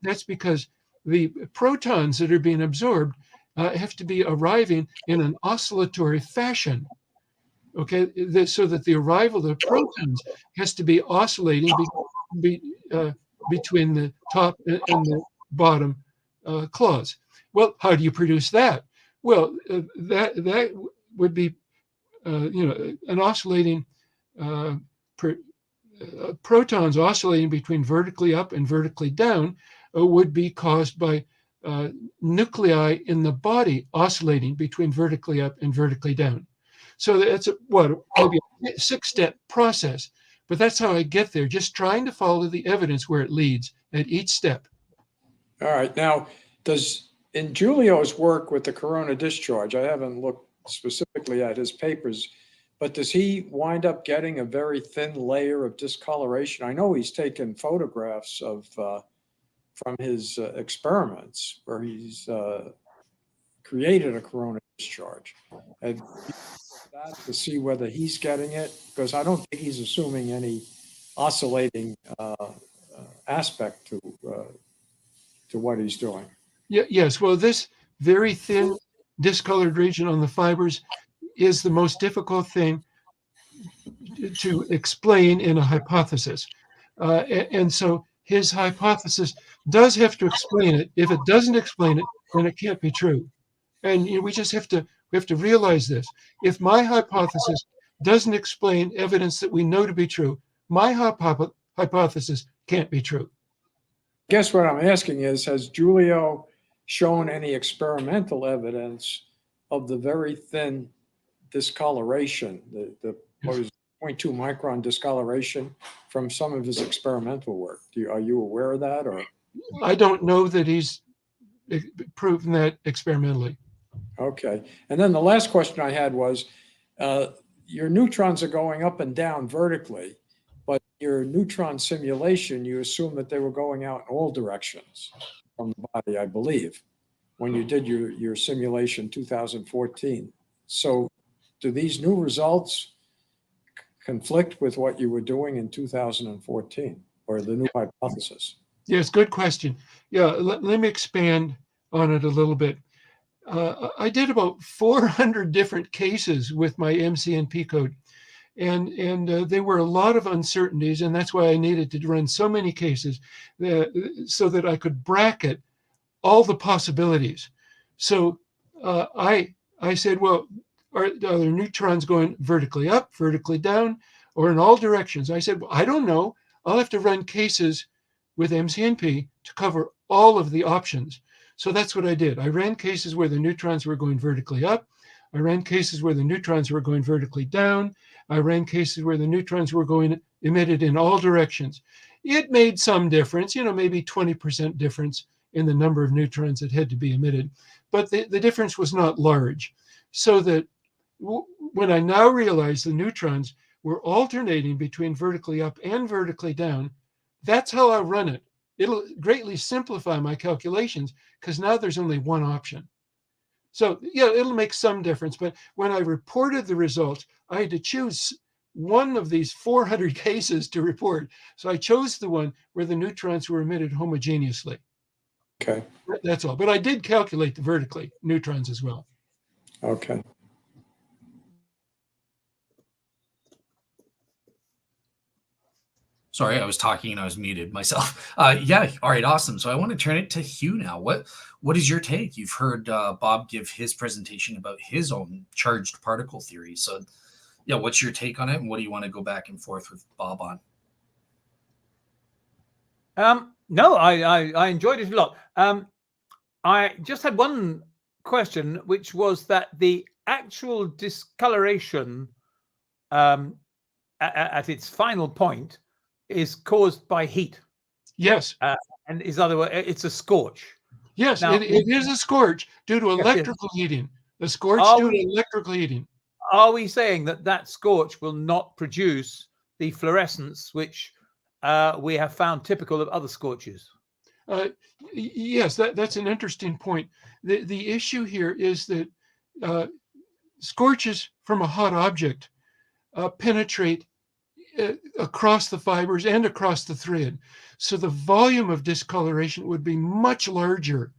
that's because the protons that are being absorbed have to be arriving in an oscillatory fashion. Okay, so that the arrival of the protons has to be oscillating between the top and the bottom claws. Well, how do you produce that? Well, that would be an oscillating protons oscillating between vertically up and vertically down would be caused by nuclei in the body oscillating between vertically up and vertically down. So that's maybe a 6-step process, but that's how I get there, just trying to follow the evidence where it leads at each step. All right. Now, in Giulio's work with the corona discharge, I haven't looked specifically at his papers, but does he wind up getting a very thin layer of discoloration? I know he's taken photographs from his experiments where he's created a corona discharge. And that to see whether he's getting it, because I don't think he's assuming any oscillating aspect to what he's doing. Yes, well, this very thin discolored region on the fibers is the most difficult thing to explain in a hypothesis. And so his hypothesis does have to explain it. If it doesn't explain it, then it can't be true. And we just have to realize this. If my hypothesis doesn't explain evidence that we know to be true, my hypothesis can't be true. I guess what I'm asking is, has Giulio shown any experimental evidence of the very thin discoloration, the 0.2 micron discoloration from some of his experimental work? Are you aware of that? Or I don't know that he's proven that experimentally. Okay. And then the last question I had was, your neutrons are going up and down vertically, but your neutron simulation, you assume that they were going out in all directions from the body, I believe, when you did your simulation 2014. So do these new results conflict with what you were doing in 2014 or the new hypothesis? Yes, good question. Yeah, let me expand on it a little bit. I did about 400 different cases with my MCNP code, and there were a lot of uncertainties, and that's why I needed to run so many cases so that I could bracket all the possibilities. So I said, well, are there neutrons going vertically up, vertically down, or in all directions? I said, well, I don't know. I'll have to run cases with MCNP to cover all of the options. So that's what I did. I ran cases where the neutrons were going vertically up. I ran cases where the neutrons were going vertically down. I ran cases where the neutrons were going emitted in all directions. It made some difference, maybe 20% difference in the number of neutrons that had to be emitted. But the difference was not large. So that when I now realize the neutrons were alternating between vertically up and vertically down, that's how I run it. It'll greatly simplify my calculations because now there's only one option. So yeah, it'll make some difference. But when I reported the results, I had to choose one of these 400 cases to report. So I chose the one where the neutrons were emitted homogeneously. Okay. That's all. But I did calculate the vertically neutrons as well. Okay. Sorry, I was talking and I was muted myself. Yeah, all right, awesome. So I want to turn it to Hugh now. What is your take? You've heard Bob give his presentation about his own charged particle theory. So yeah, what's your take on it, and what do you want to go back and forth with Bob on? No, I enjoyed it a lot. I just had one question, which was that the actual discoloration at its final point is caused by heat. Yes. And is otherwise it's a scorch. Yes, Now, it is a scorch due to electrical heating. The scorch due to electrical heating. Are we saying that scorch will not produce the fluorescence which we have found typical of other scorches? Yes, that's an interesting point. The issue here is that scorches from a hot object penetrate across the fibers and across the thread. So the volume of discoloration would be much larger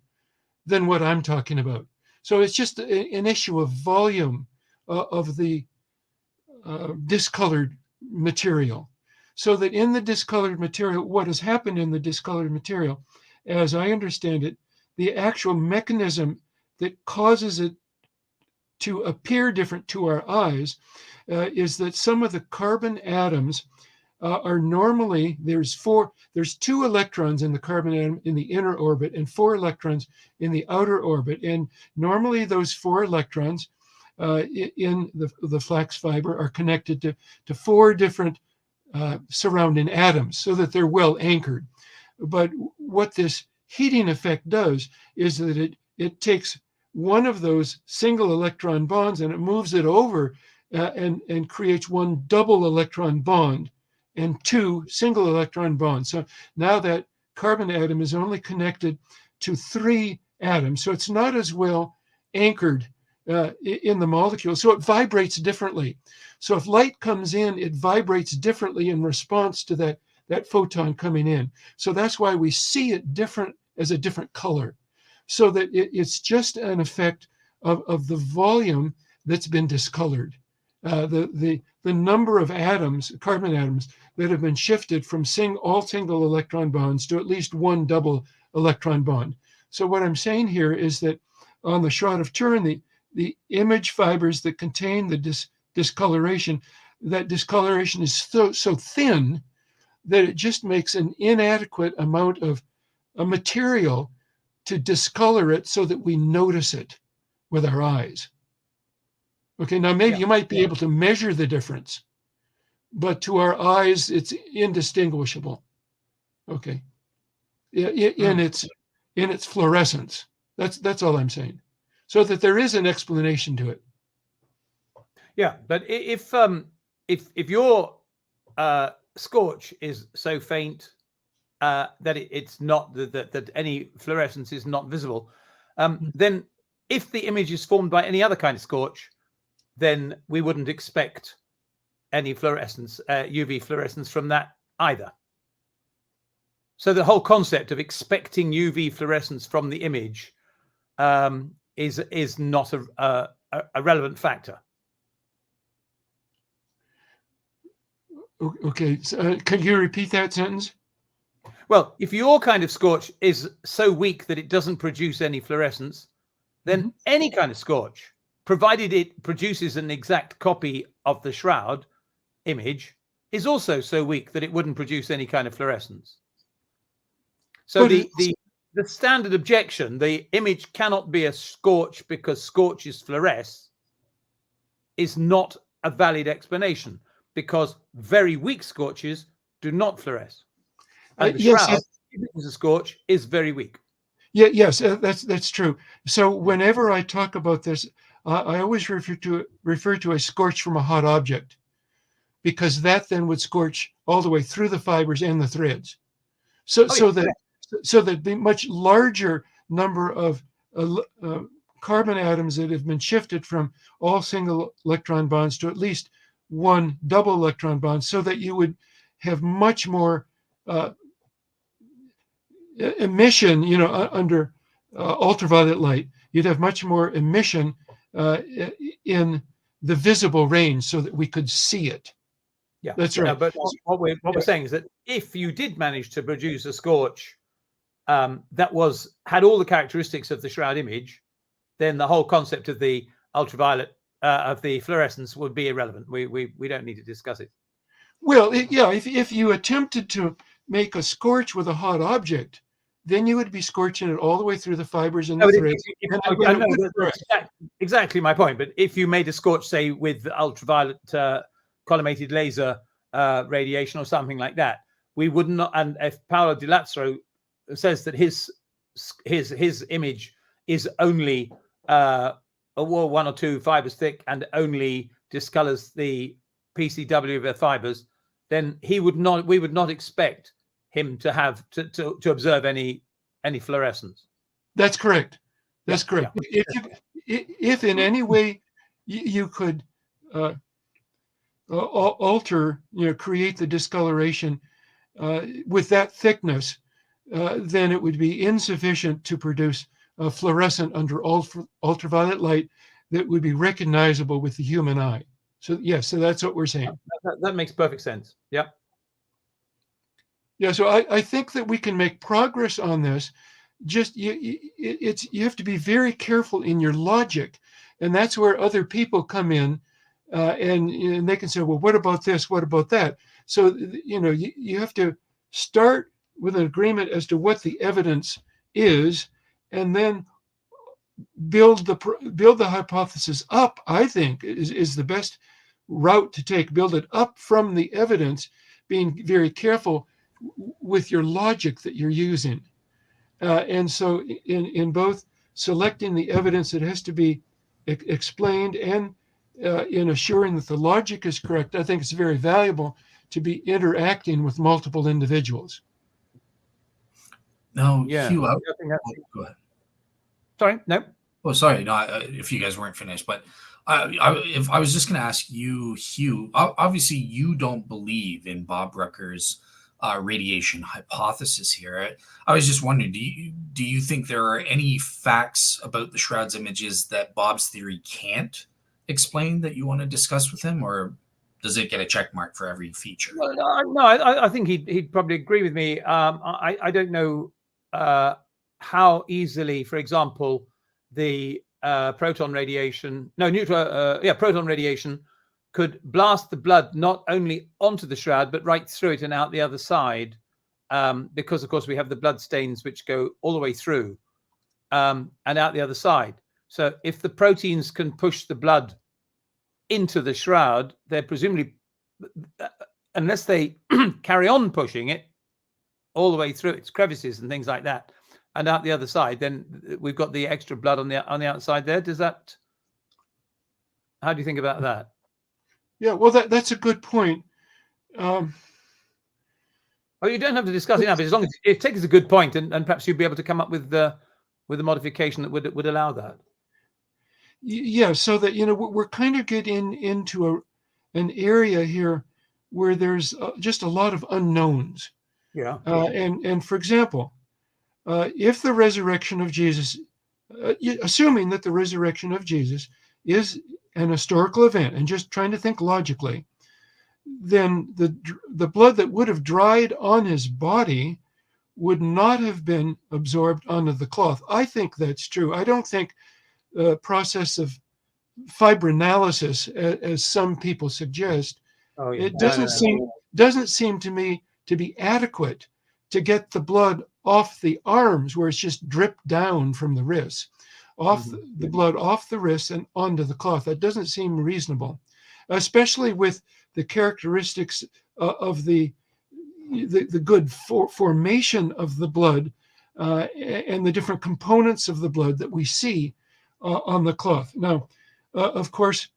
than what I'm talking about. So it's just an issue of volume of the discolored material. So that in the discolored material, what has happened in the discolored material, as I understand it, the actual mechanism that causes it to appear different to our eyes is that some of the carbon atoms are normally, there's 2 electrons in the carbon atom in the inner orbit and 4 electrons in the outer orbit. And normally those 4 electrons in the flax fiber are connected to 4 different surrounding atoms so that they're well anchored. But what this heating effect does is that it takes one of those single electron bonds and it moves it over and creates one double electron bond and 2 single electron bonds. So now that carbon atom is only connected to 3 atoms. So it's not as well anchored in the molecule. So it vibrates differently. So if light comes in, it vibrates differently in response to that photon coming in. So that's why we see it different as a different color. So that it's just an effect of the volume that's been discolored. The number of atoms, carbon atoms, that have been shifted from all single electron bonds to at least one double electron bond. So what I'm saying here is that on the Shroud of Turin, the image fibers that contain the discoloration, that discoloration is so thin that it just makes an inadequate amount of a material to discolor it so that we notice it with our eyes. Okay, now maybe you might be able to measure the difference, but to our eyes, it's indistinguishable. Okay, in its fluorescence. That's all I'm saying. So that there is an explanation to it. Yeah, but if your scorch is so faint that it's not that any fluorescence is not visible, then if the image is formed by any other kind of scorch, then we wouldn't expect any fluorescence, UV fluorescence from that either. So the whole concept of expecting UV fluorescence from the image is not a relevant factor. Okay, so, can you repeat that sentence? Well, if your kind of scorch is so weak that it doesn't produce any fluorescence, then any kind of scorch, provided it produces an exact copy of the shroud image, is also so weak that it wouldn't produce any kind of fluorescence. So the standard objection, the image cannot be a scorch because scorches fluoresce, is not a valid explanation, because very weak scorches do not fluoresce. And the shroud, if it is a scorch, is very weak. Yeah, yes, that's true. So whenever I talk about this, I always refer to a scorch from a hot object, because that then would scorch all the way through the fibers and the threads. So that the much larger number of carbon atoms that have been shifted from all single electron bonds to at least one double electron bond, so that you would have much more emission, under ultraviolet light. You'd have much more emission in the visible range, so that we could see it. Yeah, that's right. But what we're saying is that if you did manage to produce a scorch that had all the characteristics of the shroud image, then the whole concept of the ultraviolet of the fluorescence would be irrelevant. We don't need to discuss it. Well, if you attempted to make a scorch with a hot object, then you would be scorching it all the way through the fibers and the threads. That's exactly my point. But if you made a scorch, say, with ultraviolet collimated laser radiation or something like that, we would not. And if Paolo Di Lazzaro says that his image is only one or two fibers thick and only discolors the PCW of the fibers, then we would not expect him to have to observe any fluorescence. That's correct. That's correct. Yeah. If in any way you could alter, create the discoloration with that thickness, then it would be insufficient to produce a fluorescent under ultraviolet light that would be recognizable with the human eye. So yes, so that's what we're saying. That makes perfect sense. Yeah. Yeah. So I think that we can make progress on this. Just you have to be very careful in your logic, and that's where other people come in, and they can say, well, what about this? What about that? So you have to start with an agreement as to what the evidence is, and then build the hypothesis up. I think is the best route to take. Build it up from the evidence, being very careful with your logic that you're using. And so in both selecting the evidence that has to be explained and in assuring that the logic is correct, I think it's very valuable to be interacting with multiple individuals. No, yeah. Hugh, go ahead. Sorry, no. Oh, sorry. No, if you guys weren't finished, but if I was just going to ask you, Hugh, obviously you don't believe in Bob Rucker's radiation hypothesis here. I was just wondering, do you think there are any facts about the Shroud's images that Bob's theory can't explain that you want to discuss with him, or does it get a check mark for every feature? Well, no, I think he'd probably agree with me. I don't know how easily, for example, the proton radiation could blast the blood not only onto the shroud but right through it and out the other side, because of course we have the blood stains which go all the way through and out the other side. So if the proteins can push the blood into the shroud, they're presumably, unless they carry on pushing it all the way through its crevices and things like that and out the other side, then we've got the extra blood on the outside there. How do you think about that? Yeah, well, that's a good point. Oh, you don't have to discuss it now, but as long as it takes a good point, and perhaps you'll be able to come up with a modification that would allow that. Yeah, so that we're kind of getting into an area here where there's just a lot of unknowns. Yeah. And for example, if the resurrection of Jesus, assuming that the resurrection of Jesus is an historical event, and just trying to think logically, then the blood that would have dried on his body would not have been absorbed onto the cloth. I think that's true. I don't think the process of fibrinolysis, as some people suggest, Oh, yeah. it doesn't seem to me to be adequate to get the blood off the arms, where it's just dripped down from the wrists, off the blood off the wrists and onto the cloth. That doesn't seem reasonable, especially with the characteristics of the good formation of the blood and the different components of the blood that we see on the cloth. Now, of course,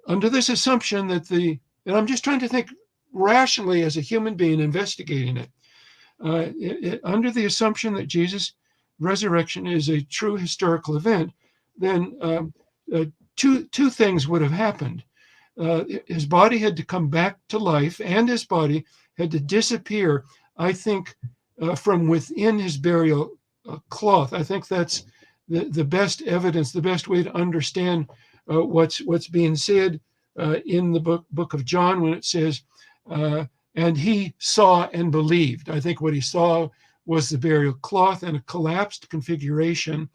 under this assumption that and I'm just trying to think rationally as a human being investigating it, under the assumption that Jesus' resurrection is a true historical event, then two things would have happened. His body had to come back to life, and his body had to disappear, I think, from within his burial cloth. I think that's the best evidence, the best way to understand what's being said in the book of John when it says, and he saw and believed. I think what he saw was the burial cloth and a collapsed configuration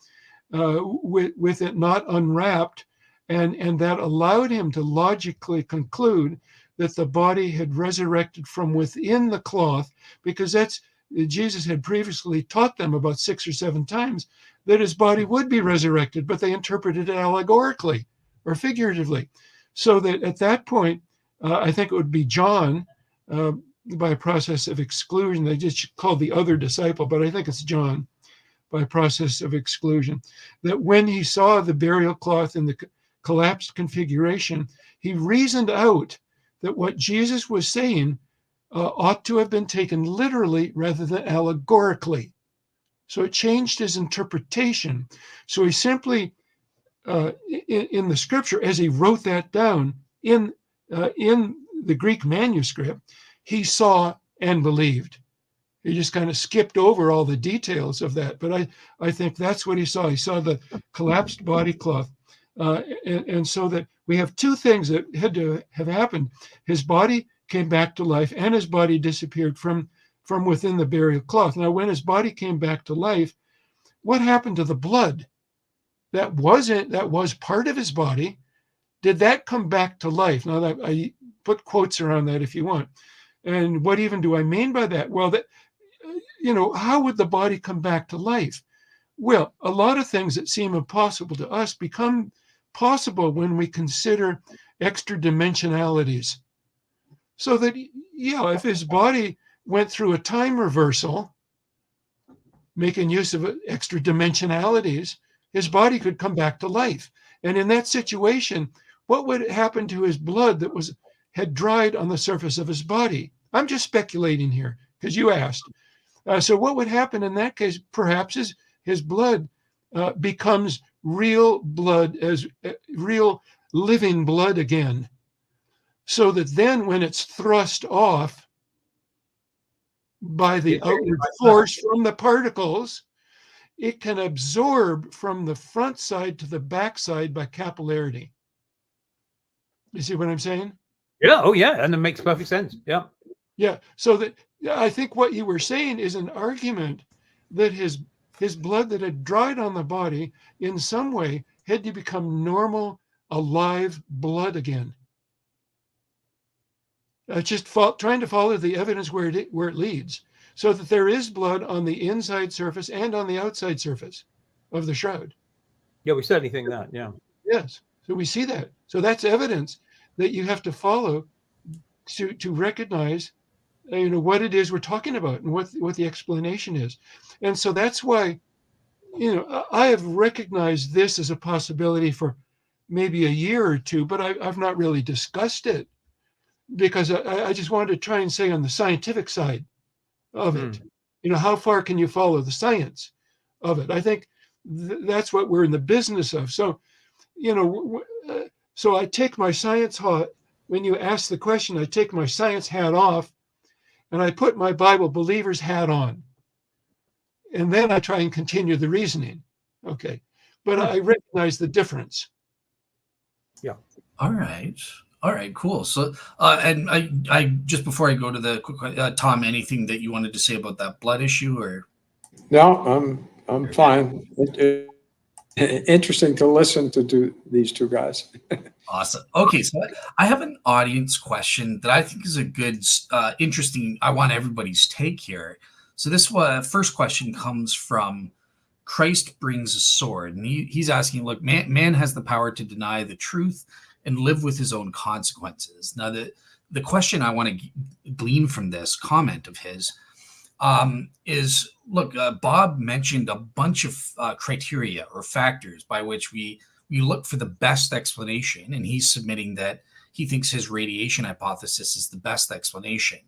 with it not unwrapped, and that allowed him to logically conclude that the body had resurrected from within the cloth, because Jesus had previously taught them about 6 or 7 times that his body would be resurrected, but they interpreted it allegorically or figuratively. So that at that point, I think it would be John, by a process of exclusion. They just called the other disciple, but I think it's John, by a process of exclusion, that when he saw the burial cloth in the collapsed configuration, he reasoned out that what Jesus was saying ought to have been taken literally rather than allegorically. So it changed his interpretation. So he simply, in the scripture, as he wrote that down in the Greek manuscript, he saw and believed. He just kind of skipped over all the details of that. But I think that's what he saw. He saw the collapsed body cloth. And so that we have two things that had to have happened. His body came back to life, and his body disappeared from within the burial cloth. Now, when his body came back to life, what happened to the blood? That was part of his body. Did that come back to life? Now, that I put quotes around that if you want. And what even do I mean by that? Well, how would the body come back to life? Well, a lot of things that seem impossible to us become possible when we consider extra dimensionalities. So that, if his body went through a time reversal, making use of extra dimensionalities, his body could come back to life. And in that situation, what would happen to his blood that had dried on the surface of his body? I'm just speculating here because you asked. So what would happen in that case? Perhaps his blood becomes real blood, as real living blood again. So that then when it's thrust off by the outward force from the particles, it can absorb from the front side to the back side by capillarity. You see what I'm saying? Yeah. Oh, yeah. And it makes perfect sense. Yeah. Yeah. So that I think what you were saying is an argument that his blood that had dried on the body in some way had to become normal, alive blood again. Just trying to follow the evidence where it leads, so that there is blood on the inside surface and on the outside surface of the shroud. Yeah, we certainly think that. Yeah. Yes. So we see that. So that's evidence that you have to follow to recognize, what it is we're talking about and what the explanation is. And so that's why, I have recognized this as a possibility for maybe a year or two, but I've not really discussed it, because I just wanted to try and say on the scientific side of it, how far can you follow the science of it? I think that's what we're in the business of. So, so I take my science when you ask the question, I take my science hat off and I put my Bible believer's hat on. And then I try and continue the reasoning. Okay. But I recognize the difference. Yeah. All right. All right, cool. So, and I just before I go to the quick, Tom, anything that you wanted to say about that blood issue, or? No, I'm fine. Interesting to listen to these two guys. Awesome. Okay, so I have an audience question that I think is a good, interesting. I want everybody's take here. So this first question comes from Christ Brings a Sword, and he's asking, look, man has the power to deny the truth and live with his own consequences. Now, the question I want to glean from this comment of his is, look, Bob mentioned a bunch of criteria or factors by which we look for the best explanation, and he's submitting that he thinks his radiation hypothesis is the best explanation.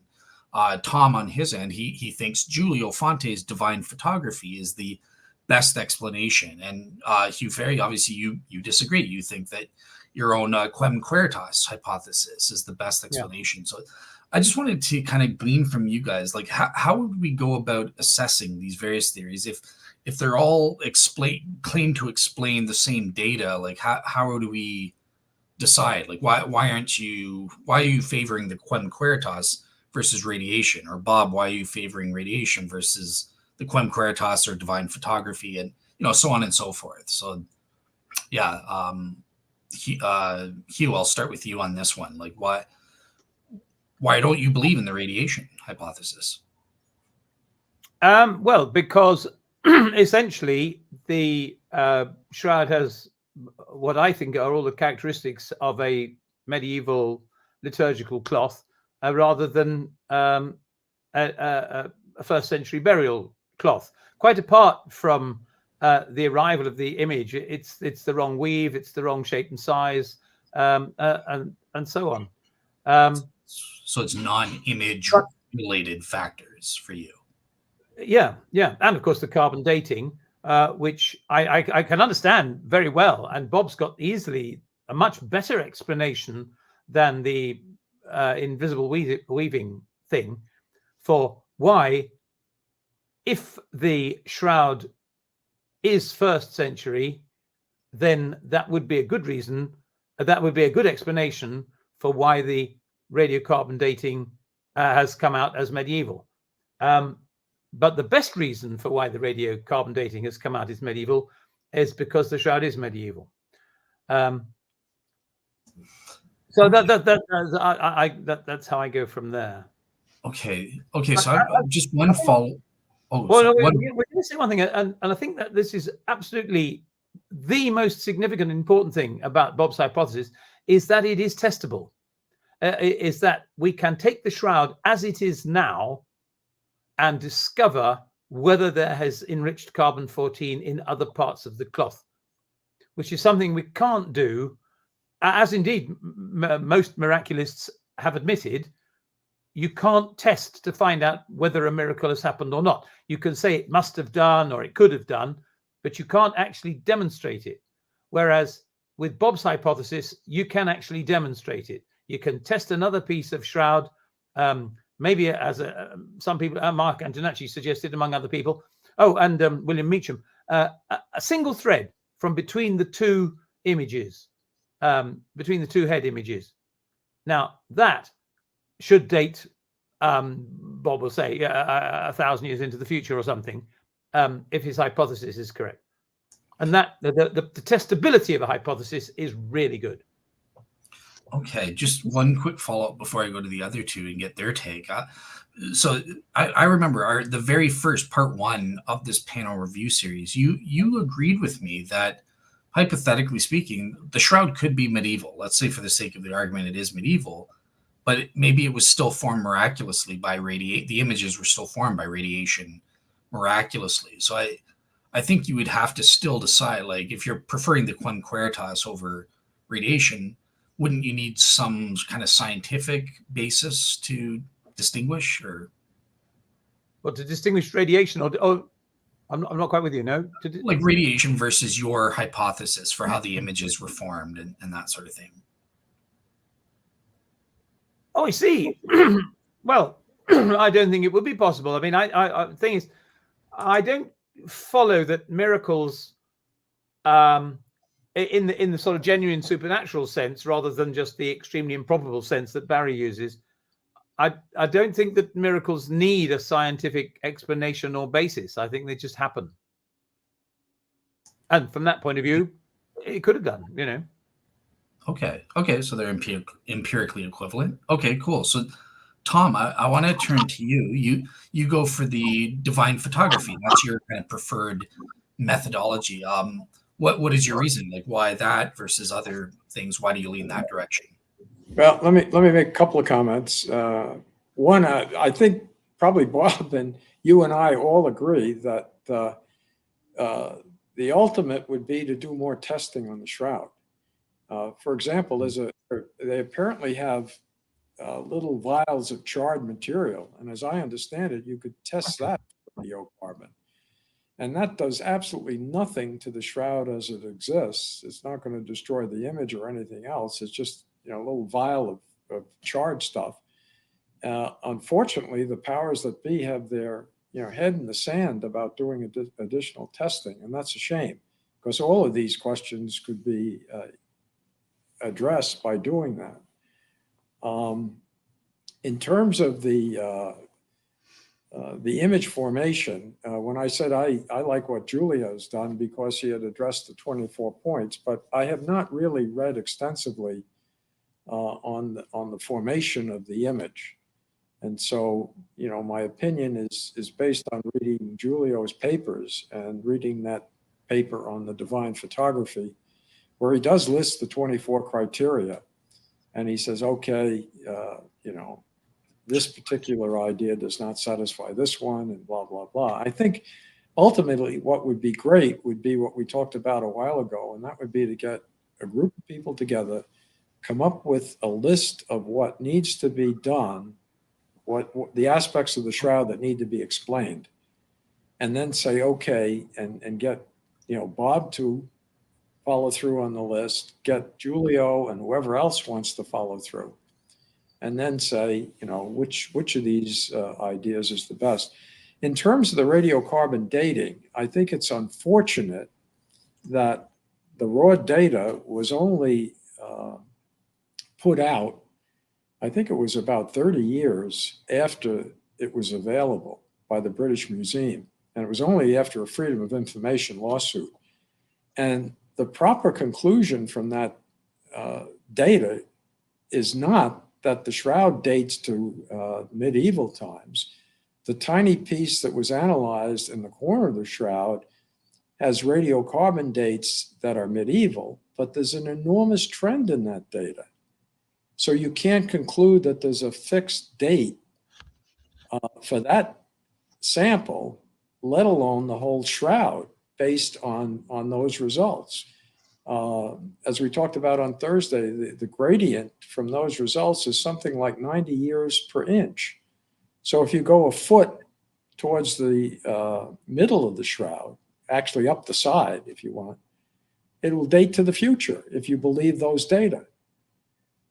Tom, on his end, he thinks Giulio Fonte's divine photography is the best explanation. And Hugh Ferry, obviously, you disagree. You think that your own Quem Queritas hypothesis is the best explanation. Yeah. So I just wanted to kind of glean from you guys, like, how would we go about assessing these various theories if they're all claim to explain the same data? Like, how do we decide? Like, why are you favoring the Quem Queritas versus radiation? Or Bob, why are you favoring radiation versus the Quem Queritas or divine photography, and so on and so forth? So yeah, Hugh, I'll start with you on this one. Like, why don't you believe in the radiation hypothesis? Well, because essentially the shroud has what I think are all the characteristics of a medieval liturgical cloth, rather than a first century burial cloth. Quite apart from the arrival of the image, it's the wrong weave, it's the wrong shape and size, and so on. So it's non-image related factors for you. Yeah, and of course the carbon dating, which I can understand very well, and Bob's got easily a much better explanation than the invisible weaving thing for why, if the shroud is first century, then that would be a good reason, that would be a good explanation for why the radiocarbon dating has come out as medieval. But the best reason for why the radiocarbon dating has come out as medieval is because the shroud is medieval. So that's how I go from there. Okay. So just one follow. Oh, well, no, we're going to say one thing, and I think that this is absolutely the most significant, important thing about Bob's hypothesis, is that it is testable. Is that we can take the shroud as it is now and discover whether there has enriched carbon-14 in other parts of the cloth, which is something we can't do, as indeed most miraculists have admitted. You can't test to find out whether a miracle has happened or not. You can say it must have done or it could have done, but you can't actually demonstrate it. Whereas with Bob's hypothesis, you can actually demonstrate it. You can test another piece of shroud, maybe as some people, Mark Antonacci suggested, among other people. Oh, and William Meacham, a single thread from between the two images, between the two head images. Now that should date, Bob will say, 1,000 years into the future or something, if his hypothesis is correct. And that the testability of a hypothesis is really good. Okay, just one quick follow-up before I go to the other two and get their take. So I remember the very first part one of this panel review series, you agreed with me that, hypothetically speaking, the shroud could be medieval. Let's say, for the sake of the argument, it is medieval, but maybe it was still formed miraculously by radiation. The images were still formed by radiation miraculously. So I think you would have to still decide, like, if you're preferring the Quem Queritas over radiation, wouldn't you need some kind of scientific basis to distinguish? Or well, to distinguish radiation, or I'm not quite with you. No, like radiation versus your hypothesis for how the images were formed and that sort of thing. Oh, I see. Well, I don't think it would be possible. I mean, the thing is, I don't follow that miracles, in the sort of genuine supernatural sense, rather than just the extremely improbable sense that Barry uses. I don't think that miracles need a scientific explanation or basis. I think they just happen. And from that point of view, it could have done, you know. Okay, so they're empirically equivalent. Okay, cool. So, Tom, I want to turn to you. You go for the divine photography. That's your kind of preferred methodology. What is your reason? Like, why that versus other things? Why do you lean that direction? Well, let me make a couple of comments. One, I think probably Bob and you and I all agree that the ultimate would be to do more testing on the shroud. For example, they apparently have little vials of charred material, and as I understand it, you could test that for radiocarbon. And that does absolutely nothing to the shroud as it exists. It's not going to destroy the image or anything else. It's just, you know, a little vial of charred stuff. Unfortunately, the powers that be have their, you know, head in the sand about doing additional testing, and that's a shame, because all of these questions could be addressed by doing that. In terms of the image formation, when I said I like what Julio has done because he had addressed the 24 points, but I have not really read extensively on the formation of the image. And so, you know, my opinion is based on reading Julio's papers and reading that paper on the divine photography, where he does list the 24 criteria. And he says, okay, you know, this particular idea does not satisfy this one, and blah, blah, blah. I think ultimately what would be great would be what we talked about a while ago, and that would be to get a group of people together, come up with a list of what needs to be done, what the aspects of the shroud that need to be explained, and then say, okay, and get, you know, Bob to follow through on the list, get Julio and whoever else wants to follow through, and then say, you know, which of these ideas is the best. In terms of the radiocarbon dating, I think it's unfortunate that the raw data was only put out, I think it was about 30 years after it was available by the British Museum. And it was only after a Freedom of Information lawsuit. And the proper conclusion from that data is not that the shroud dates to medieval times. The tiny piece that was analyzed in the corner of the shroud has radiocarbon dates that are medieval, but there's an enormous trend in that data. So you can't conclude that there's a fixed date for that sample, let alone the whole shroud, based on those results. As we talked about on Thursday, the gradient from those results is something like 90 years per inch. So if you go a foot towards the middle of the shroud, actually up the side if you want, it will date to the future if you believe those data.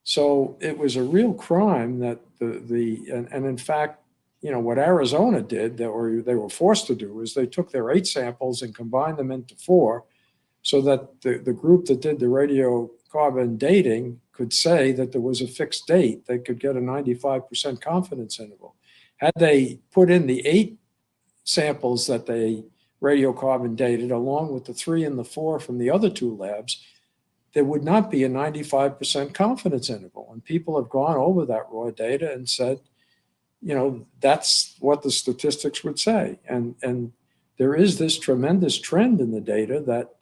So it was a real crime that and in fact, you know, what Arizona did, or they were forced to do, is they took their 8 samples and combined them into 4, so that the group that did the radiocarbon dating could say that there was a fixed date. They could get a 95% confidence interval. Had they put in the 8 samples that they radiocarbon dated, along with the 3 and the 4 from the other 2 labs, there would not be a 95% confidence interval. And people have gone over that raw data and said, you know, that's what the statistics would say. And there is this tremendous trend in the data that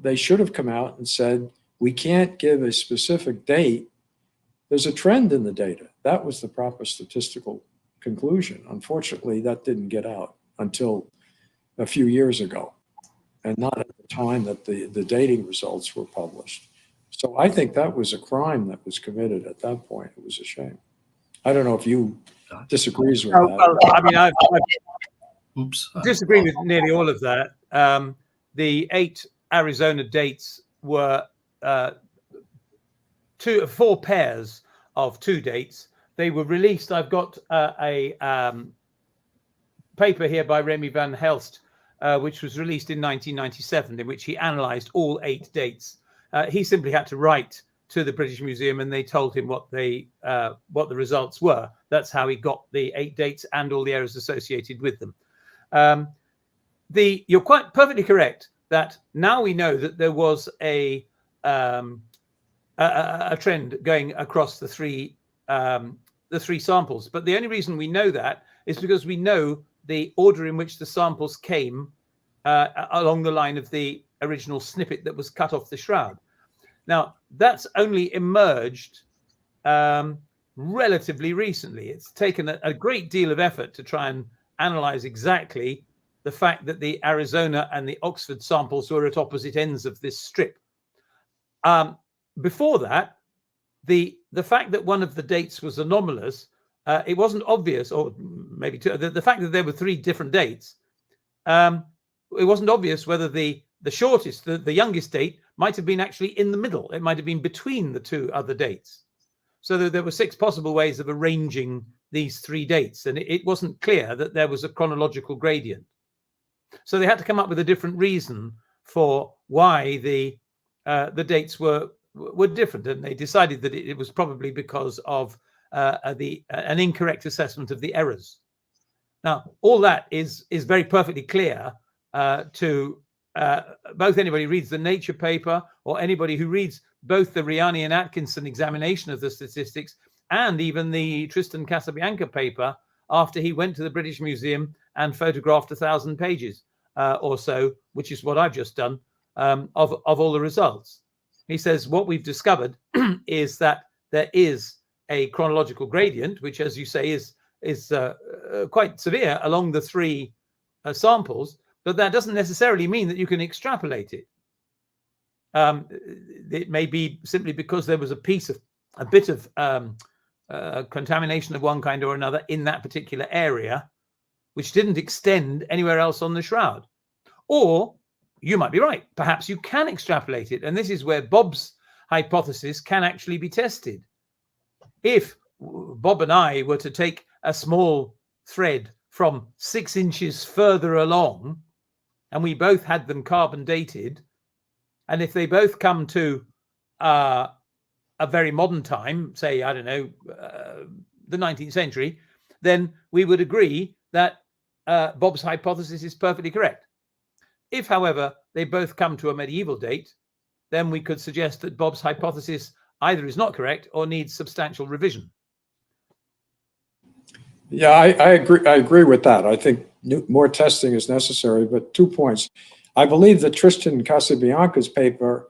they should have come out and said, we can't give a specific date. There's a trend in the data. That was the proper statistical conclusion. Unfortunately, that didn't get out until a few years ago, and not at the time that the dating results were published. So I think that was a crime that was committed at that point. It was a shame. I don't know if you disagrees with that. Well, I mean, I Oops. disagree with nearly all of that. The 8 Arizona dates were 4 pairs of 2 dates. They were released. I've got a paper here by Remy van Helst, which was released in 1997, in which he analysed all 8 dates. He simply had to write to the British Museum, and they told him what the results were. That's how he got the 8 dates and all the errors associated with them. You're quite perfectly correct that now we know that there was a trend going across the three samples. But the only reason we know that is because we know the order in which the samples came along the line of the original snippet that was cut off the shroud. Now, that's only emerged relatively recently. It's taken a great deal of effort to try and analyze exactly the fact that the Arizona and the Oxford samples were at opposite ends of this strip. Before that, the fact that one of the dates was anomalous, it wasn't obvious, or maybe two, the fact that there were 3 different dates, it wasn't obvious whether the shortest, the youngest date might have been actually in the middle. It might have been between the 2 other dates. So there were 6 possible ways of arranging these 3 dates, and it wasn't clear that there was a chronological gradient. So they had to come up with a different reason for why the dates were different, and they decided that it was probably because of an incorrect assessment of the errors. Now, all that is very perfectly clear to both anybody who reads the Nature paper or anybody who reads both the Riani and Atkinson examination of the statistics and even the Tristan Casabianca paper after he went to the British Museum and photographed 1,000 pages or so, which is what I've just done, of all the results. He says what we've discovered is that there is a chronological gradient, which, as you say, is quite severe along the 3 samples, but that doesn't necessarily mean that you can extrapolate it. It may be simply because there was a bit of contamination of one kind or another in that particular area, which didn't extend anywhere else on the shroud. Or you might be right. Perhaps you can extrapolate it. And this is where Bob's hypothesis can actually be tested. If Bob and I were to take a small thread from 6 inches further along, and we both had them carbon dated, and if they both come to a very modern time, say, I don't know, the 19th century, then we would agree that Bob's hypothesis is perfectly correct. If, however, they both come to a medieval date, then we could suggest that Bob's hypothesis either is not correct or needs substantial revision. Yeah, I agree. I agree with that. I think more testing is necessary, but 2 points. I believe that Tristan Casabianca's paper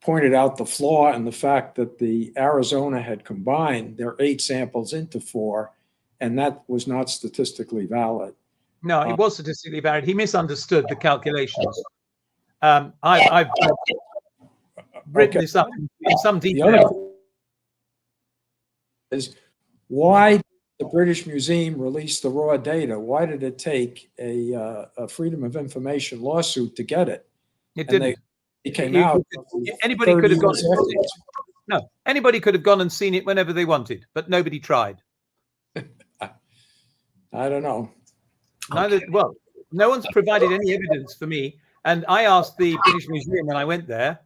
pointed out the flaw in the fact that the Arizona had combined their 8 samples into 4, and that was not statistically valid. No, it was statistically valid. He misunderstood the calculations. I've written this up in some detail. The other is why did the British Museum release the raw data? Why did it take a Freedom of Information lawsuit to get it? It didn't. It came out. Anybody could have gone. No, anybody could have gone and seen it whenever they wanted, but nobody tried. I don't know. Neither. Okay. Well, no one's provided any evidence for me. And I asked the British Museum when I went there,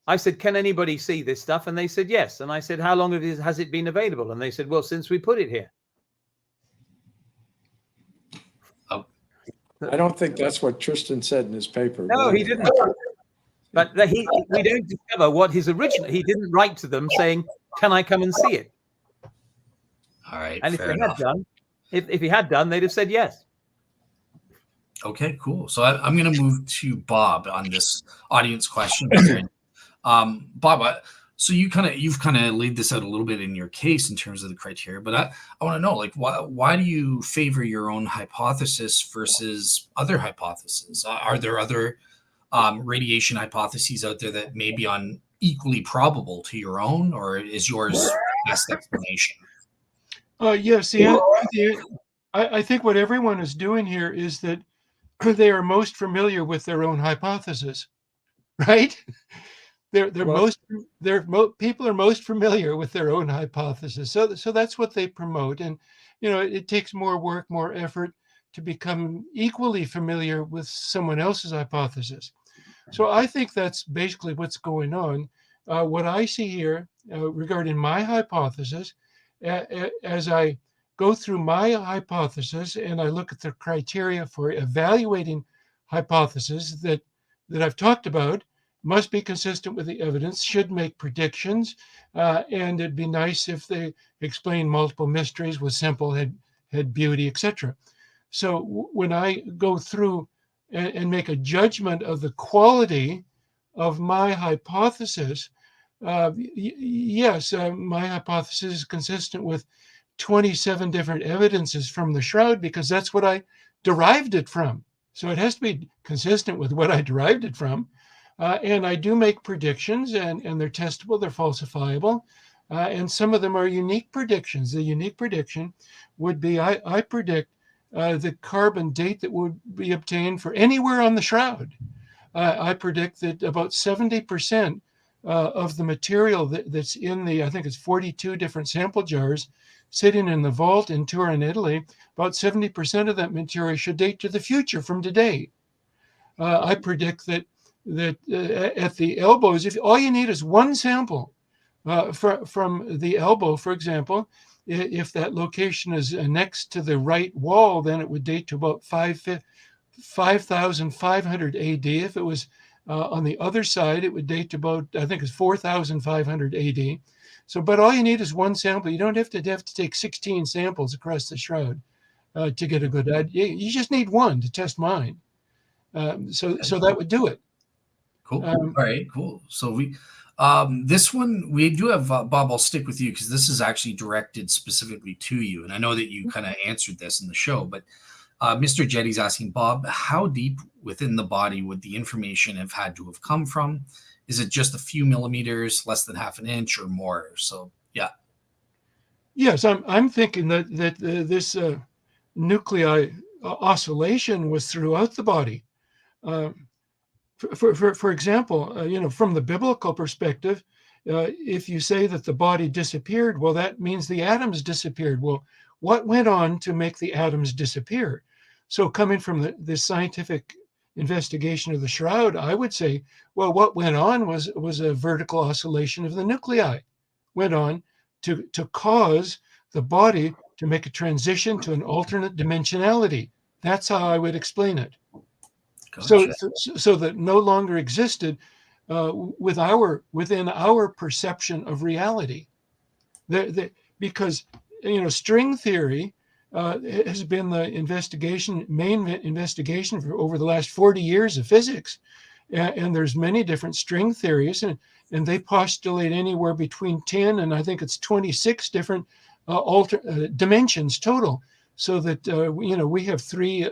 I said, can anybody see this stuff? And they said, yes. And I said, how long has it been available? And they said, well, since we put it here. Oh. I don't think that's what Tristan said in his paper. No, he didn't. But we don't discover what his original, he didn't write to them saying, can I come and see it? All right. And if he had done, they'd have said yes. Okay, cool. So I'm going to move to Bob on this audience question. Bob, so you've kind of laid this out a little bit in your case in terms of the criteria, but I want to know, like, why do you favor your own hypothesis versus other hypotheses? Are there other radiation hypotheses out there that may be equally probable to your own, or is yours the best explanation? Yes, I think what everyone is doing here is that they are most familiar with their own hypothesis, right? Well, people are most familiar with their own hypothesis. So that's what they promote. And, it takes more work, more effort to become equally familiar with someone else's hypothesis. So I think that's basically what's going on. What I see here regarding my hypothesis, as I go through my hypothesis and I look at the criteria for evaluating hypotheses that I've talked about, must be consistent with the evidence, should make predictions, and it'd be nice if they explain multiple mysteries with simple head beauty, etc. So when I go through and make a judgment of the quality of my hypothesis, yes, my hypothesis is consistent with 27 different evidences from the Shroud because that's what I derived it from. So it has to be consistent with what I derived it from. And I do make predictions, and they're testable, they're falsifiable, and some of them are unique predictions. The unique prediction would be I predict the carbon date that would be obtained for anywhere on the Shroud. I predict that about 70% of the material that's in I think it's 42 different sample jars sitting in the vault in Turin, Italy, about 70% of that material should date to the future from today. I predict that at the elbows, if all you need is one sample from the elbow, for example, if that location is next to the right wall, then it would date to about 5,500 AD. If it was on the other side, it would date to about, I think it's 4,500 AD. So, but all you need is one sample. You don't have to take 16 samples across the Shroud to get a good idea. You just need one to test mine. So that would do it. Cool. All right, cool. So this one, we do have, Bob, I'll stick with you because this is actually directed specifically to you. And I know that you kind of answered this in the show, but Mr. Jetty's asking, Bob, how deep within the body would the information have had to have come from? Is it just a few millimeters, less than half an inch, or more? So, yeah. Yes, I'm thinking that this nuclei oscillation was throughout the body. For example, from the biblical perspective, if you say that the body disappeared, well, that means the atoms disappeared. Well, what went on to make the atoms disappear? So coming from the scientific investigation of the Shroud, I would say, well, what went on was a vertical oscillation of the nuclei, went on to cause the body to make a transition to an alternate dimensionality. That's how I would explain it. Gotcha. So that no longer existed within our perception of reality. Because string theory has been the main investigation for over the last 40 years of physics, and there's many different string theories, and they postulate anywhere between 10 and I think it's 26 different dimensions total. So that, we have 3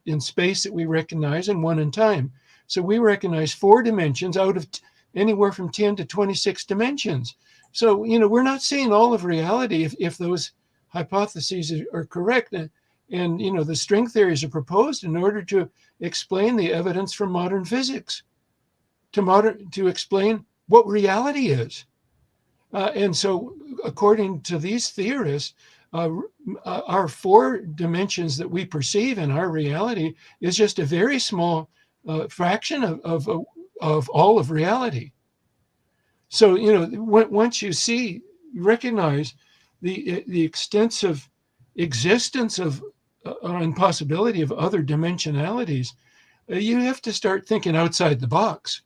in space that we recognize and 1 in time. So we recognize 4 dimensions out of anywhere from 10 to 26 dimensions. So, we're not seeing all of reality if those hypotheses are correct. And the string theories are proposed in order to explain the evidence from modern physics, to explain what reality is. And so, according to these theorists, our 4 dimensions that we perceive in our reality is just a very small fraction of all of reality. So, once you recognize the extensive existence of and possibility of other dimensionalities, you have to start thinking outside the box.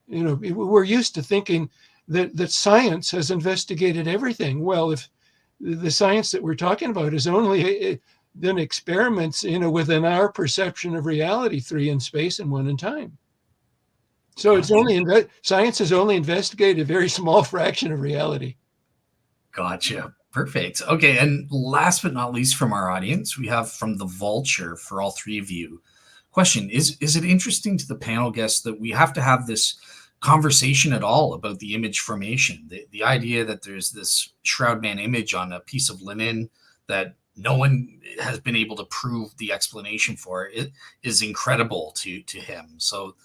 We're used to thinking that science has investigated everything. Well, if the science that we're talking about is only then experiments, within our perception of reality, 3 in space and 1 in time. So it's science has only investigated a very small fraction of reality. Gotcha. Perfect. Okay. And last but not least from our audience, we have from the Vulture for all 3 of you. Question, is it interesting to the panel guests that we have to have this conversation at all about the image formation? The idea that there's this Shroud Man image on a piece of linen that no one has been able to prove the explanation for it is incredible to him. So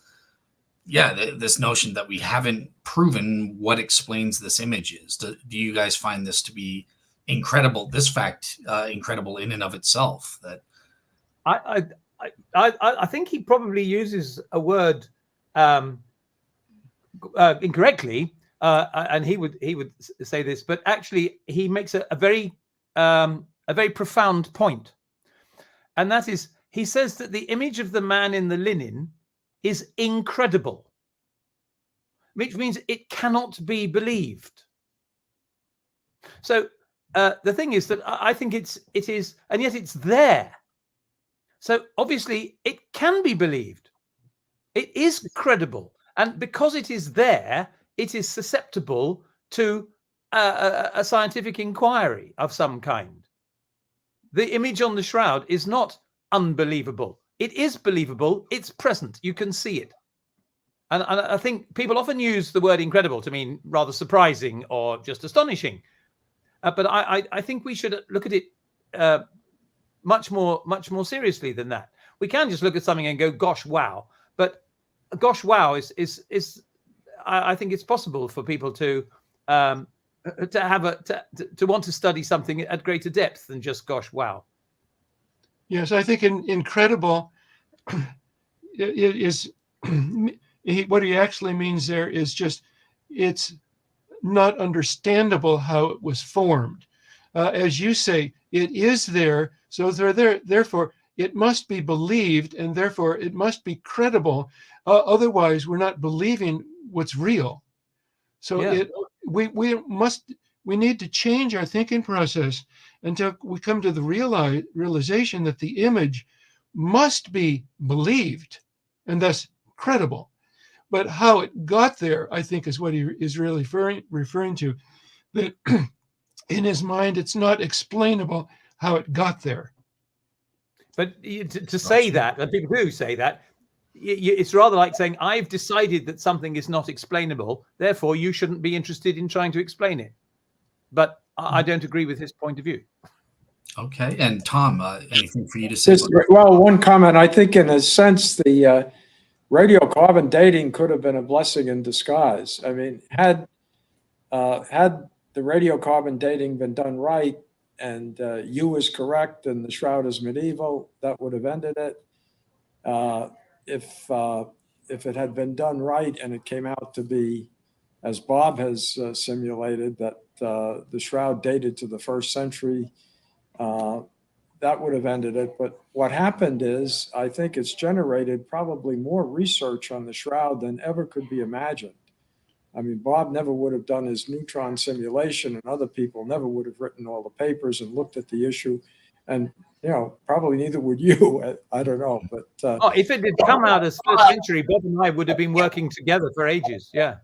this notion that we haven't proven what explains this image is. Do you guys find this to be incredible? This fact incredible in and of itself? That I think he probably uses a word incorrectly, and he would say this, but actually he makes a very profound point, and that is, he says that the image of the man in the linen is incredible, which means it cannot be believed. So the thing is that I think it is, and yet it's there. So obviously it can be believed. It is credible. And because it is there, it is susceptible to a scientific inquiry of some kind. The image on the shroud is not unbelievable. It is believable. It's present. You can see it. And I think people often use the word incredible to mean rather surprising or just astonishing. But I think we should look at it much more seriously than that. We can just look at something and go, gosh, wow. But gosh, wow is I think it's possible for people to want to study something at greater depth than just gosh, wow. Yes, I think incredible is what he actually means there is just it's not understandable how it was formed. As you say, it is there, so they're there. Therefore, it must be believed, and therefore it must be credible. Otherwise, we're not believing what's real. So Yeah. we need to change our thinking process until we come to the realization that the image must be believed and thus credible. But how it got there, I think, is what he is really referring to. That in his mind, it's not explainable how it got there. But to say that, and people do say that, it's rather like saying, I've decided that something is not explainable, therefore you shouldn't be interested in trying to explain it. But I don't agree with his point of view. Okay. And Tom, anything for you to say? Well, one comment. I think in a sense, the radiocarbon dating could have been a blessing in disguise. I mean, had the radiocarbon dating been done right, and you was correct and the shroud is medieval, that would have ended it. If it had been done right and it came out to be, as Bob has simulated, that the shroud dated to the 1st century, that would have ended it. But what happened is, I think it's generated probably more research on the shroud than ever could be imagined. I mean, Bob never would have done his neutron simulation, and other people never would have written all the papers and looked at the issue. And, probably neither would you. I don't know. But if it had come out as 1st century, Bob and I would have been working together for ages. Yeah.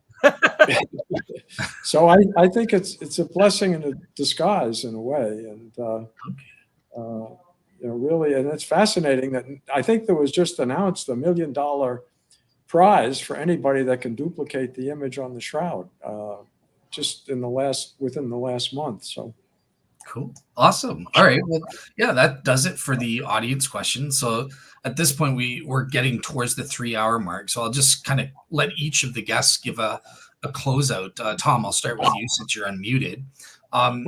So I think it's a blessing in a disguise in a way. And, really, and it's fascinating that I think there was just announced $1 million prize for anybody that can duplicate the image on the shroud, just within the last month. So cool. Awesome. All right. Well, yeah, that does it for the audience questions. So at this point, we're getting towards the 3-hour mark. So I'll just kind of let each of the guests give a closeout. Tom, I'll start with you since you're unmuted. Do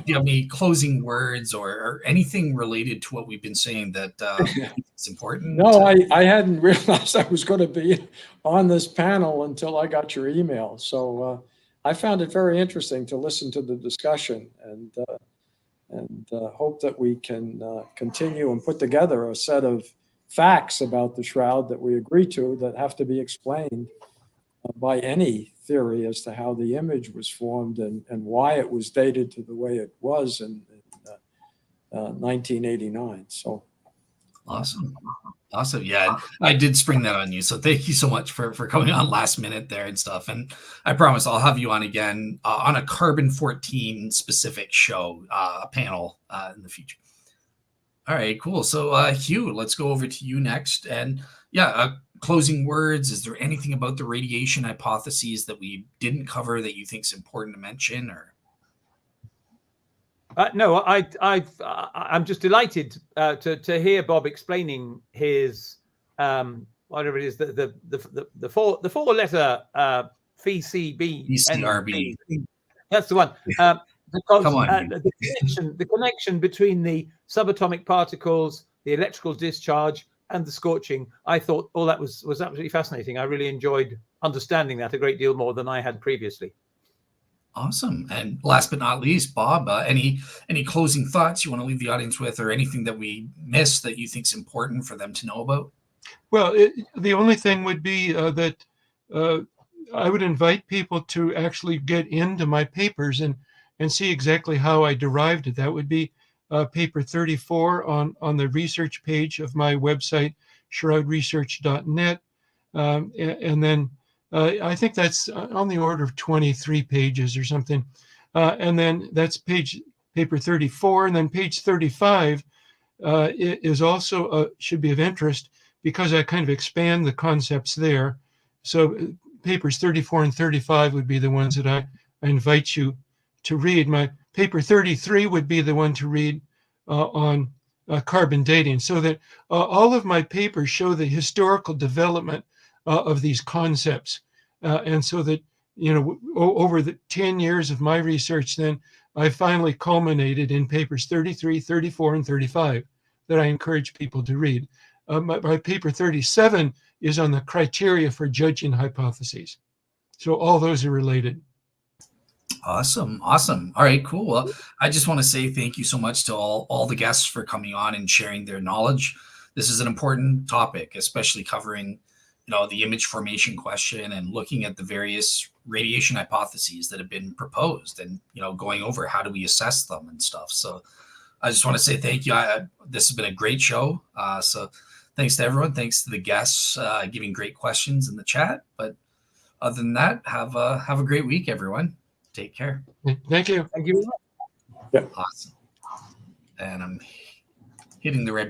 you have any closing words or anything related to what we've been saying that is important? No, I hadn't realized I was going to be on this panel until I got your email. So I found it very interesting to listen to the discussion, and hope that we can continue and put together a set of facts about the shroud that we agree to, that have to be explained by any theory as to how the image was formed and why it was dated to the way it was in 1989. So awesome. Yeah, I did spring that on you, so thank you so much for coming on last minute there and stuff. And I promise I'll have you on again on a carbon-14 specific show, panel in the future. All right, cool. So Hugh, let's go over to you next. And yeah, closing words. Is there anything about the radiation hypotheses that we didn't cover that you think is important to mention? Or no, I'm just delighted to hear Bob explaining his whatever it is, the four letter VCB. VCRB. That's the one. Because Come on, the connection between the subatomic particles, the electrical discharge, and the scorching, I thought all that was absolutely fascinating. I really enjoyed understanding that a great deal more than I had previously. Awesome. And last but not least, Bob, any closing thoughts you want to leave the audience with, or anything that we missed that you think is important for them to know about? Well, the only thing would be that I would invite people to actually get into my papers and see exactly how I derived it. That would be paper 34 on the research page of my website, shroudresearch.net. And then I think that's on the order of 23 pages or something. And then that's paper 34. And then page 35 is also should be of interest because I kind of expand the concepts there. So papers 34 and 35 would be the ones that I invite you to read. My paper 33 would be the one to read on carbon dating, so that all of my papers show the historical development of these concepts. And so that, over the 10 years of my research, then I finally culminated in papers 33, 34, and 35 that I encourage people to read. My paper 37 is on the criteria for judging hypotheses. So all those are related. Awesome. All right, cool. Well, I just want to say thank you so much to all the guests for coming on and sharing their knowledge. This is an important topic, especially covering, the image formation question and looking at the various radiation hypotheses that have been proposed and, going over how do we assess them and stuff. So I just want to say thank you. This has been a great show. So thanks to everyone. Thanks to the guests giving great questions in the chat. But other than that, have a great week, everyone. Take care. Thank you. Thank you. Awesome. And I'm hitting the red button.